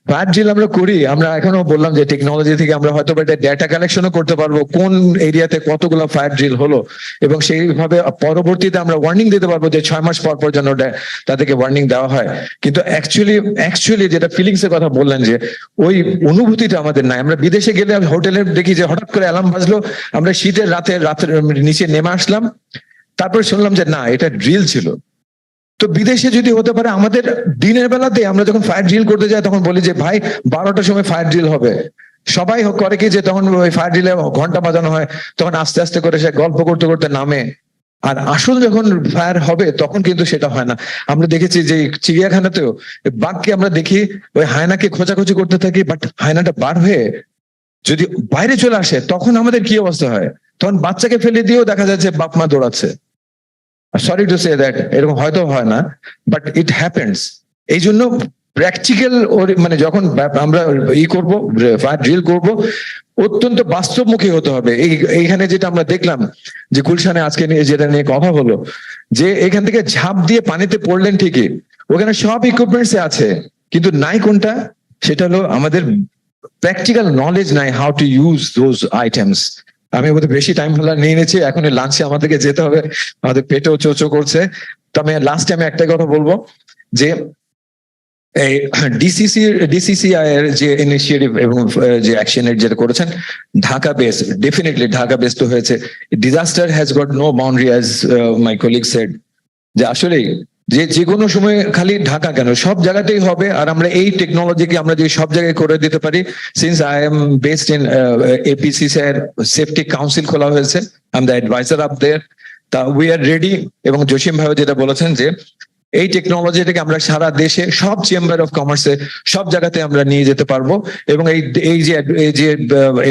ফায়ার ড্রিল আমরা করি, আমরা এখনো বললাম যে টেকনোলজি থেকে আমরা হয়তো একটা ডেটা কালেকশনও করতে পারবো কোন এরিয়াতে কতগুলো ফায়ার ড্রিল হলো, এবং সেইভাবে পরবর্তীতে আমরা ওয়ার্নিং দিতে পারবো যে 6 মাস পর পর যেন তাদেরকে ওয়ার্নিং দেওয়া হয়। কিন্তু অ্যাকচুয়ালি যেটা ফিলিংস এর কথা বললেন যে ওই অনুভূতিটা আমাদের নাই। আমরা বিদেশে গেলে হোটেলে দেখি যে হঠাৎ করে অ্যালার্ম বাজলো, আমরা শীতের রাতের নিচে নেমে আসলাম, তারপরে শুনলাম যে না এটা ড্রিল ছিল। তো বিদেশে যদি হতে পারে, আমাদের দিনের বেলাতে আমরা যখন ফায়ার ড্রিল করতে যাই তখন বলি যে ভাই 12টার সময় ফায়ার ড্রিল হবে। সবাই করে কি যে তখন ওই ফায়ার ড্রিলে ঘন্টা বাজানো হয়, তখন আস্তে আস্তে করে সে গল্প করতে করতে নামে। আর আসল যখন ফায়ার হবে তখন কিন্তু সেটা হয় না। আমরা দেখেছি যে চিড়িয়াখানাতেও বাঘকে আমরা দেখি ওই হায়নাকে খোঁজাখুঁজি করতে থাকি, বাট হায়নাটা বার হয়ে যদি বাইরে চলে আসে তখন আমাদের কি অবস্থা হয়? তখন বাচ্চাকে ফেলে দিয়েও দেখা যাচ্ছে বাপ মা দৌড়াচ্ছে। সরি টু সে দ্যাট, এরকম হয়তো হয় না, বাট ইট হ্যাপেন্স। এই জন্য প্র্যাকটিক্যাল মানে যখন আমরা করবো ফায়ার ড্রিল করবো, অত্যন্ত বাস্তবমুখী হতে হবে। এইখানে যেটা আমরা দেখলাম যে গুলশানে আজকে যেটা নিয়ে কথা হলো, যে এখান থেকে ঝাঁপ দিয়ে পানিতে পড়লেন ঠিকই, ওখানে সব ইকুইপমেন্টস আছে, কিন্তু নাই কোনটা, সেটা হলো আমাদের প্র্যাকটিক্যাল নলেজ নাই how to use those items. আমি ওদের বেশি টাইম নিয়ে নিয়েছি, এখন লাঞ্চে আমাদেরকে যেতে হবে, আমাদের পেটেও চোচো করছে। তো আমি লাস্টে একটাই কথা বলবো যে এই ডিসিসিআই এর যে ইনিশিয়েটিভ এবং যে অ্যাকশনের যেটা করেছেন, Dhaka base, definitely Dhaka base তো হয়েছে। Disaster has got no boundary, as my colleague said, যে আসলেই যে কোনো সময় খালি ঢাকা কেন, সব জায়গাতেই হবে। আর আমরা এই টেকনোলজিকে আমরা যদি সব জায়গায় করে দিতে পারি, since I am based in APCC এর সেফটি কাউন্সিল খোলা হয়েছে, I am the adviser up there. তা উই আর রেডি। এবং জসিম ভাই যেটা বলেছেন যে এই টেকনোলজিটাকে আমরা সারা দেশে সব চেম্বার অফ কমার্সে সব জায়গাতে আমরা নিয়ে যেতে পারবো। এবং এই যে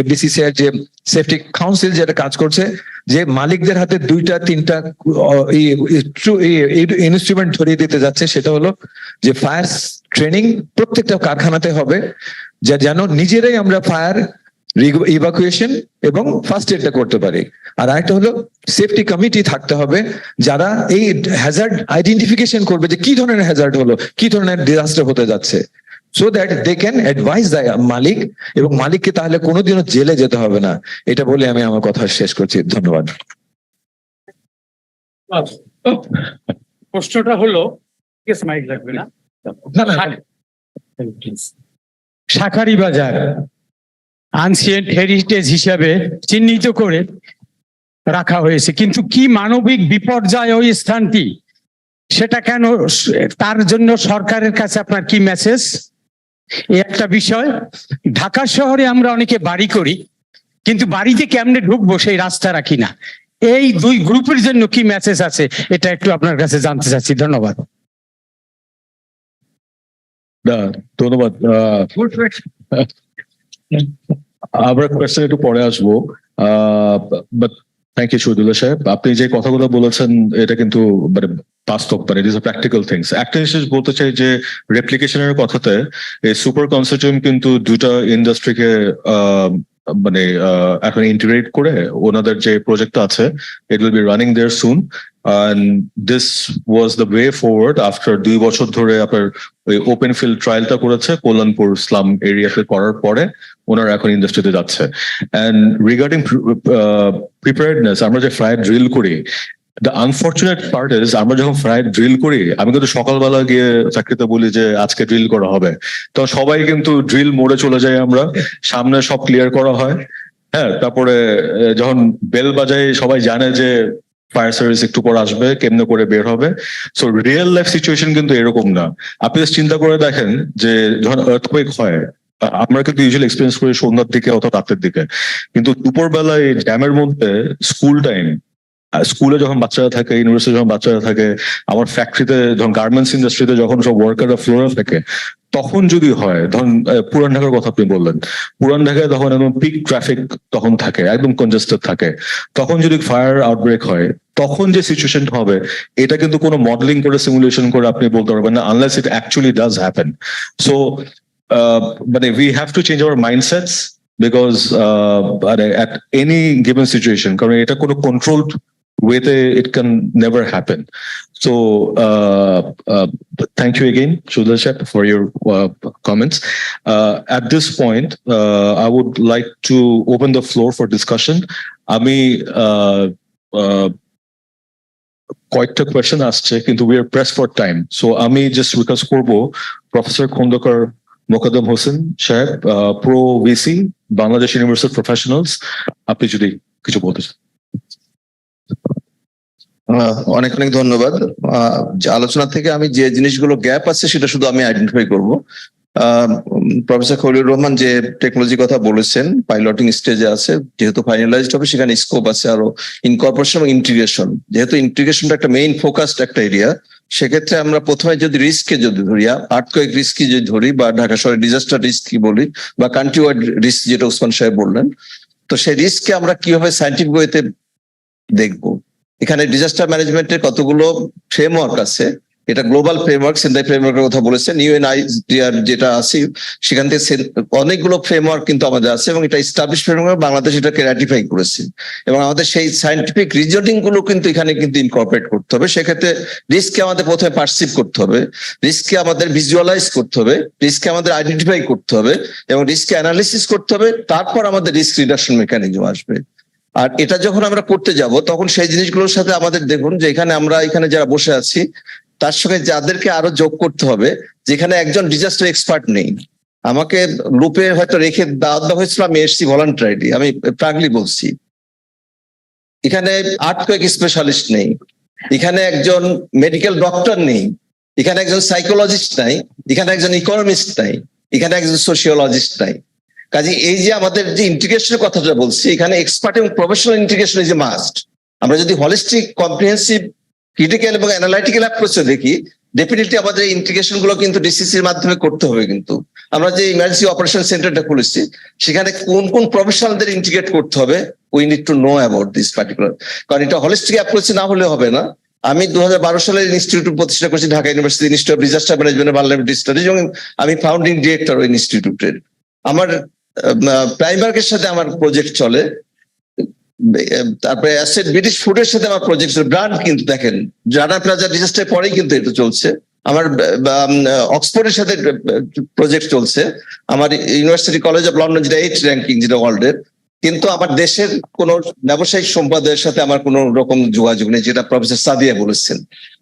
এফবিসিসি এর যে সেফটি কাউন্সিল যেটা কাজ করছে, যে মালিকদের হাতে 2-3টা ইনস্ট্রুমেন্ট ধরিয়ে দিতে যাচ্ছে, সেটা হলো যে ফায়ার ট্রেনিং প্রত্যেকটা কারখানাতে হবে, যেন নিজেরাই আমরা ফায়ার ইভাকুয়েশন এবং ফার্স্ট এডটা করতে পারি। আর আরেকটা হলো সেফটি কমিটি থাকতে হবে, যারা এই হ্যাজার্ড আইডেন্টিফিকেশন করবে যে কি ধরনের হ্যাজার্ড হলো, কি ধরনের ডিজাস্টার হতে যাচ্ছে, so that they can advise the মালিক, এবং মালিককে তাহলে কোনোদিনও জেলে যেতে হবে না। এটা বলে আমি আমার কথা শেষ করছি, ধন্যবাদ। প্রশ্নটা হলো, মাইক লাগবে না, শাঁখারি বাজার আনসিয়েন্ট হেরিটেজ হিসাবে চিহ্নিত করে রাখা হয়েছে, কিন্তু কি মানবিক বিপর্যয় ওই স্থানটি সেটা কেন, তার জন্য সরকারের কাছে আপনার কি মেসেজ? এই একটা বিষয়। ঢাকা শহরে আমরা অনেকে বাড়ি করি, কিন্তু বাড়িতে কেমনে ঢুকবো সেই রাস্তা রাখি না। এই দুই গ্রুপের জন্য কি মেসেজ আছে, এটা একটু আপনার কাছে জানতে চাচ্ছি। ধন্যবাদ। ধন্যবাদ। আমরা কোয়েশ্চেন একটু পরে আসবো, বাট থ্যাংক ইউ শহীদুল্লাহ সাহেব। আপনি যে কথাগুলো বলেছেন এটা কিন্তু মানে বাস্তব, মানে ইট ইজ প্র্যাকটিক্যাল থিংস। একটা জিনিস বলতে চাই যে রেপ্লিকেশনের কথাতে এই সুপার কনসোর্টিয়াম কিন্তু দুটা ইন্ডাস্ট্রিকে মানে এখন ইন্টিগ্রেট করে ওনাদের যে প্রজেক্টটা আছে, it will be running there soon. And this was the way forward after 2 বছর ধরে আপনার ওই ওপেন ফিল্ড ট্রায়ালটা করেছে কল্যাণপুর স্লাম এরিয়াতে করার পরে ওনারা এখন ইন্ডাস্ট্রিতে যাচ্ছে। অ্যান্ড রিগার্ডিং প্রিপেয়ারনেস, আমরা যে ফ্রায়ার ড্রিল করি, দ্য আনফর্চুনেট পার্ট ইজ আমরা যখন ফ্রায়ার ড্রিল করি, আমি কিন্তু সকালবেলা গিয়ে চাকরিতে বলি যে আজকে ড্রিল করা হবে, তো সবাই কিন্তু ড্রিল মোড়ে চলে যায়, আমরা সামনে সব ক্লিয়ার করা হয়। হ্যাঁ, তারপরে যখন বেল বাজায় সবাই জানে যে ফায়ার সার্ভিস একটু পর আসবে, কেমনে করে বের হবে। সো রিয়েল লাইফ সিচুয়েশন কিন্তু এরকম না। আপনি চিন্তা করে দেখেন যে যখন আর্থকুয়েক হয়, আমরা কিন্তু ইউজুয়ালি এক্সপিরিয়েন্স করি সন্ধ্যার দিকে অথবা রাতের দিকে, কিন্তু দুপুরবেলায় জ্যামের মধ্যে স্কুল টাইম, স্কুলে যখন বাচ্চারা থাকে, ইউনিভার্সিটি যখন বাচ্চারা থাকে, আমার ফ্যাক্টরিতে যখন গার্মেন্টস ইন্ডাস্ট্রিতে যখন সব ওয়ার্কাররা ফ্লোরে থাকে, তখন যদি হয়, ধরুন পুরান ঢাকার কথা আপনি বললেন, পুরান ঢাকায় তখন একদম পিক ট্রাফিক তখন থাকে, একদম কনজেস্টেড থাকে, তখন যদি ফায়ার আউটব্রেক হয়, তখন যে সিচুয়েশন হবে, এটা কিন্তু কোনো মডেলিং করে সিমুলেশন করে আপনি বলতে পারবেন না, unless it actually does happen. So মানে we have to change our mindsets, because at any given situation, কারণ এটা কোনো কন্ট্রোলড ওয়েতে it can never happen. So thank you again, Shudhal Shep, for your comments. At this point, I would like to open the floor for discussion. আমি কয়েকটা question আসছে, কিন্তু we are pressed for time. So আমি just request করবো professor Khandakar মোকাদ্দম Hossain সাহেব, pro VC, Bangladesh university professionals, আপনি যদি কিছু বলতে চান। অনেক অনেক ধন্যবাদ। আলোচনা থেকে আমি যে জিনিসগুলো গ্যাপ আছে সেটা শুধু আমি আইডেন্টিফাই করব। প্রফেসর খলিলুর রহমান যে টেকনোলজি কথা বলেছেন, পাইলটিং স্টেজে আছে, যেহেতু ফাইনালাইজড হবে সেখানে স্কোপ আছে আরো ইনকর্পোরেশন এবং ইন্টিগ্রেশন। যেহেতু ইন্টিগ্রেশনটা একটা মেইন ফোকাসড একটা এরিয়া, সেক্ষেত্রে আমরা প্রথমে যদি রিস্ককে যদি ধরি, আর্থকুয়েক রিস্ক যদি ধরি, বা ঢাকা শহরের ডিজাস্টার রিস্ক কি বলি, বা কান্ট্রি ওয়াইড রিস্ক যেটা ওসমান সাহেব বললেন, তো সেই রিস্ককে আমরা কিভাবে সায়েন্টিফিক ওয়েতে দেখবো। এখানে ডিজাস্টার ম্যানেজমেন্টের কতগুলো ফ্রেমওয়ার্ক আছে, এটা গ্লোবাল ফ্রেমওয়ার্ক, সেন্টাই ফ্রেমওয়ার্কের কথা বলেছেন, ইউএনআইডিআর যেটা আছে, সেখান থেকে অনেকগুলো ফ্রেমওয়ার্ক কিন্তু আমাদের আছে, এবং এটা এস্টাবলিশ ফ্রেমওয়ার্ক, বাংলাদেশ এটাকে রাটিফাই করেছে, এবং আমাদের সেই সায়েন্টিফিক রিজনিং গুলো কিন্তু এখানে কিন্তু ইনকর্পোরেট করতে হবে। সেক্ষেত্রে রিস্ককে আমাদের প্রথমে পারসিভ করতে হবে, রিস্ককে আমাদের ভিজুয়ালাইজ করতে হবে, রিস্ককে আমাদের আইডেন্টিফাই করতে হবে, এবং রিস্ককে অ্যানালিসিস করতে হবে, তারপর আমাদের রিস্ক রিডাকশন মেকানিজম আসবে। আর এটা যখন আমরা করতে যাব, তখন সেই জিনিসগুলোর সাথে আমাদের দেখুন যে এখানে যারা বসে আছি, তার সঙ্গে যাদেরকে আরো যোগ করতে হবে, যেখানে একজন ডিজাস্টার এক্সপার্ট নেই। আমাকে লুপে হয়তো রেখে দেওয়া হয়েছিল, আমি এসছি ভলান্টারিলি, আমি প্রাগলি বলছি। এখানে আর্থকুয়েক স্পেশালিস্ট নেই, এখানে একজন মেডিকেল ডক্টর নেই, এখানে একজন সাইকোলজিস্ট নাই, এখানে একজন ইকোনমিস্ট নাই, এখানে একজন সোশিওলজিস্ট নাই। কাজে এই যে আমাদের যে ইন্টিগ্রেশনের কথাটা বলছি, এখানে এক্সপার্ট এবং professional integration is a must. আমরা যদি হলিস্টিক, কম্প্রিহেন্সিভ, ক্রিটিক্যাল এবং অ্যানালাইটিক্যাল অ্যাপ্রোচে দেখি, ডেফিনেটলি আমাদের ইন্টিগ্রেশন গুলো কিন্তু ডিসিসির মাধ্যমে করতে হবে। কিন্তু আমরা যে ইমার্জেন্সি অপারেশন সেন্টারটা খুলেছি, সেখানে কোন কোন প্রফেশনালদের ইন্টিগ্রেট করতে হবে, we need to know about this particular, কারণ এটা হলিস্টিক অ্যাপ্রোচে না হলে হবে না। আমি 2012 সালে ইনস্টিটিউট প্রতিষ্ঠা করেছি, Dhaka university institute of disaster management parliamentary studies, এবং আমি ফাউন্ডিং ডিরেক্টর ওই ইনস্টিটিউটের। আমার প্রাইমার্কের সাথে আমার প্রজেক্ট চলে, তারপরে অ্যাসেট ব্রিটিশ ফুডের সাথে আমার প্রজেক্ট চলে, ব্র্যান্ড কিন্তু দেখেন রানা প্লাজা ডিজাস্টার পরেই কিন্তু এটা চলছে। আমার অক্সফোর্ডের সাথে প্রজেক্ট চলছে, আমার ইউনিভার্সিটি কলেজ অফ লন্ডন যেটা 8 র্যাঙ্কিং, যেটা ওয়ার্ল্ডের। কিন্তু আমার দেশের কোন ব্যবসায়িক সম্পাদকের সাথে আমার কোন রকম যোগাযোগ নেই, যেটা প্রফেসর সাদিয়া বলেছেন।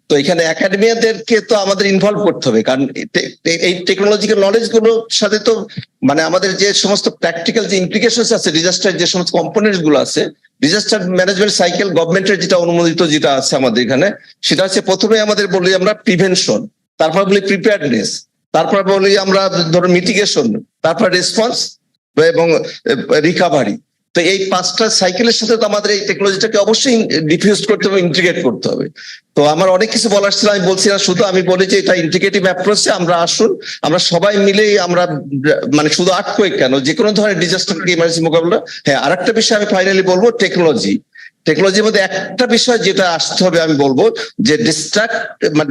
তো এখানে একাডেমিয়াদেরকে তো আমাদের ইনভলভ করতে হবে, কারণ এই টেকনোলজিক্যাল নলেজ গুলোর সাথে তো মানে আমাদের যে সমস্ত প্র্যাকটিক্যাল যে ইমপ্লিকেশনস আছে, ডিজাস্টার যে সমস্ত কম্পোনেন্টস গুলো আছে, ডিজাস্টার ম্যানেজমেন্ট সাইকেল গভর্নমেন্টের যেটা অনুমোদিত যেটা আছে আমাদের এখানে, সেটা হচ্ছে প্রথমে আমাদের বলি আমরা প্রিভেনশন, তারপর বলি প্রিপেয়ারনেস, তারপর বলি আমরা ধরো মিটিগেশন, তারপর রেসপন্স এবং রিকাভারি। তো এই 5টা সাইকেলের সাথে তো আমাদের এই টেকনোলজিটাকে অবশ্যই ডিফিউজ করতে হবে, ইন্টিগ্রেট করতে হবে। তো আমার অনেক কিছু বলার ছিল, আমি বলছি না, শুধু আমি বলি যে এটা ইন্টিগ্রেটিভ অ্যাপ্রোচে আমরা আসুন, আমরা সবাই মিলে আমরা মানে শুধু আর্থকোয়েক কেন, যে কোনো ধরনের ডিজাস্টার ইমার্জেন্সি মোকাবিলা। হ্যাঁ, আরেকটা বিষয় আমি ফাইনালি বলবো, টেকনোলজির মধ্যে একটা বিষয় যেটা আসতে হবে, আমি বলবো যে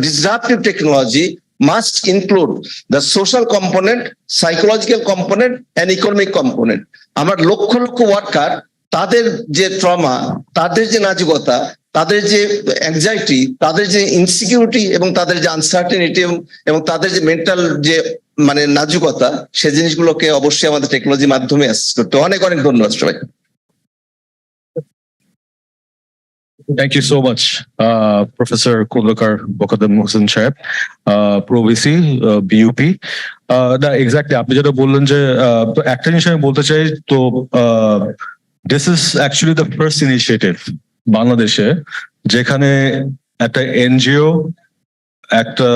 disruptive technology must include the social component, psychological component and economic component. আমার লক্ষ লক্ষ ওয়ার্কার, তাদের যে ট্রমা, তাদের যে নাজুকতা, তাদের যে অ্যাংজাইটি, তাদের যে ইনসিকিউরিটি এবং তাদের যে আনসার্টেনিটি এবং তাদের যে মেন্টাল যে মানে নাজুকতা, সেই জিনিসগুলোকে অবশ্যই আমাদের টেকনোলজির মাধ্যমে অ্যাসেস করতে। অনেক অনেক ধন্যবাদ সবাই। Thank you so much, Professor Kulakar Bokadam Mohsen Chayab, Pro VC, BUP. না এক্স্যাক্টলি আপনি যেটা বললেন যে একটা জিনিস আমি বলতে চাই, তো this is actually the first initiative বাংলাদেশে যেখানে একটা এনজিও, একটা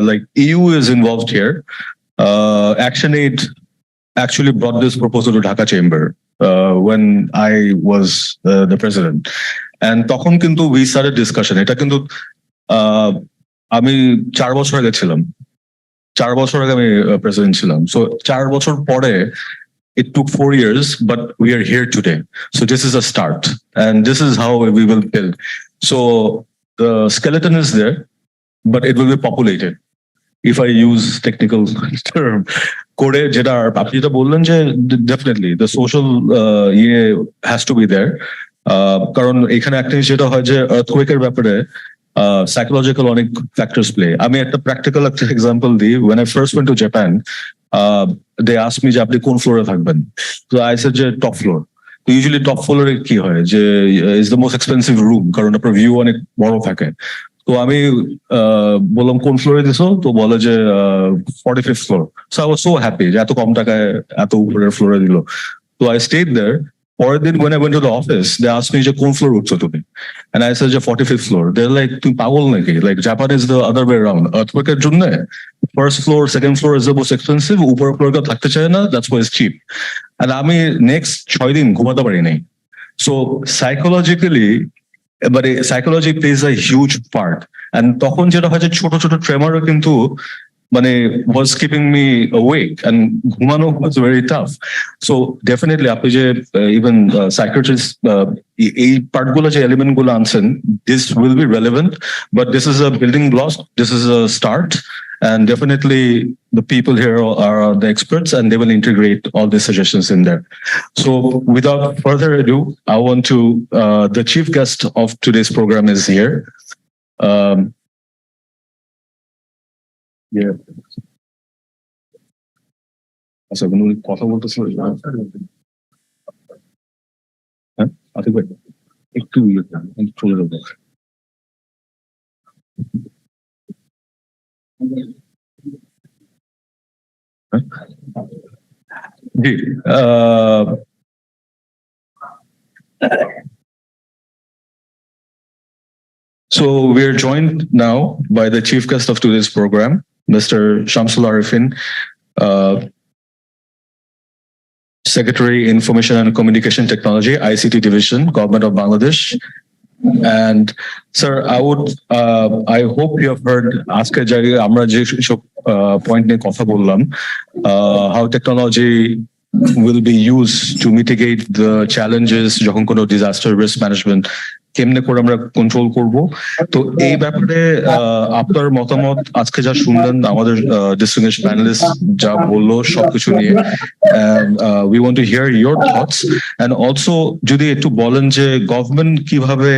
like EU is involved here. ActionAid actually brought this proposal to Dhaka Chamber when I was the president. And তখন কিন্তু we started discussion. এটা কিন্তু আমি 4 বছর আগে ছিলাম, 4 বছর আগে আমি প্রেসিডেন্ট ছিলাম। সো 4 বছর পরে it took 4 years, but we are here today. So this is a start, and this is how we will build. So the skeleton is there, but it will be populated. If I use technical term, করে যেটা আপনি যেটা বললেন যে definitely the social has to be there. কারণ এখানে একটা যেটা হয় যে আর্থকোয়েকের ব্যাপারে সাইকোলজিক্যাল অনেক ফ্যাক্টরস প্লে। আমি একটা প্র্যাকটিক্যাল একটা এক্সাম্পল দিই। when I first went to Japan, they asked me যে আপনি কোন ফ্লোরে থাকবেন, তো I said যে টপ ফ্লোর। তো ইউজুয়ালি টপ ফ্লোরে কি হয় যে is the most expensive room, কারণ আপনার ভিউ অনেক বড় থাকে। তো আমি বললাম কোন ফ্লোরে দিছো, তো বলে যে 45th floor. So I was so happy যে এত কম টাকায় এত উপরের ফ্লোরে দিল। তো I stayed there. পরের দিন when I went to the office, they asked me যে কোন ফ্লোর উঠছো তুমি, and I said যে 45th floor. They're like, তুমি পাগল নাকি? Like Japan is the other way around. Earthquake জন্য first floor, second floor is the most expensive. উপর floor কেউ থাকতে চায় না, that's why it's cheap. And আমি next 6 দিন ঘুমাতে পারি নাই। So psychologically, but psychology plays a huge part. And তখন যেটা হয় যে ছোট ছোট ট্রেমারও কিন্তু মানে was keeping me awake, and ঘুমানো was very tough. So definitely আপনি যে even psychiatrists এই পার্টগুলো যে এলিমেন্ট গুলো আনছেন, this will be relevant, but this is a building block, this is a start, and definitely the people here are the experts and they will integrate all the suggestions in there. So without further ado, I want to the chief guest of today's program is here. Yeah. আচ্ছা কোনো কথা বলতেছিল, হ্যাঁ আতিক ভাই একটু চলে যাবো। জি so we are joined now by the chief guest of today's program, Mr. Shamsul Arifin, Secretary, Information and Communication Technology, ICT Division, Government of Bangladesh. And sir, I hope you have heard আজকে আমরা যে point নিয়ে কথা বললাম, how technology will be used to mitigate the challenges যখন কোনো disaster risk management কেমনে করে আমরা কন্ট্রোল করব। তো এই ব্যাপারে আপনার মতামত আজকে যা শুনলেন, আমাদের ডিসটিংগুইশড প্যানেলিস্ট যা বললো সবকিছু নিয়ে, we want to hear your thoughts, and also যদি একটু বলেন যে গভর্নমেন্ট কিভাবে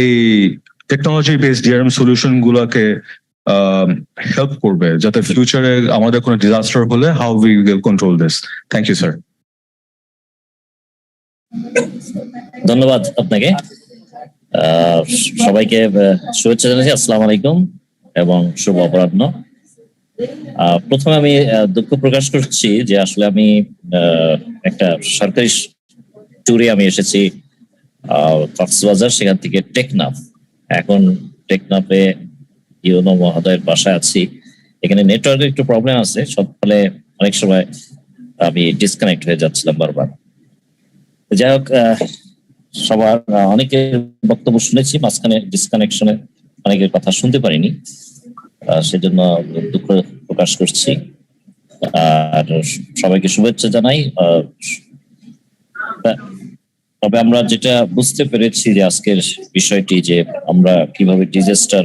এই টেকনোলজি বেসড ডিআরএম সলিউশন গুলাকে হেল্প করবে যাতে ফিউচারে আমাদের কোনো ডিজাস্টার হলে how we will control this. Thank you sir. ধন্যবাদ আপনাকে, সবাইকে শুভেচ্ছা জানাচ্ছি, আসসালামু আলাইকুম এবং শুভ অপরাহ্ন। প্রথমে আমি দুঃখ প্রকাশ করছি যে আসলে আমি একটা সরকারি ট্যুরে আমি এসেছি কক্সবাজার, সেখান থেকে টেকনাফ। এখন টেকনাফে ইউনো মহোদয়ের বাসায় আছি। এখানে নেটওয়ার্কের একটু প্রবলেম আছে, সব ফলে অনেক সময় আমি ডিসকানেক্ট হয়ে যাচ্ছিলাম বারবার। যাই হোক, সবার অনেকের বক্তব্য শুনেছি, মাঝখানে ডিসকানেকশনে অনেকের কথা শুনতে পারিনি, সেজন্য দুঃখ প্রকাশ করছি। আর সবাইকে শুভেচ্ছা জানাই। তবে আমরা যেটা বুঝতে পেরেছি যে আজকের বিষয়টি, যে আমরা কিভাবে ডিজাস্টার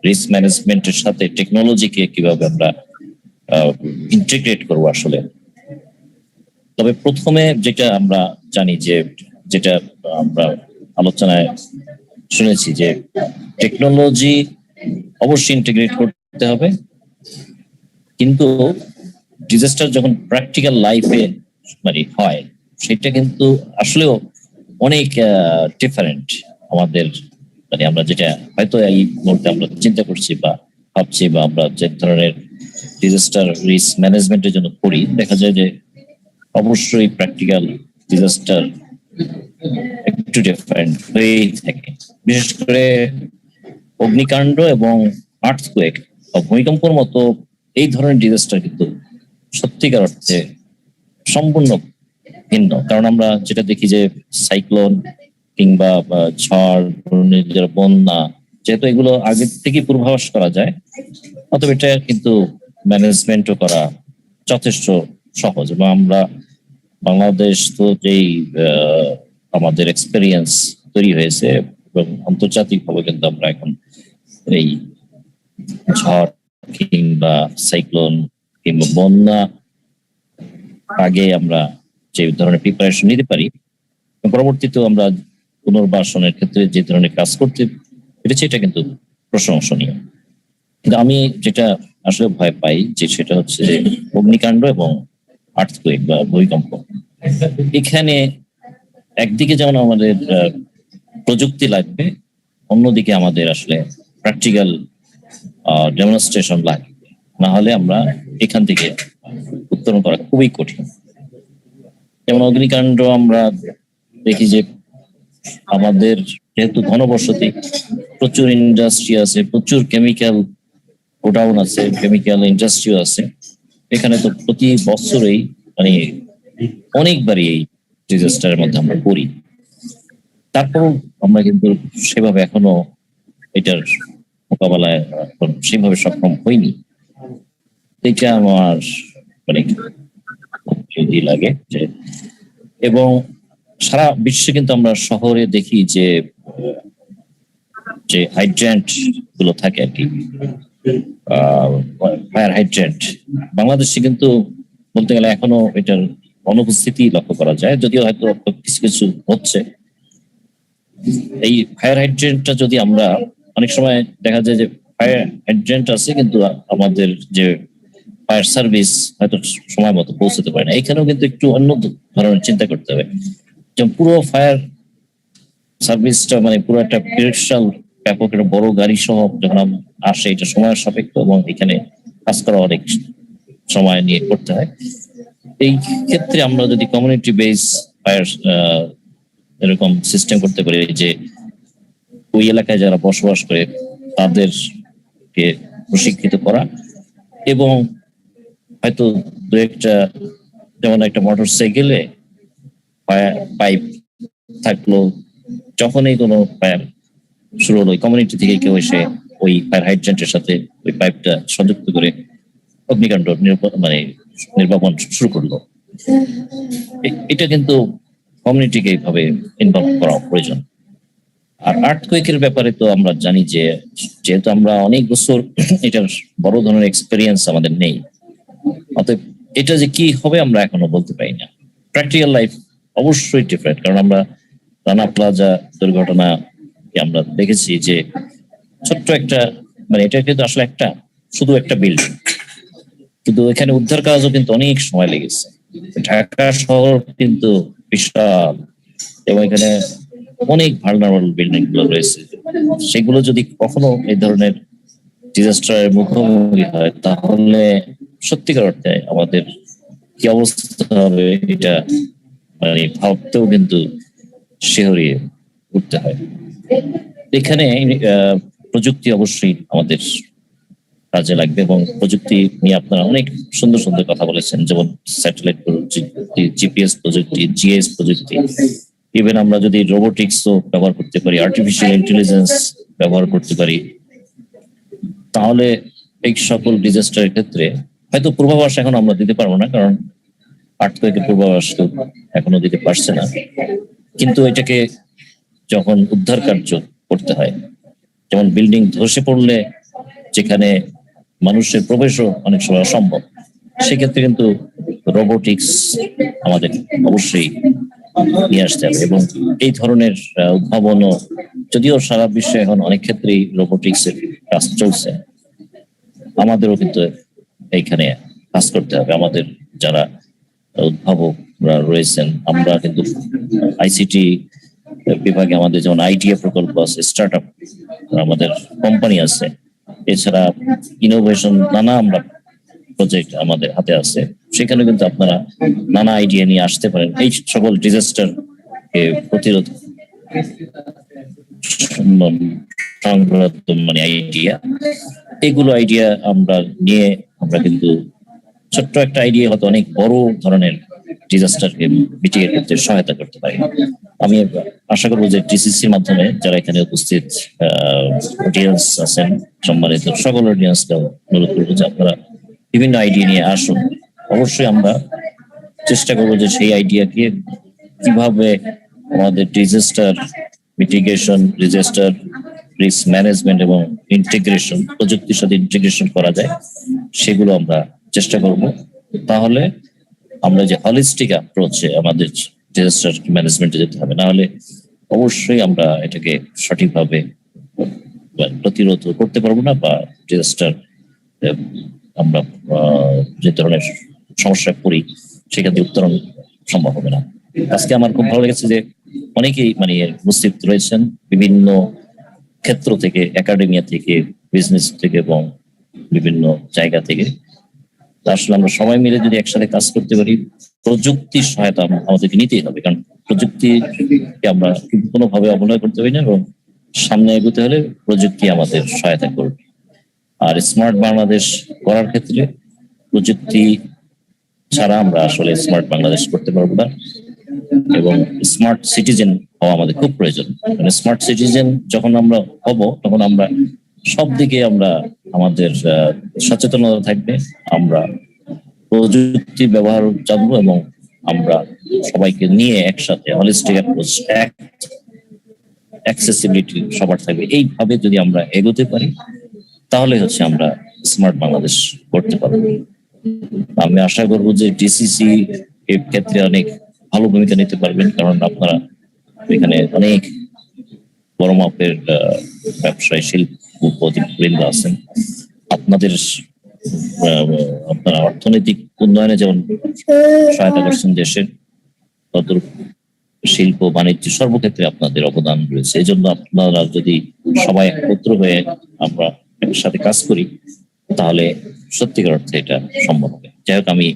রিস্ক ম্যানেজমেন্টের সাথে টেকনোলজিকে কিভাবে আমরা ইন্টিগ্রেট করবো আসলে। তবে প্রথমে যেটা আমরা জানি, যে যেটা আমরা আলোচনায় শুনেছি, যে টেকনোলজি অবশ্যই ইন্টিগ্রেট করতে হবে, কিন্তু ডিজাস্টার যখন প্র্যাকটিক্যাল লাইফে মানে হয়, সেটা কিন্তু আসলেও অনেক ডিফারেন্ট আমাদের, মানে আমরা যেটা হয়তো এই মুহূর্তে আমরা চিন্তা করছি বা ভাবছি, বা আমরা যে ধরনের ডিজাস্টার রিস্ক ম্যানেজমেন্টের জন্য করি, দেখা যায় যে অবশ্যই প্র্যাকটিক্যাল ডিজাস্টার একটু ডিফারেন্ট হয়েই থাকে। বিশেষ করে অগ্নিকাণ্ড এবং আর্থকুয়েক বা ভূমিকম্পের মতো এই ধরনের ডিজাস্টার কিন্তু সত্যিকার অর্থে সম্পূর্ণ ভিন্ন। কারণ আমরা যেটা দেখি যে সাইক্লোন কিংবা ঝড়, ঘূর্ণিঝড়, বন্যা, যেহেতু এগুলো আগে থেকে পূর্বাভাস করা যায়, অতএব এটা কিন্তু ম্যানেজমেন্টও করা যথেষ্ট সহজ। এবং আমরা বাংলাদেশ তো যেই আমাদের এক্সপেরিয়েন্স তৈরি হয়েছে, এবং আন্তর্জাতিক ভাবে কিন্তু আমরা এখন এই ঝড় কিংবা সাইক্লোন কিংবা বন্যা আগে আমরা যে ধরনের প্রিপারেশন নিতে পারি, পরবর্তীতে আমরা পুনর্বাসনের ক্ষেত্রে যে ধরনের কাজ করতে পেরেছি, এটা কিন্তু প্রশংসনীয়। কিন্তু আমি যেটা আসলে ভয় পাই, যে সেটা হচ্ছে যে অগ্নিকাণ্ড এবং আর্থকুয়েক বা ভূমিকম্প। এখানে একদিকে যেমন আমাদের প্রযুক্তি লাগবে, অন্যদিকে আমাদের আসলে প্র্যাকটিক্যাল ডেমনস্ট্রেশন লাগবে, না হলে আমরা এখান থেকে উত্তরণ করা খুবই কঠিন। যেমন অগ্নিকাণ্ড আমরা দেখি যে আমাদের যেহেতু ঘনবসতি, প্রচুর ইন্ডাস্ট্রি আছে, প্রচুর কেমিক্যাল গোডাউন আছে, কেমিক্যাল ইন্ডাস্ট্রিও আছে। এখানে তো প্রতি বছরেই মানে অনেকবারই এই ডিজাস্টারের মধ্যে আমরা পড়ি। তারপরও আমরা কিন্তু সেভাবে এখনো এটার মোকাবেলায় সেভাবে সক্ষম হইনি। এটা আমার মানে লাগে যে, এবং সারা বিশ্বে কিন্তু আমরা শহরে দেখি যে যে হাইড্রেন্ট গুলো থাকে আর কি, ফায়ার হাইড্রেন্ট। বাংলাদেশে কিন্তু বলতে গেলে এখনো এটার অনুপস্থিতি লক্ষ্য করা যায়, যদিও হয়তো কিছু কিছু হচ্ছে। এই ফায়ার হাইড্রেন্টটা যদি আমরা, অনেক সময় দেখা যায় যে ফায়ার হাইড্রেন্ট আছে কিন্তু আমাদের যে ফায়ার সার্ভিস হয়তো সময় মতো পৌঁছতে পারে না। এখানেও কিন্তু একটু অন্য ধরনের চিন্তা করতে হবে, যেমন পুরো ফায়ার সার্ভিসটা মানে পুরো একটা পিরিয়ডাল ব্যাপক একটা বড় গাড়ি সহ যখন আসে, এটা সময়ের সাপেক্ষ এবং এখানে কাজ করা অনেক সময় নিয়ে করতে হয়। এই ক্ষেত্রে আমরা যদি কমিউনিটি বেস ফায়ার এরকম সিস্টেম করতে পারি, যে ওই এলাকায় যারা বসবাস করে তাদেরকে প্রশিক্ষিত করা, এবং হয়তো দু একটা, যেমন একটা মোটর সাইকেলে পাইপ থাকলো, যখনই কোনো ফায়ার শুরু হলো, কমিউনিটি থেকে কেউ এসে ওই ফায়ার হাইড্রেন্টের সাথে ওই পাইপটা সংযুক্ত করে অগ্নিকাণ্ড মানে নির্বাপন শুরু করলো। এটা কিন্তু কমিউনিটিকে এইভাবে ইনভলভ করা প্রয়োজন। আর আর্থকুয়েকের ব্যাপারে তো আমরা জানি যে, যেহেতু আমরা অনেক বছর এটার বড় ধরনের এক্সপেরিয়েন্স আমাদের নেই, অতএব এটা যে কি হবে আমরা এখনো বলতে পারি না। প্র্যাকটিক্যাল লাইফ অবশ্যই ডিফারেন্ট, কারণ আমরা রানা প্লাজা দুর্ঘটনা আমরা দেখেছি যে ছোট্ট একটা, মানে এটা কিন্তু আসলে একটা শুধু একটা বিল্ডিং, কিন্তু এখানে উদ্ধার কাজও কিন্তু অনেক সময় লেগেছে। ঢাকা শহর কিন্তু বিশাল, এবং এখানে অনেক ভালনারেবল বিল্ডিং গুলো রয়েছে। সেগুলো যদি কখনো এই ধরনের ডিজাস্টারের মুখোমুখি হয়, তাহলে সত্যিকার অর্থে আমাদের কি অবস্থা হবে এটা মানে ভাবতেও কিন্তু শিহরিয়ে করতে হয়। এখানে প্রযুক্তি অবশ্যই আমাদের কাজে লাগবে এবং প্রযুক্তি নিয়ে আপনারা অনেক সুন্দর সুন্দর কথা বলেছেন, যেমন স্যাটেলাইট প্রযুক্তি, জিপিএস প্রযুক্তি, জিএস প্রযুক্তি, ইভেন আমরা যদি রোবোটিক্সও ব্যবহার করতে পারি, আর্টিফিশিয়াল ইন্টেলিজেন্স ব্যবহার করতে পারি, তাহলে এই সকল ডিজাস্টারের ক্ষেত্রে হয়তো পূর্বাভাস এখন আমরা দিতে পারবো না, কারণ আর্থকোয়েকের পূর্বাভাস তো এখনো দিতে পারছে না, কিন্তু এটাকে যখন উদ্ধার কার্য করতে হয়, যেমন বিল্ডিং ধসে পড়লে যেখানে মানুষের প্রবেশও অনেক সময় অসম্ভব, সেক্ষেত্রে কিন্তু রোবোটিক্স আমাদের অবশ্যই নিয়ে আসতে হবে। এবং এই ধরনের উদ্ভাবনও, যদিও সারা বিশ্বে এখন অনেক ক্ষেত্রেই রোবোটিক্স এর কাজ চলছে, আমাদেরও কিন্তু এইখানে কাজ করতে হবে। আমাদের যারা উদ্ভাবকরা রয়েছেন, আমরা কিন্তু আইসিটি বিভাগে আমাদের যেমন আইডিয়া প্রকল্প আছে, স্টার্ট আপ আমাদের কোম্পানি আছে, এছাড়া ইনোভেশন নানা আমরা প্রজেক্ট আমাদের হাতে আছে, সেখানে কিন্তু আপনারা নানা আইডিয়া নিয়ে আসতে পারেন এই সকল ডিজাস্টার প্রতিরোধ মানে আইডিয়া, এগুলো আইডিয়া আমরা নিয়ে আমরা কিন্তু ছোট্ট একটা আইডিয়া হয়তো অনেক বড় ধরনের ডিজাস্টারকে মিটিগেট করতে সহায়তা করতে পারি। আমি আশা করবো যে টিসিসির মাধ্যমে যারা এখানে উপস্থিত অডিয়েন্স আছেন, সম্মানিত সকল অডিয়েন্সকে অনুরোধ করবো যে আপনারা বিভিন্ন আইডিয়া নিয়ে আসুন। অবশ্যই আমরা চেষ্টা করবো যে সেই আইডিয়াকে কিভাবে আমাদের disaster mitigation, disaster risk management এবং ইন্টিগ্রেশন, প্রযুক্তির সাথে ইন্টিগ্রেশন করা যায়, সেগুলো আমরা চেষ্টা করব। তাহলে আমরা যে হলিস্টিক অ্যাপ্রোচে আমাদের ডিজাস্টার ম্যানেজমেন্টে যেতে হবে, না হলে অবশ্যই আমরা এটাকে সঠিকভাবে প্রতিরোধ করতে পারবো না, বা ডিজাস্টার আমরা যে ধরনের সমস্যায় পড়ি সেখান থেকে উত্তরণ সম্ভব হবে না। আজকে আমার খুব ভালো লেগেছে যে অনেকেই মানে উপস্থিত রয়েছেন বিভিন্ন ক্ষেত্র থেকে, একাডেমিয়া থেকে, বিজনেস থেকে এবং বিভিন্ন জায়গা থেকে। আসলে আমরা সবাই মিলে যদি একসাথে কাজ করতে পারি, প্রযুক্তির সহায়তা আমাদেরকে নিতেই হবে, কারণ প্রযুক্তিকে আমরা কোনোভাবে অবহেলা করতে পারি না এবং সামনে এগোতে হলে প্রযুক্তি আমাদের সহায়তা করবে। আর স্মার্ট বাংলাদেশ করার ক্ষেত্রে প্রযুক্তি ছাড়া আমরা আসলে স্মার্ট বাংলাদেশ করতে পারবো না, এবং স্মার্ট সিটিজেন হওয়া আমাদের খুব প্রয়োজন। মানে স্মার্ট সিটিজেন যখন আমরা হব, তখন আমরা সব দিকে আমরা আমাদের সচেতনতা থাকবে, আমরা প্রযুক্তি ব্যবহার জানবো এবং আমরা সবাইকে নিয়ে একসাথে হলিস্টিক অ্যাপ্রোচ, অ্যাক্সেসিবিলিটি সবার থাকবে। এইভাবে যদি আমরা এগোতে পারি তাহলে হচ্ছে আমরা স্মার্ট বাংলাদেশ করতে পারবো। আমি আশা করবো যে ডিসিসি এর ক্ষেত্রে অনেক ভালো ভূমিকা নিতে পারবেন, কারণ আপনারা এখানে অনেক বড় মাপের ব্যবসায়ী শিল্পবৃন্দ আছেন। আপনাদের আপনারা অর্থনৈতিক উন্নয়নে যেমন সহায়তা করছেন দেশের, তত শিল্প বাণিজ্য সর্বক্ষেত্রে আপনাদের অবদান রয়েছে। এই জন্য আপনারা যদি সবাই একত্র হয়ে আমরা একসাথে কাজ করি তাহলে সত্যিকার অর্থে এটা সম্ভব হবে। যাই হোক, আমি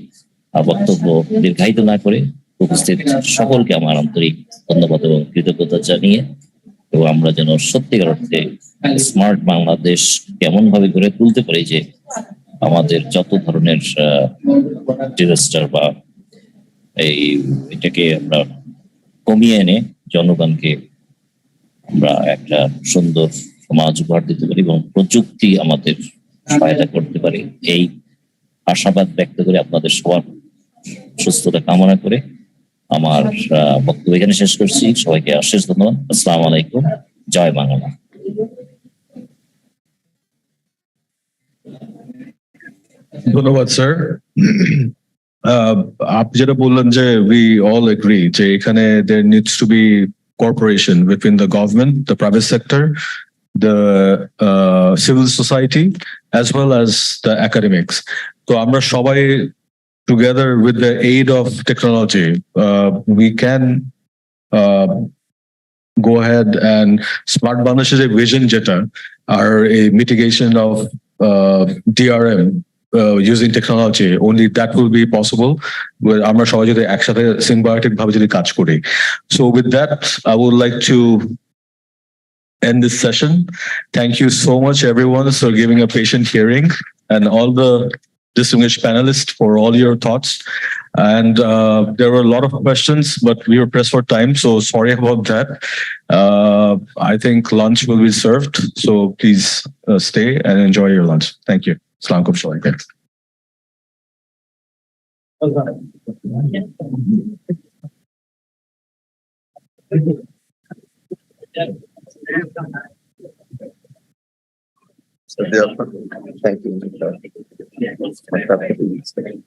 বক্তব্য দীর্ঘায়িত না করে উপস্থিত সকলকে আমার আন্তরিক ধন্যবাদ এবং কৃতজ্ঞতা জানিয়ে, এবং আমরা যেন সত্যিকার অর্থে স্মার্ট বাংলাদেশ কেমন ভাবে গড়ে তুলতে পারি যে আমাদের যত ধরনের ডিজাস্টার বা এটাকে আমরা কমিয়ে এনে জনগণকে আমরা একটা সুন্দর সমাজ উপহার দিতে পারি এবং প্রযুক্তি আমাদের সহায়তা করতে পারি, এই আশাবাদ ব্যক্ত করে আপনাদের সবার সুস্থতা কামনা করে আমার বক্তব্য এখানে শেষ করছি। সবাইকে অশেষ ধন্যবাদ। আসসালামু আলাইকুম। জয় বাংলা। ধন্যবাদ স্যার। আপনি যেটা বললেন যে we all agree যে এখানে there needs to be cooperation between the government, the private sector, the civil society as well as the academics. তো আমরা সবাই together with the aid of technology we can go ahead and smart Bangladesh is a vision যেটা আর a mitigation of DRM using technology, only that will be possible where আমরা সবাই যদি একসাথে symbiotic ভাবে যদি কাজ করি। So with that I would like to end this session. Thank you so much, everyone, for giving a patient hearing, and all the distinguished panelists for all your thoughts. And there were a lot of questions, but we were pressed for time, so sorry about that. I think lunch will be served, so please stay and enjoy your lunch. Thank you. Assalamu alaikum. Thank you.